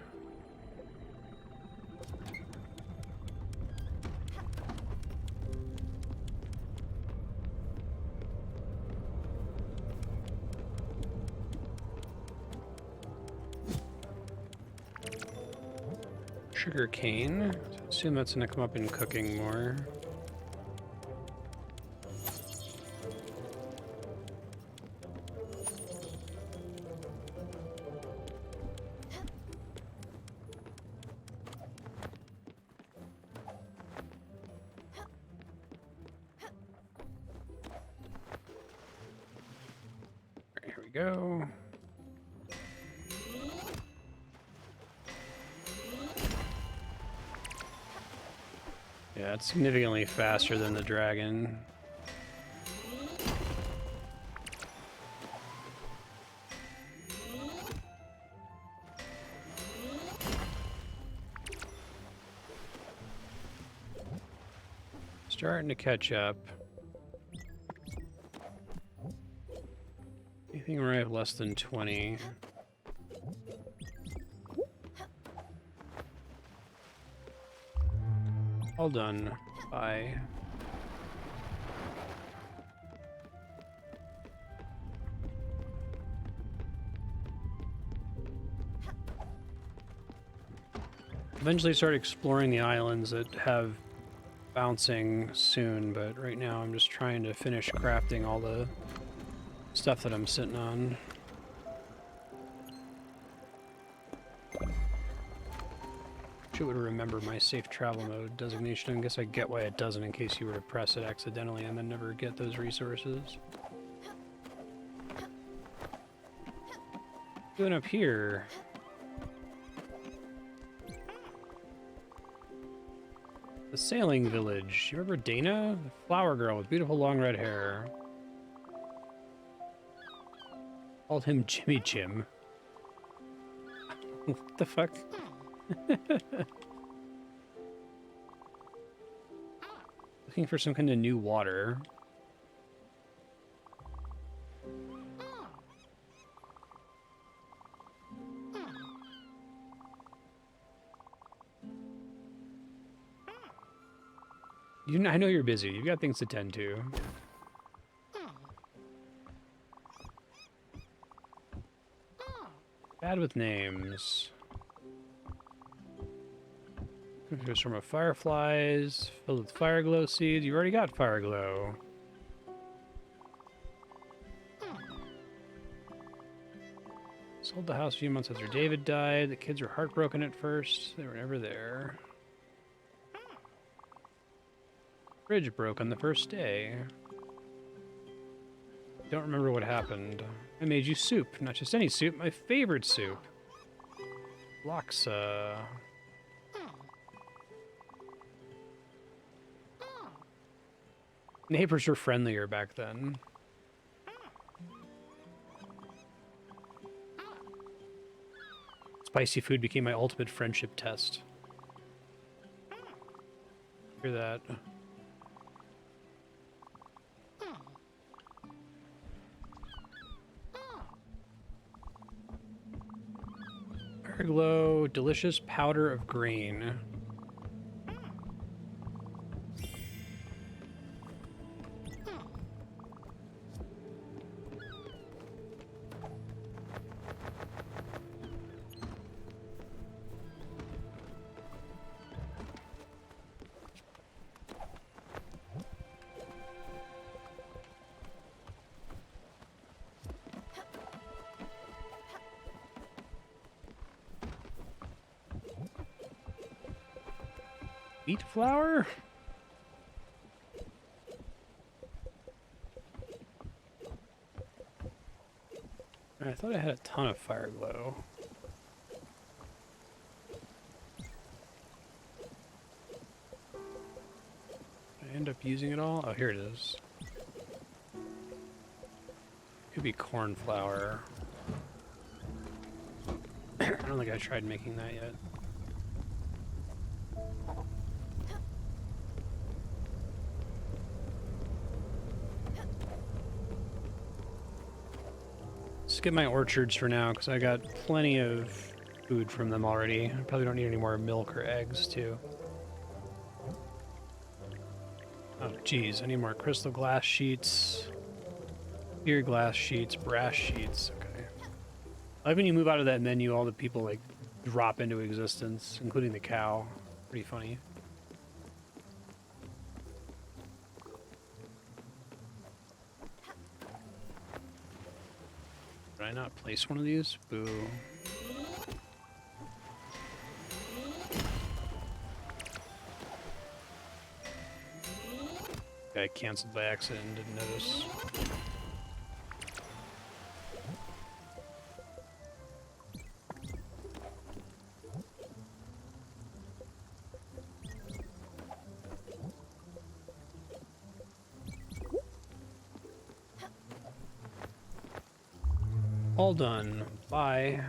Sugar cane. Assume that's gonna come up in cooking more. Alright, here we go. Yeah, it's significantly faster than the dragon. Starting to catch up. Anything where I have less than 20? All done. Bye. Eventually start exploring the islands that have bouncing soon, but right now I'm just trying to finish crafting all the stuff that I'm sitting on. It would remember my safe travel mode designation. I guess I get why it doesn't in case you were to press it accidentally and then never get those resources. Going up here. The sailing village. You remember Dana? The flower girl with beautiful long red hair. Called him Jimmy Jim. What the fuck? Looking for some kind of new water. I know you're busy. You've got things to tend to. Bad with names. There's from of fireflies, filled with fire glow seeds. You already got fire glow. Sold the house a few months after David died. The kids were heartbroken at first. They were never there. Bridge broke on the first day. Don't remember what happened. I made you soup. Not just any soup, my favorite soup. Loxa. Neighbors were friendlier back then. Spicy food became my ultimate friendship test. Hear that? Glow, delicious powder of grain. Wheat flour? I thought I had a ton of fire glow. Did I end up using it all? Oh, here it is. Could be corn flour. I don't think I tried making that yet. Skip my orchards for now because I got plenty of food from them already. I probably don't need any more milk or eggs too. Oh geez, I need more crystal glass sheets, clear glass sheets, brass sheets. Okay. I like when you move out of that menu, all the people like drop into existence, including the cow. Pretty funny. Did I not place one of these? Boo. I canceled by accident and didn't notice. All done. Bye.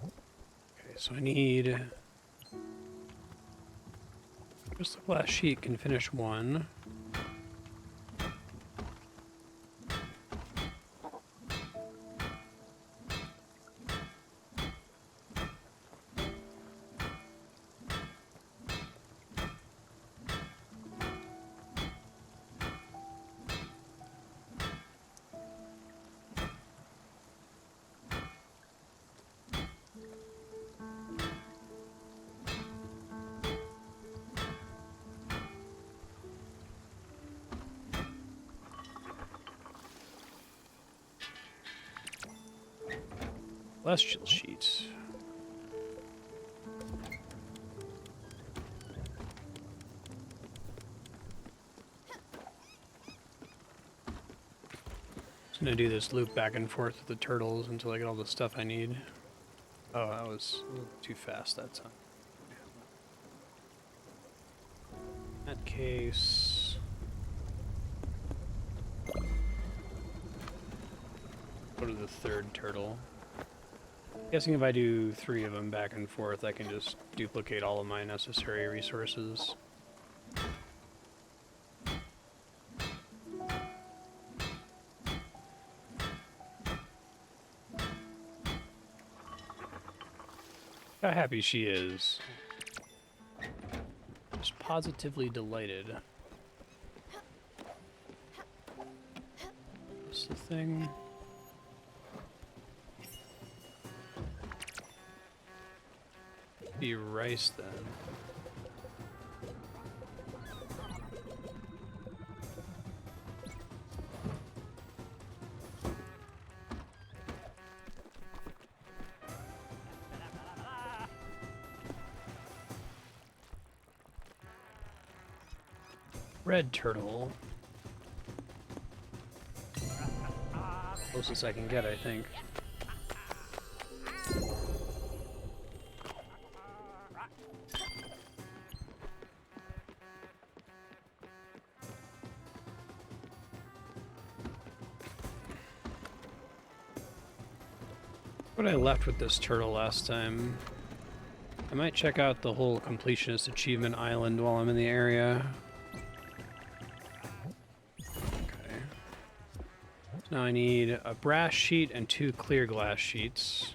Okay, so I need... Crystal glass sheet can finish one. Celestial sheets. Just gonna do this loop back and forth with the turtles until I get all the stuff I need. Oh, that was a little too fast that time. In that case... Go to the third turtle. Guessing if I do 3 of them back and forth, I can just duplicate all of my necessary resources. How happy she is. Just positively delighted. What's the thing? Be rice then. Red turtle. Closest I can get, I think. What I left with this turtle last time. I might check out the whole completionist achievement island while I'm in the area. Okay. So now I need a brass sheet and 2 clear glass sheets.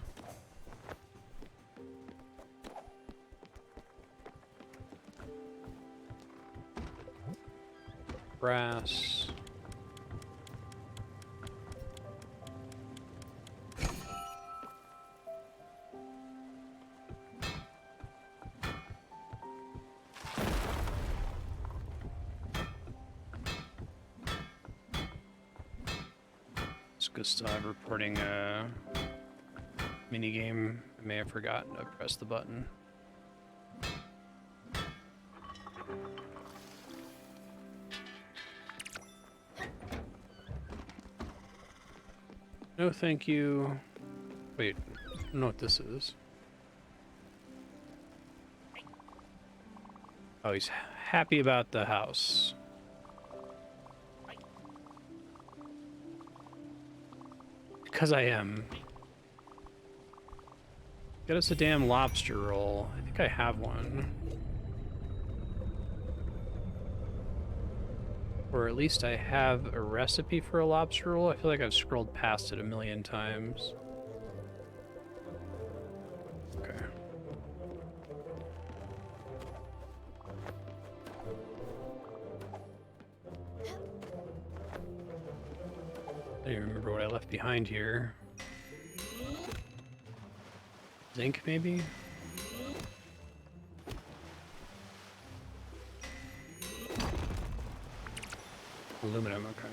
Brass. Gustav reporting a minigame. I may have forgotten to press the button. No, thank you. Wait, I don't know what this is. Oh, he's happy about the house. Because I am. Get us a damn lobster roll. I think I have one. Or at least I have a recipe for a lobster roll. I feel like I've scrolled past it a million times. Okay. I don't even remember what I left behind here. Zinc, maybe? Aluminum, okay.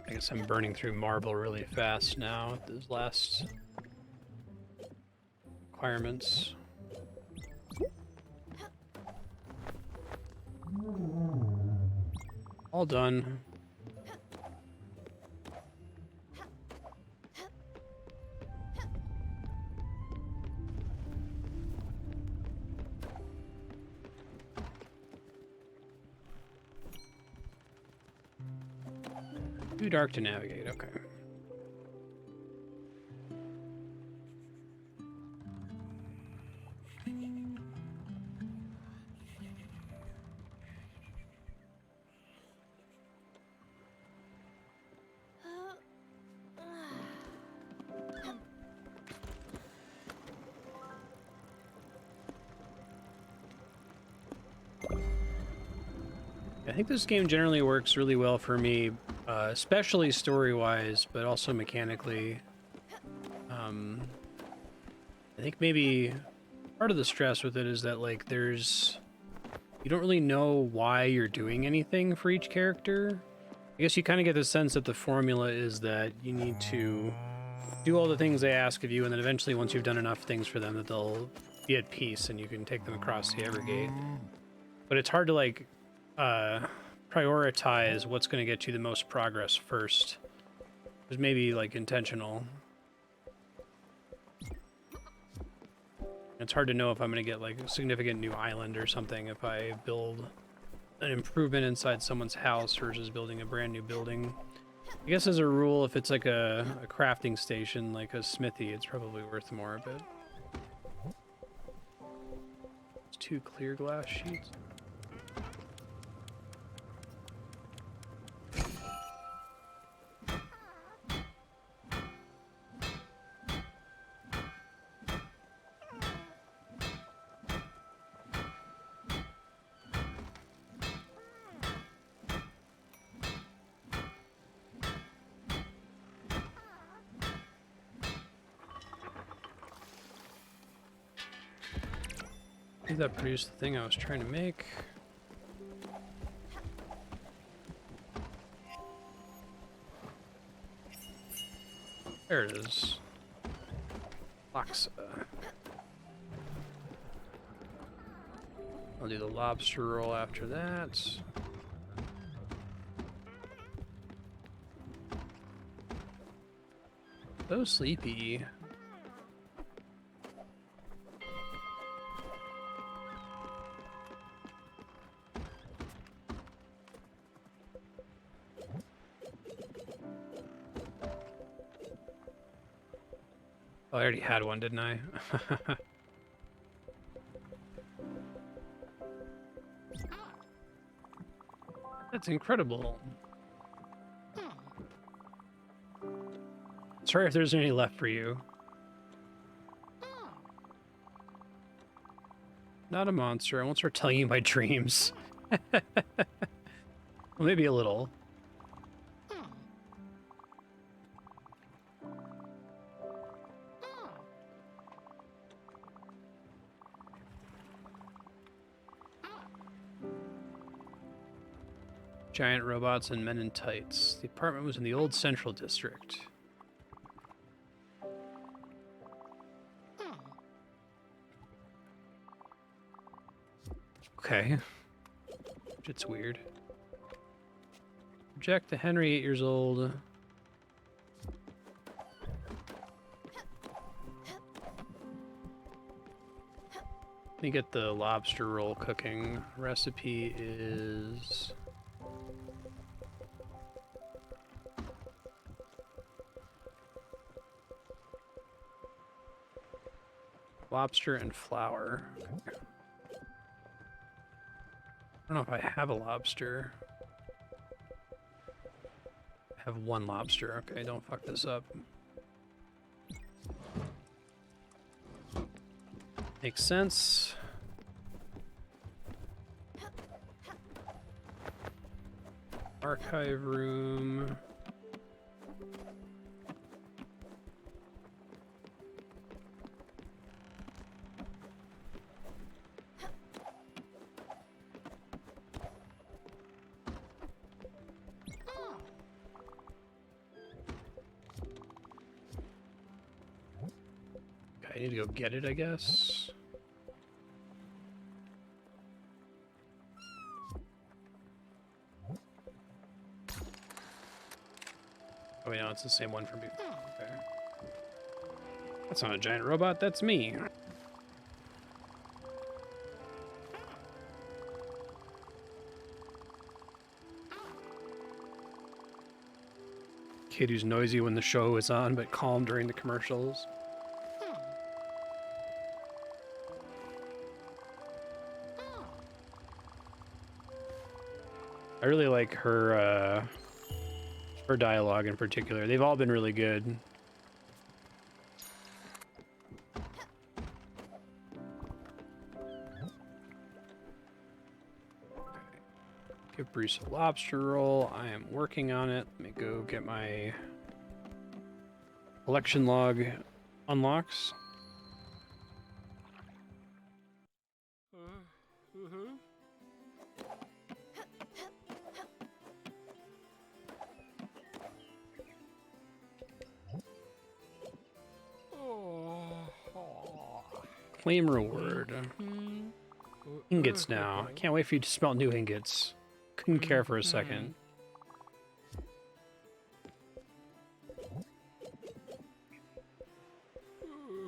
I guess I'm burning through marble really fast now with those last requirements. All done. Too dark to navigate, okay. I think this game generally works really well for me, especially story-wise, but also mechanically. I think maybe part of the stress with it is that, like, you don't really know why you're doing anything for each character. I guess you kind of get the sense that the formula is that you need to do all the things they ask of you, and then eventually, once you've done enough things for them, that they'll be at peace and you can take them across the Evergate. But it's hard to, like, prioritize what's going to get you the most progress first. It's maybe, like, intentional. It's hard to know if I'm going to get, like, a significant new island or something if I build an improvement inside someone's house versus building a brand new building. I guess as a rule, if it's like a crafting station, like a smithy, it's probably worth more, but... It's 2 clear glass sheets. I think that produced the thing I was trying to make. There it is. Laksa. I'll do the lobster roll after that. So sleepy. Oh, I already had one, didn't I? That's incredible. Sorry if there's any left for you. Not a monster. I won't start telling you my dreams. Well, maybe a little. Giant robots and men in tights. The apartment was in the old Central District. Okay. It's weird. Reject the Henry, 8 years old. Let me get the lobster roll cooking. Recipe is... lobster and flour. Okay. I don't know if I have a lobster. I have one lobster. Okay, don't fuck this up. Makes sense. Archive room. I need to go get it, I guess. Oh, yeah, it's the same one from before. Okay. That's not a giant robot, that's me. Kid who's noisy when the show is on, but calm during the commercials. I really like her dialogue in particular. They've all been really good. Give Bruce a lobster roll. I am working on it. Let me go get my collection log unlocks. Claim reward. Ingots now. I can't wait for you to smell new ingots. Couldn't care for a second.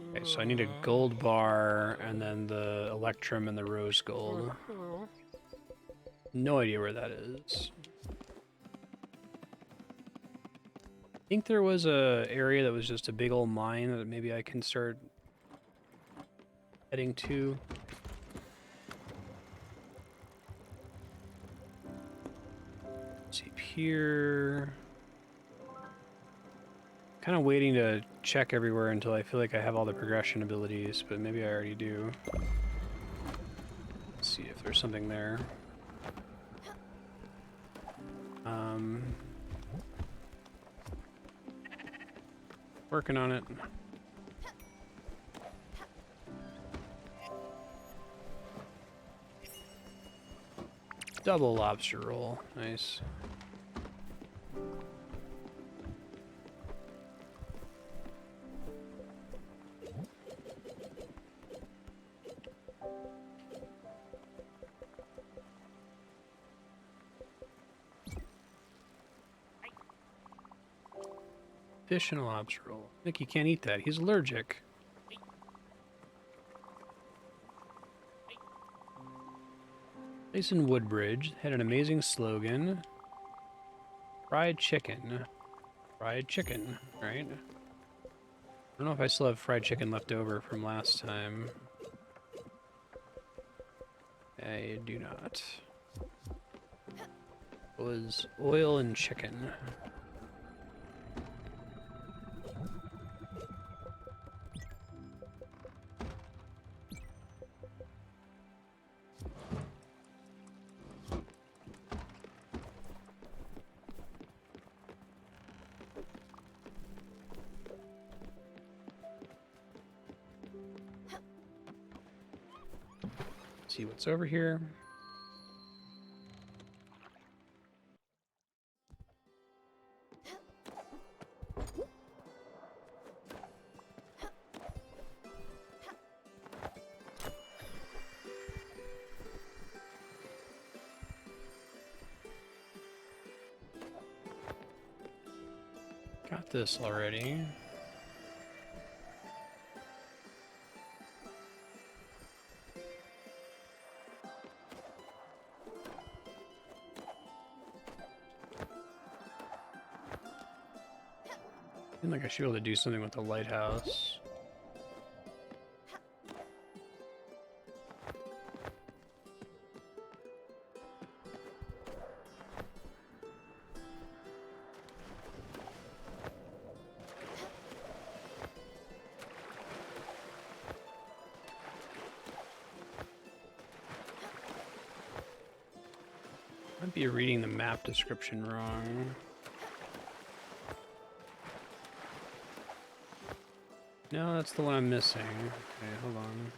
Okay, so I need a gold bar and then the electrum and the rose gold. No idea where that is. I think there was a area that was just a big old mine that maybe I can start heading to. Let's see here. Kind of waiting to check everywhere until I feel like I have all the progression abilities, but maybe I already do. Let's see if there's something there. Working on it. Double lobster roll. Nice. Fish and a lobster roll. Nicky can't eat that. He's allergic. Place in Woodbridge had an amazing slogan. Fried chicken. Fried chicken, right? I don't know if I still have fried chicken left over from last time. I do not. It was oil and chicken. See what's over here. Got this already. I feel like I should be able to do something with the lighthouse. Might be reading the map description wrong. No, that's the one I'm missing. Okay, hold on.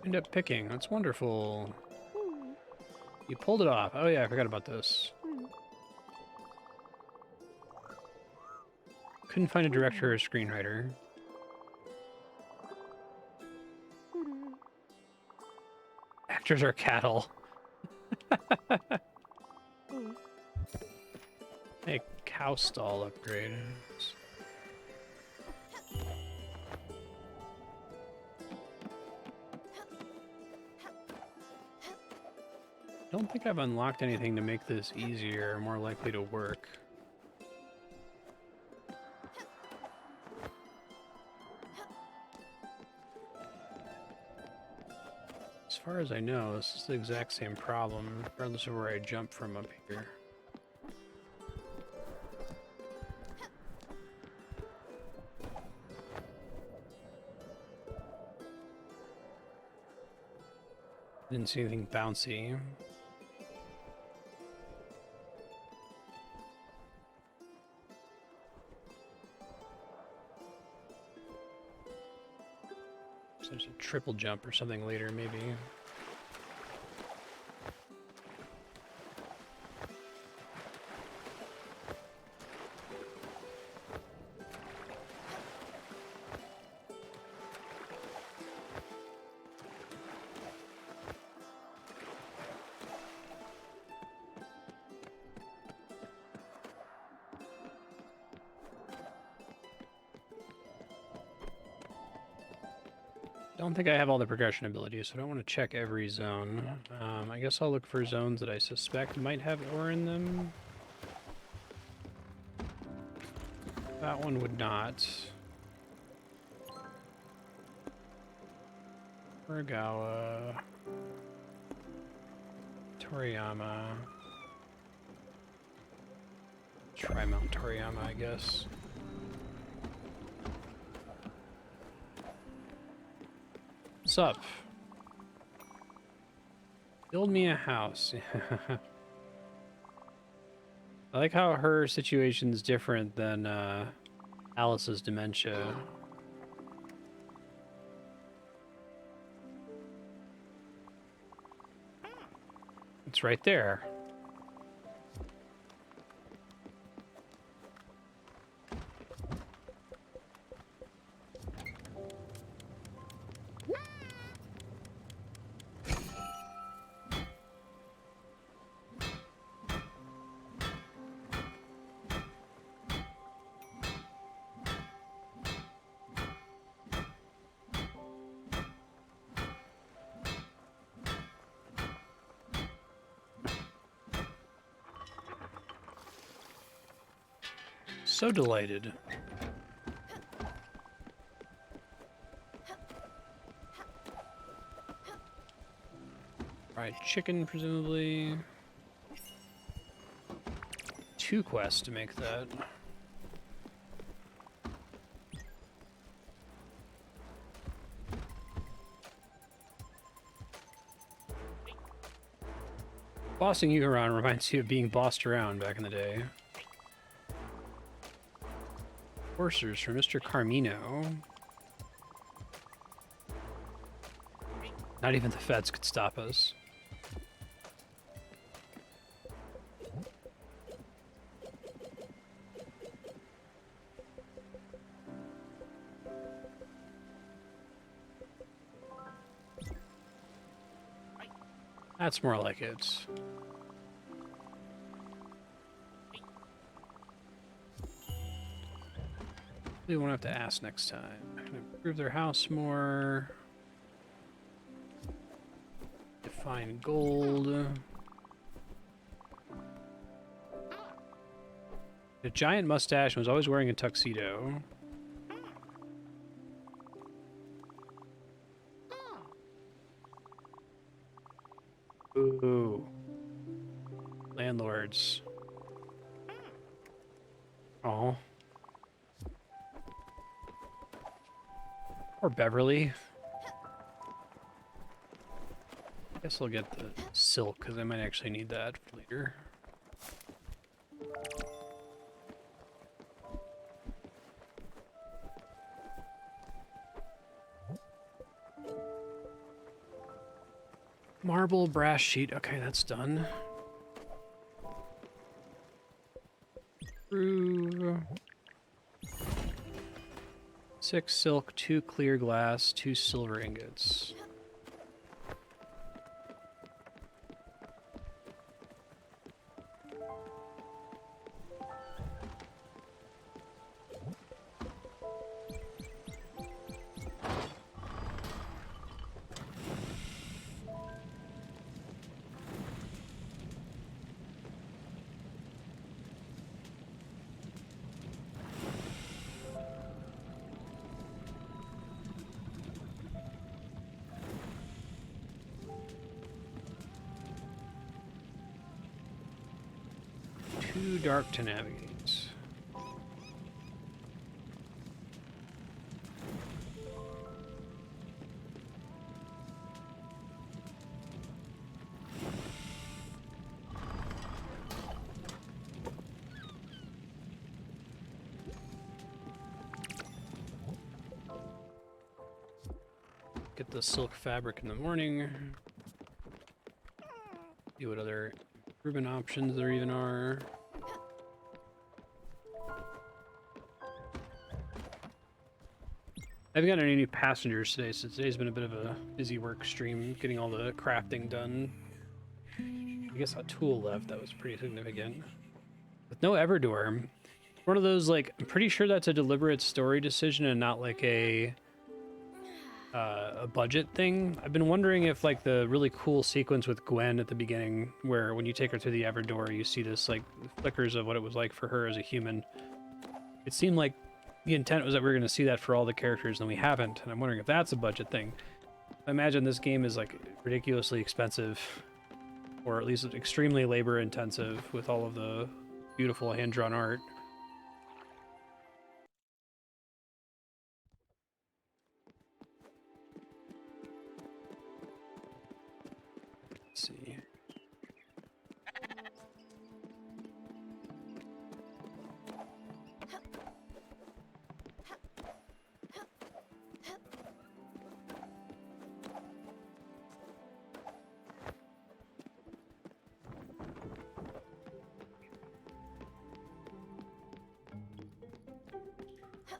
End up picking. That's wonderful. You pulled it off. Oh yeah, I forgot about this. Couldn't find a director or a screenwriter. Actors are cattle. Hey, cow stall upgrade. Don't think I've unlocked anything to make this easier or more likely to work. As far as I know, this is the exact same problem, regardless of where I jump from up here. Didn't see anything bouncy. So there's a triple jump or something later, maybe. I don't think I have all the progression abilities, so I don't want to check every zone. I guess I'll look for zones that I suspect might have ore in them. That one would not. Furugawa. Toriyama. Try Mount Toriyama, I guess. What's up? Build me a house. I like how her situation's different than Alice's dementia. It's right there. So delighted. Fried chicken, presumably. 2 quests to make that. Bossing you around reminds you of being bossed around back in the day. Coursers for Mr. Carmino. Not even the feds could stop us. That's more like it. We won't have to ask next time. I can improve their house more. Define gold. A giant mustache and was always wearing a tuxedo. Ooh. Landlords. Oh. Or Beverly. I guess I'll get the silk because I might actually need that for later. Marble brass sheet. Okay, that's done. Prove. 6 silk, 2 clear glass, 2 silver ingots. Too dark to navigate. Get the silk fabric in the morning. See what other improvement options there even are. I haven't gotten any new passengers today, so today's been a bit of a busy work stream, getting all the crafting done. I guess a tool left, that was pretty significant. With no Everdorm. One of those, like, I'm pretty sure that's a deliberate story decision and not like a budget thing. I've been wondering if, like, the really cool sequence with Gwen at the beginning, where when you take her through the Everdor, you see this, like, flickers of what it was like for her as a human. It seemed like the intent was that we were going to see that for all the characters, and we haven't, and I'm wondering if that's a budget thing. I imagine this game is, like, ridiculously expensive, or at least extremely labor-intensive with all of the beautiful hand-drawn art. Let's see.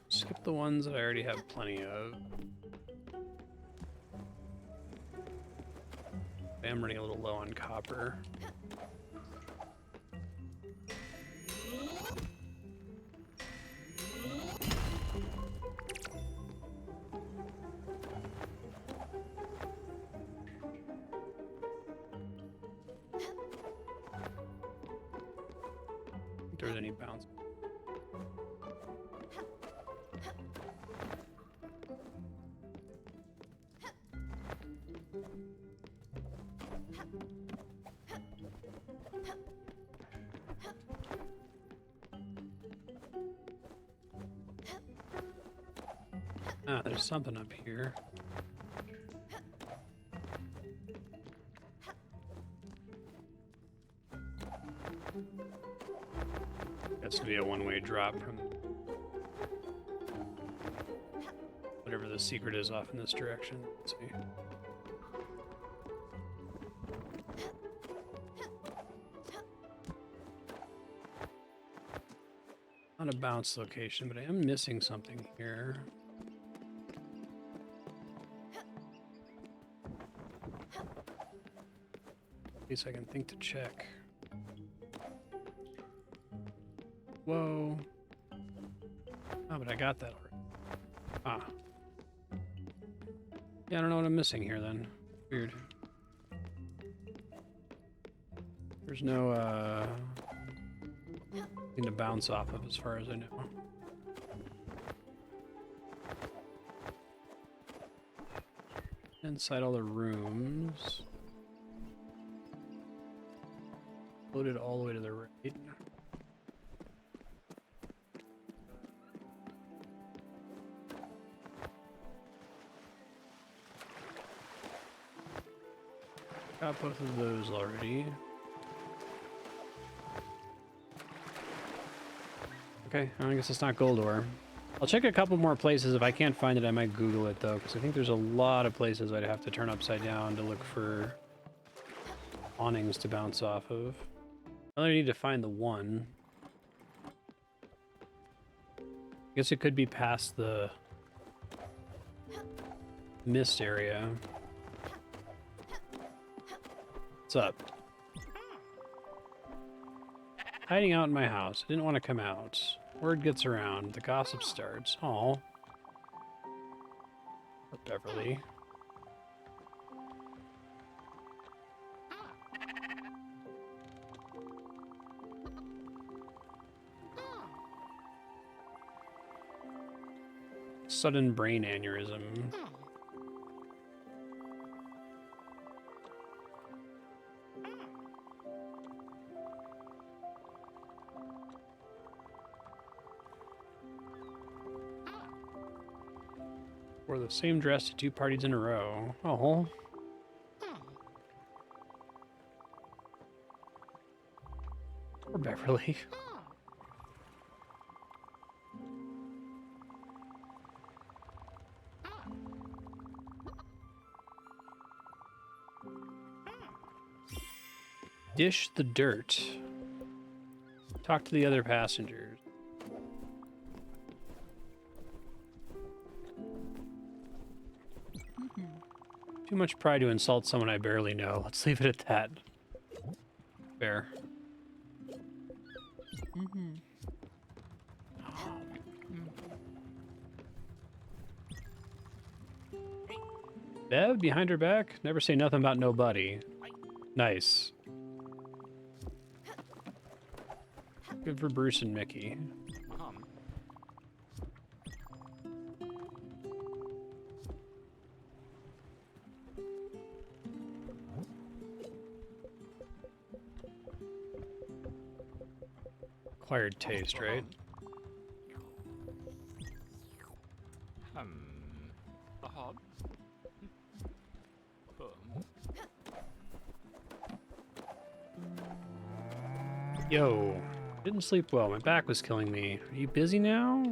Skip the ones that I already have plenty of. I'm running a little low on copper. If there's any bounce. Ah, there's something up here. That's gonna be a one-way drop from whatever the secret is off in this direction. Let's see. Not a bounce location, but I am missing something here. At least I can think to check. Whoa. Oh, but I got that already. Ah. Yeah, I don't know what I'm missing here then. Weird. There's no, thing to bounce off of as far as I know. Inside all the rooms. Loaded all the way to the right. Got both of those already. Okay, I guess it's not gold ore. I'll check a couple more places. If I can't find it, I might Google it though, because I think there's a lot of places I'd have to turn upside down to look for awnings to bounce off of. I only need to find the one. I guess it could be past the mist area. What's up? Hiding out in my house. I didn't want to come out. Word gets around. The gossip starts. Aw. Beverly. Sudden brain aneurysm. Wore the same dress to 2 parties in a row. Oh. Poor Beverly. Dish the dirt. Talk to the other passengers. Too much pride to insult someone I barely know. Let's leave it at that. Fair. Bev, behind her back? Never say nothing about nobody. Nice. Good for Bruce and Mickey. Acquired taste, right? The hob. Yo, didn't sleep well. My back was killing me. Are you busy now?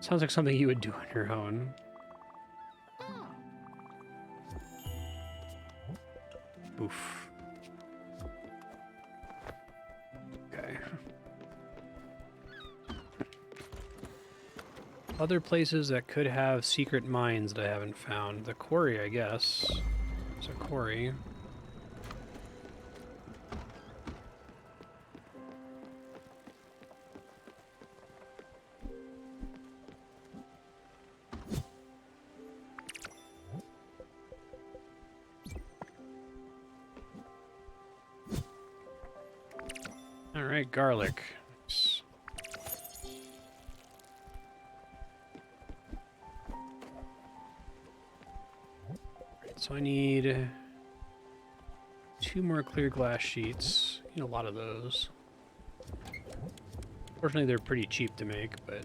Sounds like something you would do on your own. Oof. Okay. Other places that could have secret mines that I haven't found. The quarry, I guess. There's a quarry. All right, garlic. Nice. So I need 2 more clear glass sheets. Need a lot of those. Fortunately, they're pretty cheap to make, but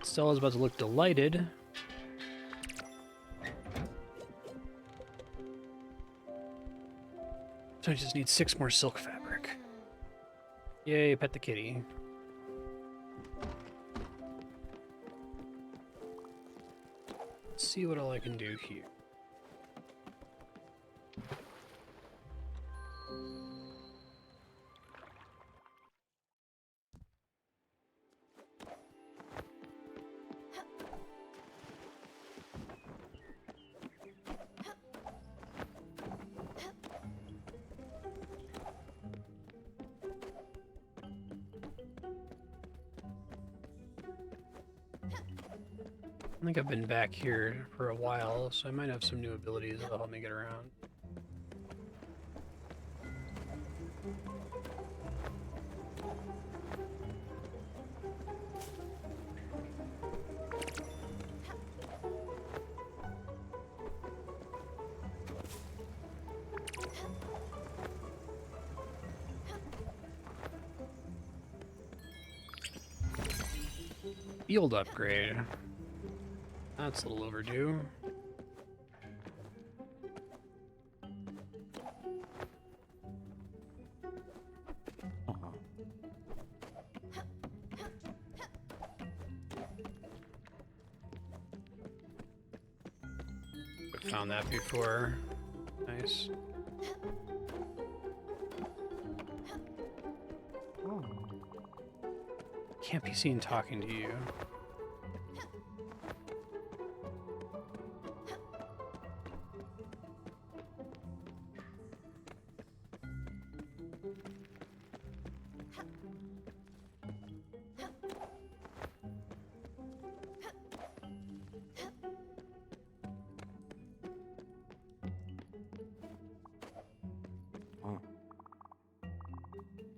Stella's about to look delighted. So I just need 6 more silk fabric. Yay, pet the kitty. Let's see what all I can do here. I think I've been back here for a while, so I might have some new abilities that'll help me get around. Field upgrade. That's a little overdue. I found that before. Nice. Can't be seen talking to you.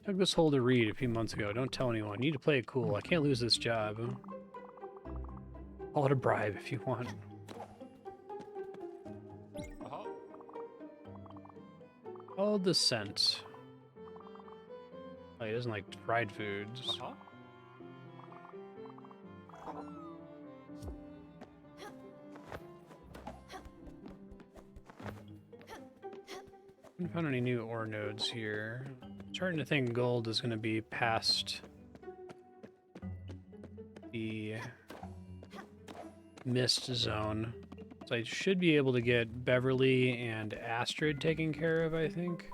Took this hole to read a few months ago. Don't tell anyone. You need to play it cool. I can't lose this job. Call it a bribe if you want. Follow the scent. Oh, he doesn't like fried foods. Haven't found any new ore nodes here. Starting to think gold is going to be past the mist zone. So I should be able to get Beverly and Astrid taken care of, I think.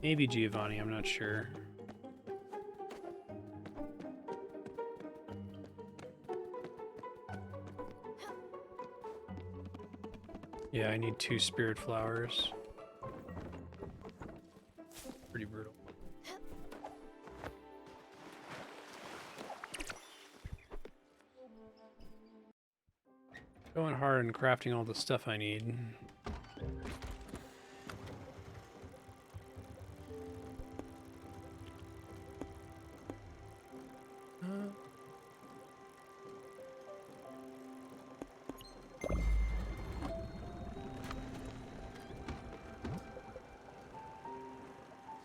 Maybe Giovanni, I'm not sure. Yeah, I need 2 spirit flowers. Pretty brutal. Going hard and crafting all the stuff I need.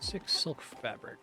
Six silk fabric.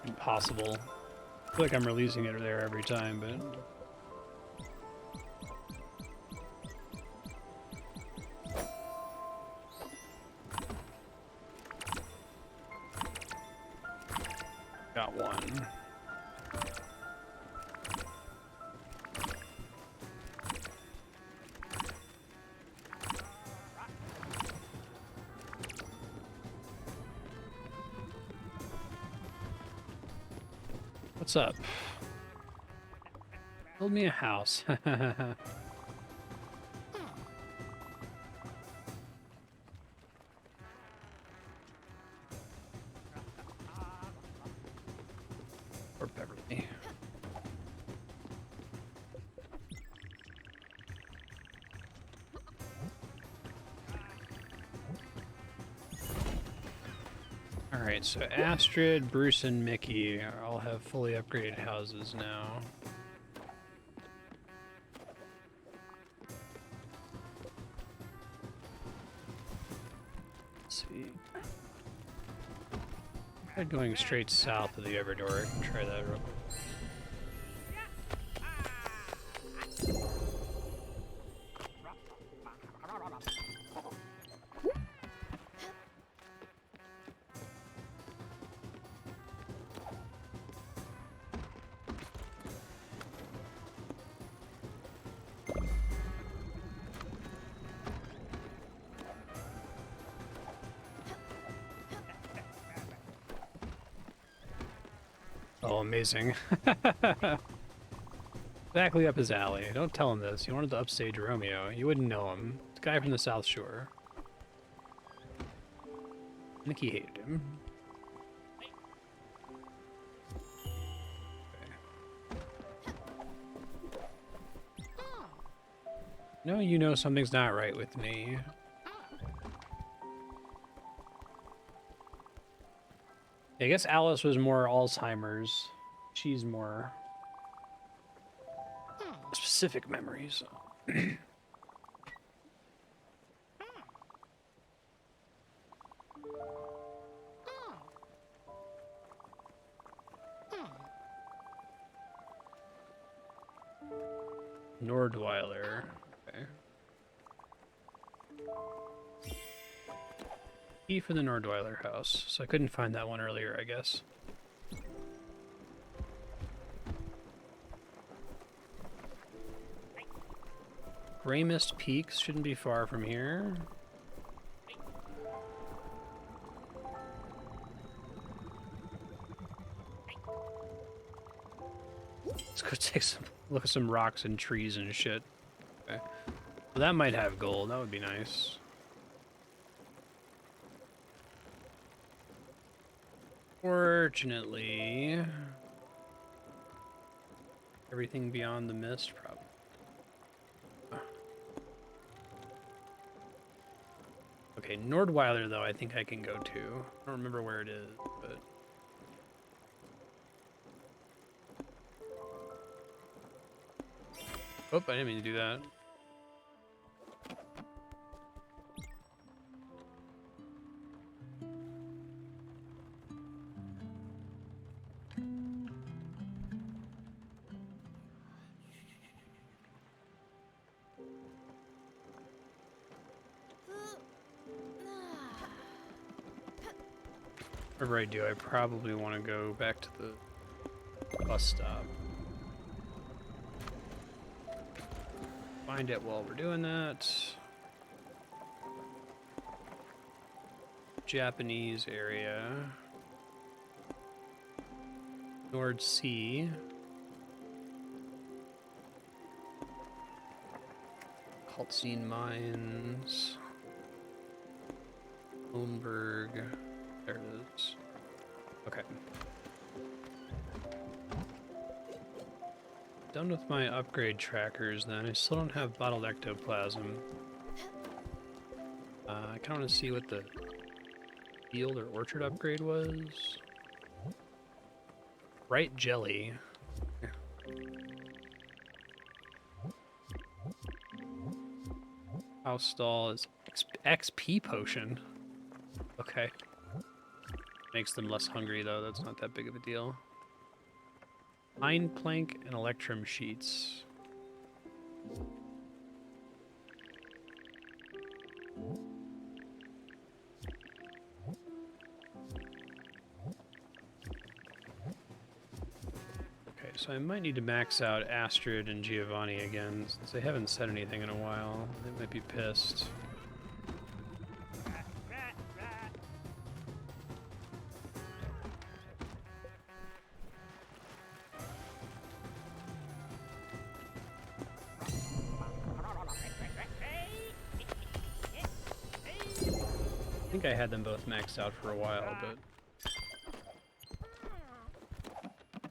Impossible. I feel like I'm releasing it there every time, but... Got one. What's up? Build me a house. Or Beverly. Alright, so Astrid, Bruce, and Mickey all have fully upgraded houses now. Let's see. I'm going straight south of the Everdor. I can try that real quick. Oh, amazing. Exactly up his alley. Don't tell him this. He wanted to upstage Romeo. You wouldn't know him. The guy from the South Shore. I think he hated him. Okay. No, you know something's not right with me. I guess Alice was more Alzheimer's. She's more specific memories. Nordweiler. Okay. Key for the Nordweiler house. So I couldn't find that one earlier, I guess. Grey Mist Peaks shouldn't be far from here. Let's go take some look at some rocks and trees and shit. Okay. Well, that might have gold. That would be nice. Fortunately, everything beyond the mist probably. Okay, Nordweiler though I think I can go to. I don't remember where it is, but oh, I didn't mean to do that. Whatever I do, I probably want to go back to the bus stop. Find it while we're doing that. Japanese area. Nord Sea. Kaltzine Mines. Holmberg. There it is. Okay. Done with my upgrade trackers then. I still don't have bottled ectoplasm. I kind of want to see what the field or orchard upgrade was. Bright jelly. House stall is XP potion. Okay. Makes them less hungry though, that's not that big of a deal. Pine plank and electrum sheets. Okay, so I might need to max out Astrid and Giovanni again, since they haven't said anything in a while. They might be pissed. I think I had them both maxed out for a while, but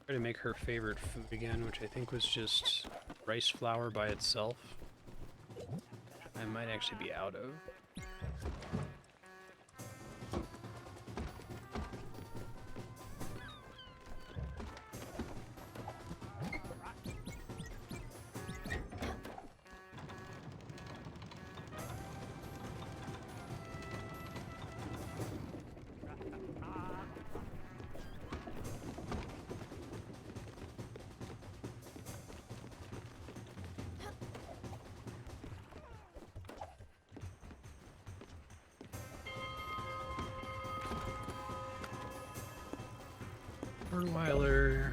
try to make her favorite food again, which I think was just rice flour by itself. I might actually be out of. Rottweiler.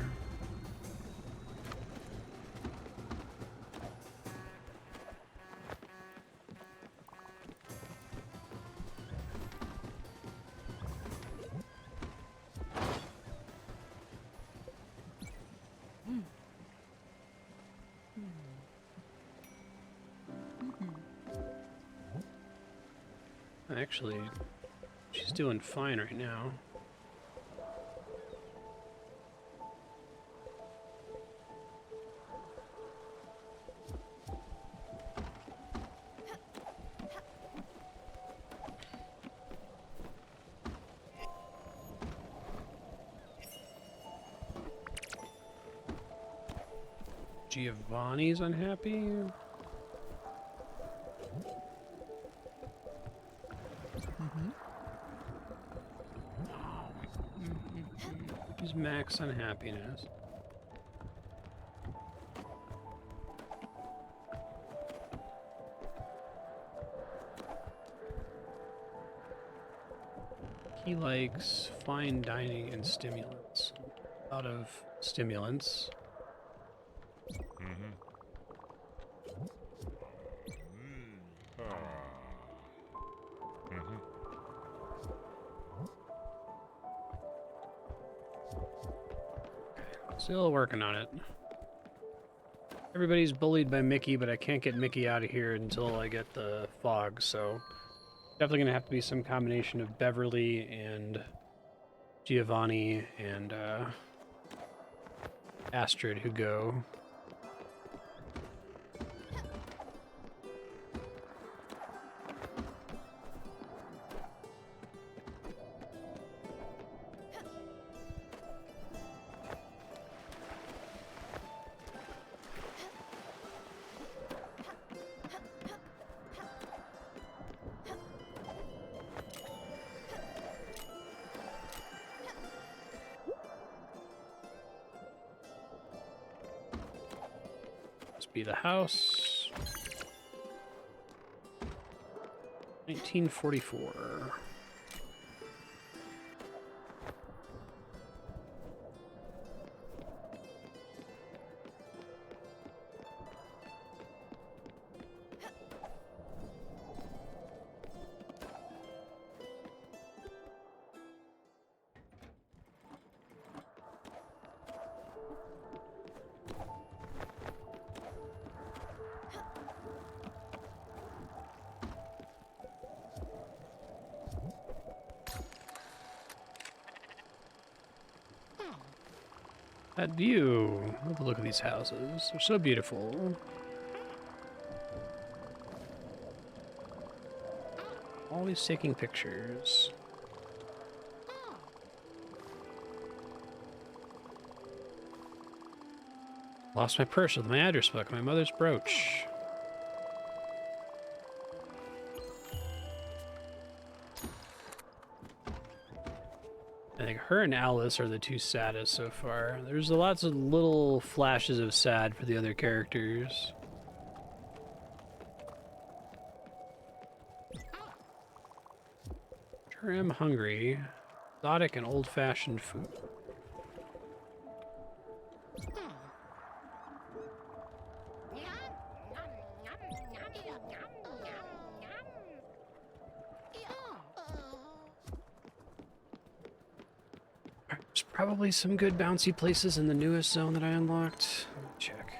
Actually, she's doing fine right now. Giovanni's unhappy? He's max unhappiness. He likes fine dining and stimulants. Out of stimulants. Still working on it. Everybody's bullied by Mickey, but I can't get Mickey out of here until I get the fog, so definitely gonna have to be some combination of Beverly and Giovanni and Astrid who go. Be the house. 1944. That view. Have a look at these houses. They're so beautiful. Always taking pictures. Lost my purse with my address book, my mother's brooch. I think her and Alice are the two saddest so far. There's lots of little flashes of sad for the other characters. Sure am hungry. Exotic and old-fashioned food. There's probably some good bouncy places in the newest zone that I unlocked. Let me check.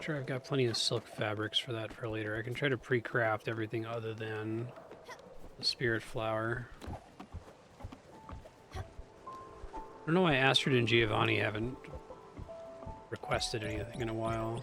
Sure, I've got plenty of silk fabrics for that for later. I can try to pre-craft everything other than the Spiritfarer. I don't know why Astrid and Giovanni haven't requested anything in a while.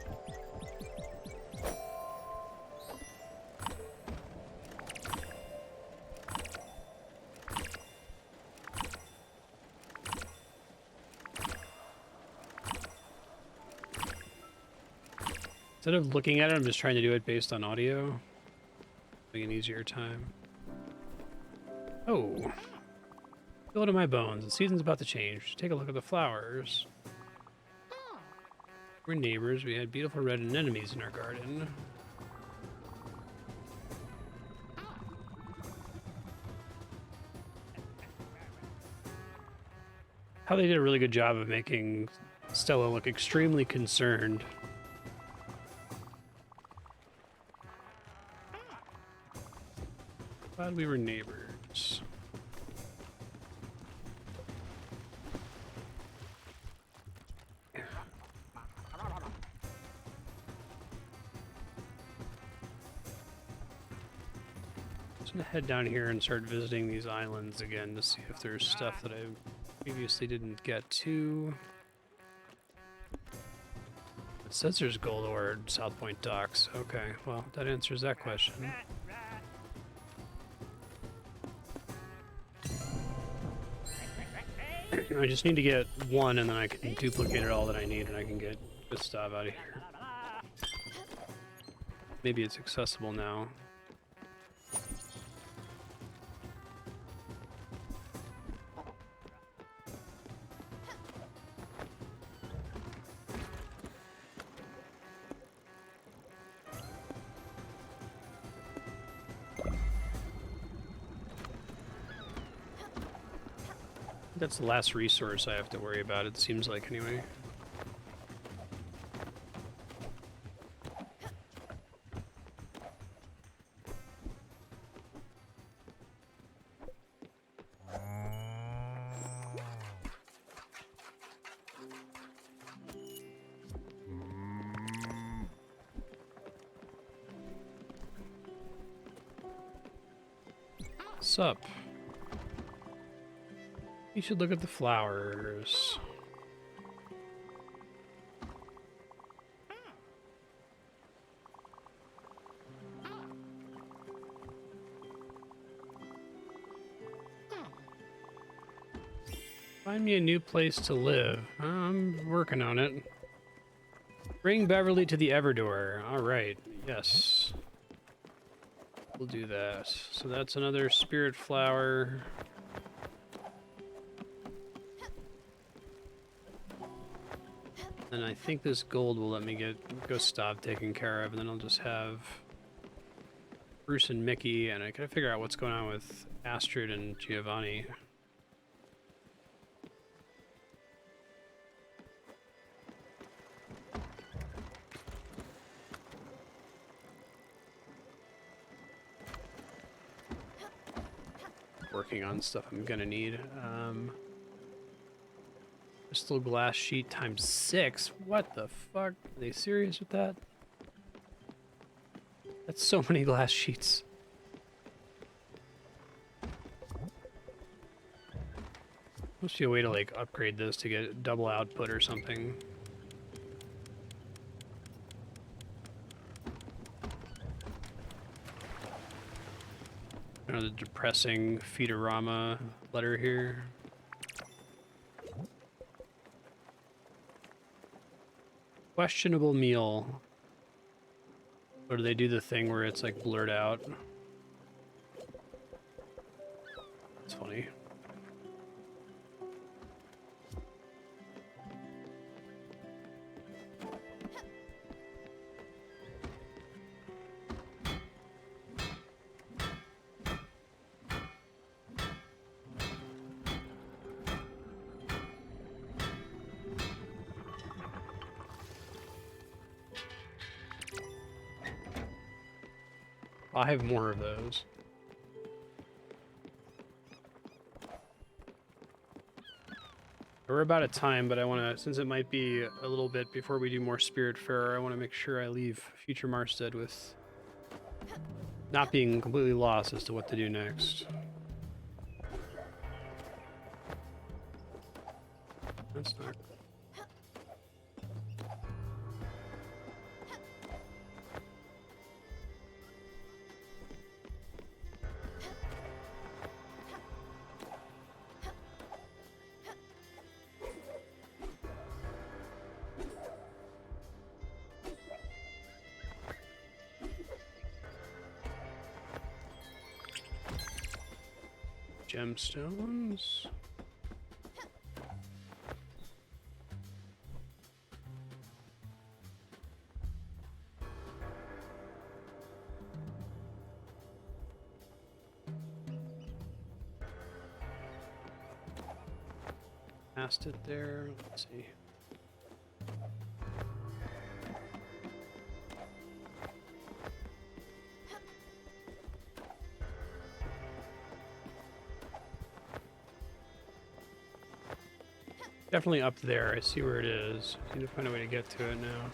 Instead of looking at it, I'm just trying to do it based on audio. Make an easier time. Oh. Feel it in my bones. The season's about to change. Take a look at the flowers. We're neighbors. We had beautiful red anemones in our garden. How they did a really good job of making Stella look extremely concerned. Glad we were neighbors. I'm gonna head down here and start visiting these islands again to see if there's stuff that I previously didn't get to. It says there's gold ore at South Point Docks. Okay, well, that answers that question. I just need to get one, and then I can duplicate it all that I need, and I can get good stuff out of here. Maybe it's accessible now. That's the last resource I have to worry about, it seems like, anyway. Sup? You should look at the flowers. Find me a new place to live. I'm working on it. Bring Beverly to the Everdor. Alright, yes. We'll do that. So that's another spirit flower. And I think this gold will let me get Gustav taken care of, and then I'll just have Bruce and Mickey, and I gotta figure out what's going on with Astrid and Giovanni. Working on stuff I'm gonna need. Crystal glass sheet times 6? What the fuck? Are they serious with that? That's so many glass sheets. Must be a way to like upgrade this to get double output or something. Another depressing Feedorama letter here. Questionable meal. Or do they do the thing where it's like blurred out? It's funny. I have more of those. We're about at time, but I want to, since it might be a little bit before we do more Spiritfarer, I want to make sure I leave future Marstead with not being completely lost as to what to do next. That's not... Gemstones. Marstead there. Let's see. Definitely up there. I see where it is. I need to find a way to get to it now.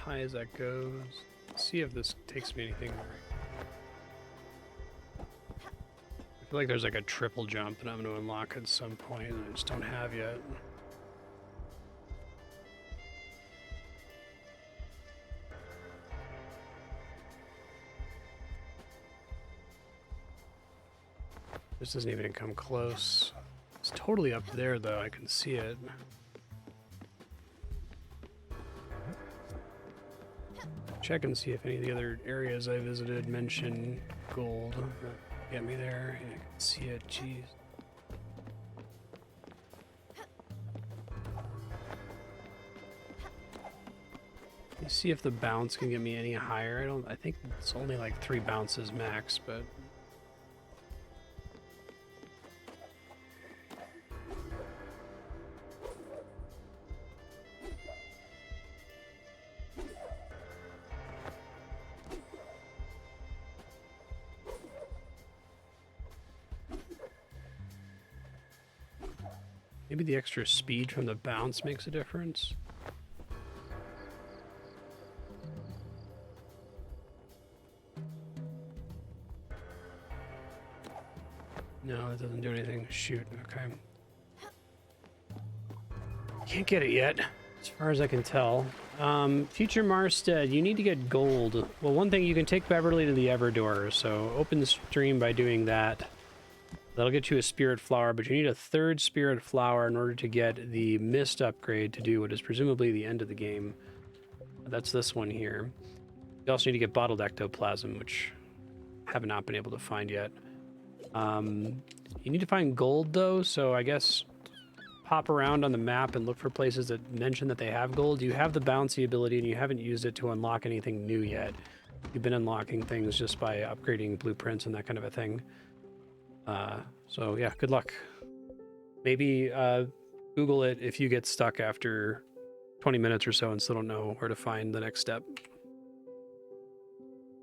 High as that goes. Let's see if this takes me anything. I feel like there's like a triple jump that I'm going to unlock at some point and I just don't have yet. This doesn't even come close. It's totally up there though, I can see it. Check and see if any of the other areas I visited mention gold. Get me there. Yeah, I can see it. Jeez. Let's see if the bounce can get me any higher. I think it's only like 3 bounces max, but maybe the extra speed from the bounce makes a difference. No, that doesn't do anything. Shoot, okay. Can't get it yet, as far as I can tell. Future Marstead, you need to get gold. Well, one thing, you can take Beverly to the Everdoor, so open the stream by doing that. That'll get you a Spirit Flower, but you need a 3rd Spirit Flower in order to get the Mist upgrade to do what is presumably the end of the game. That's this one here. You also need to get Bottled Ectoplasm, which I have not been able to find yet. You need to find gold, though, so I guess pop around on the map and look for places that mention that they have gold. You have the bouncy ability, and you haven't used it to unlock anything new yet. You've been unlocking things just by upgrading blueprints and that kind of a thing. So yeah, good luck. Maybe Google it if you get stuck after 20 minutes or so and still don't know where to find the next step.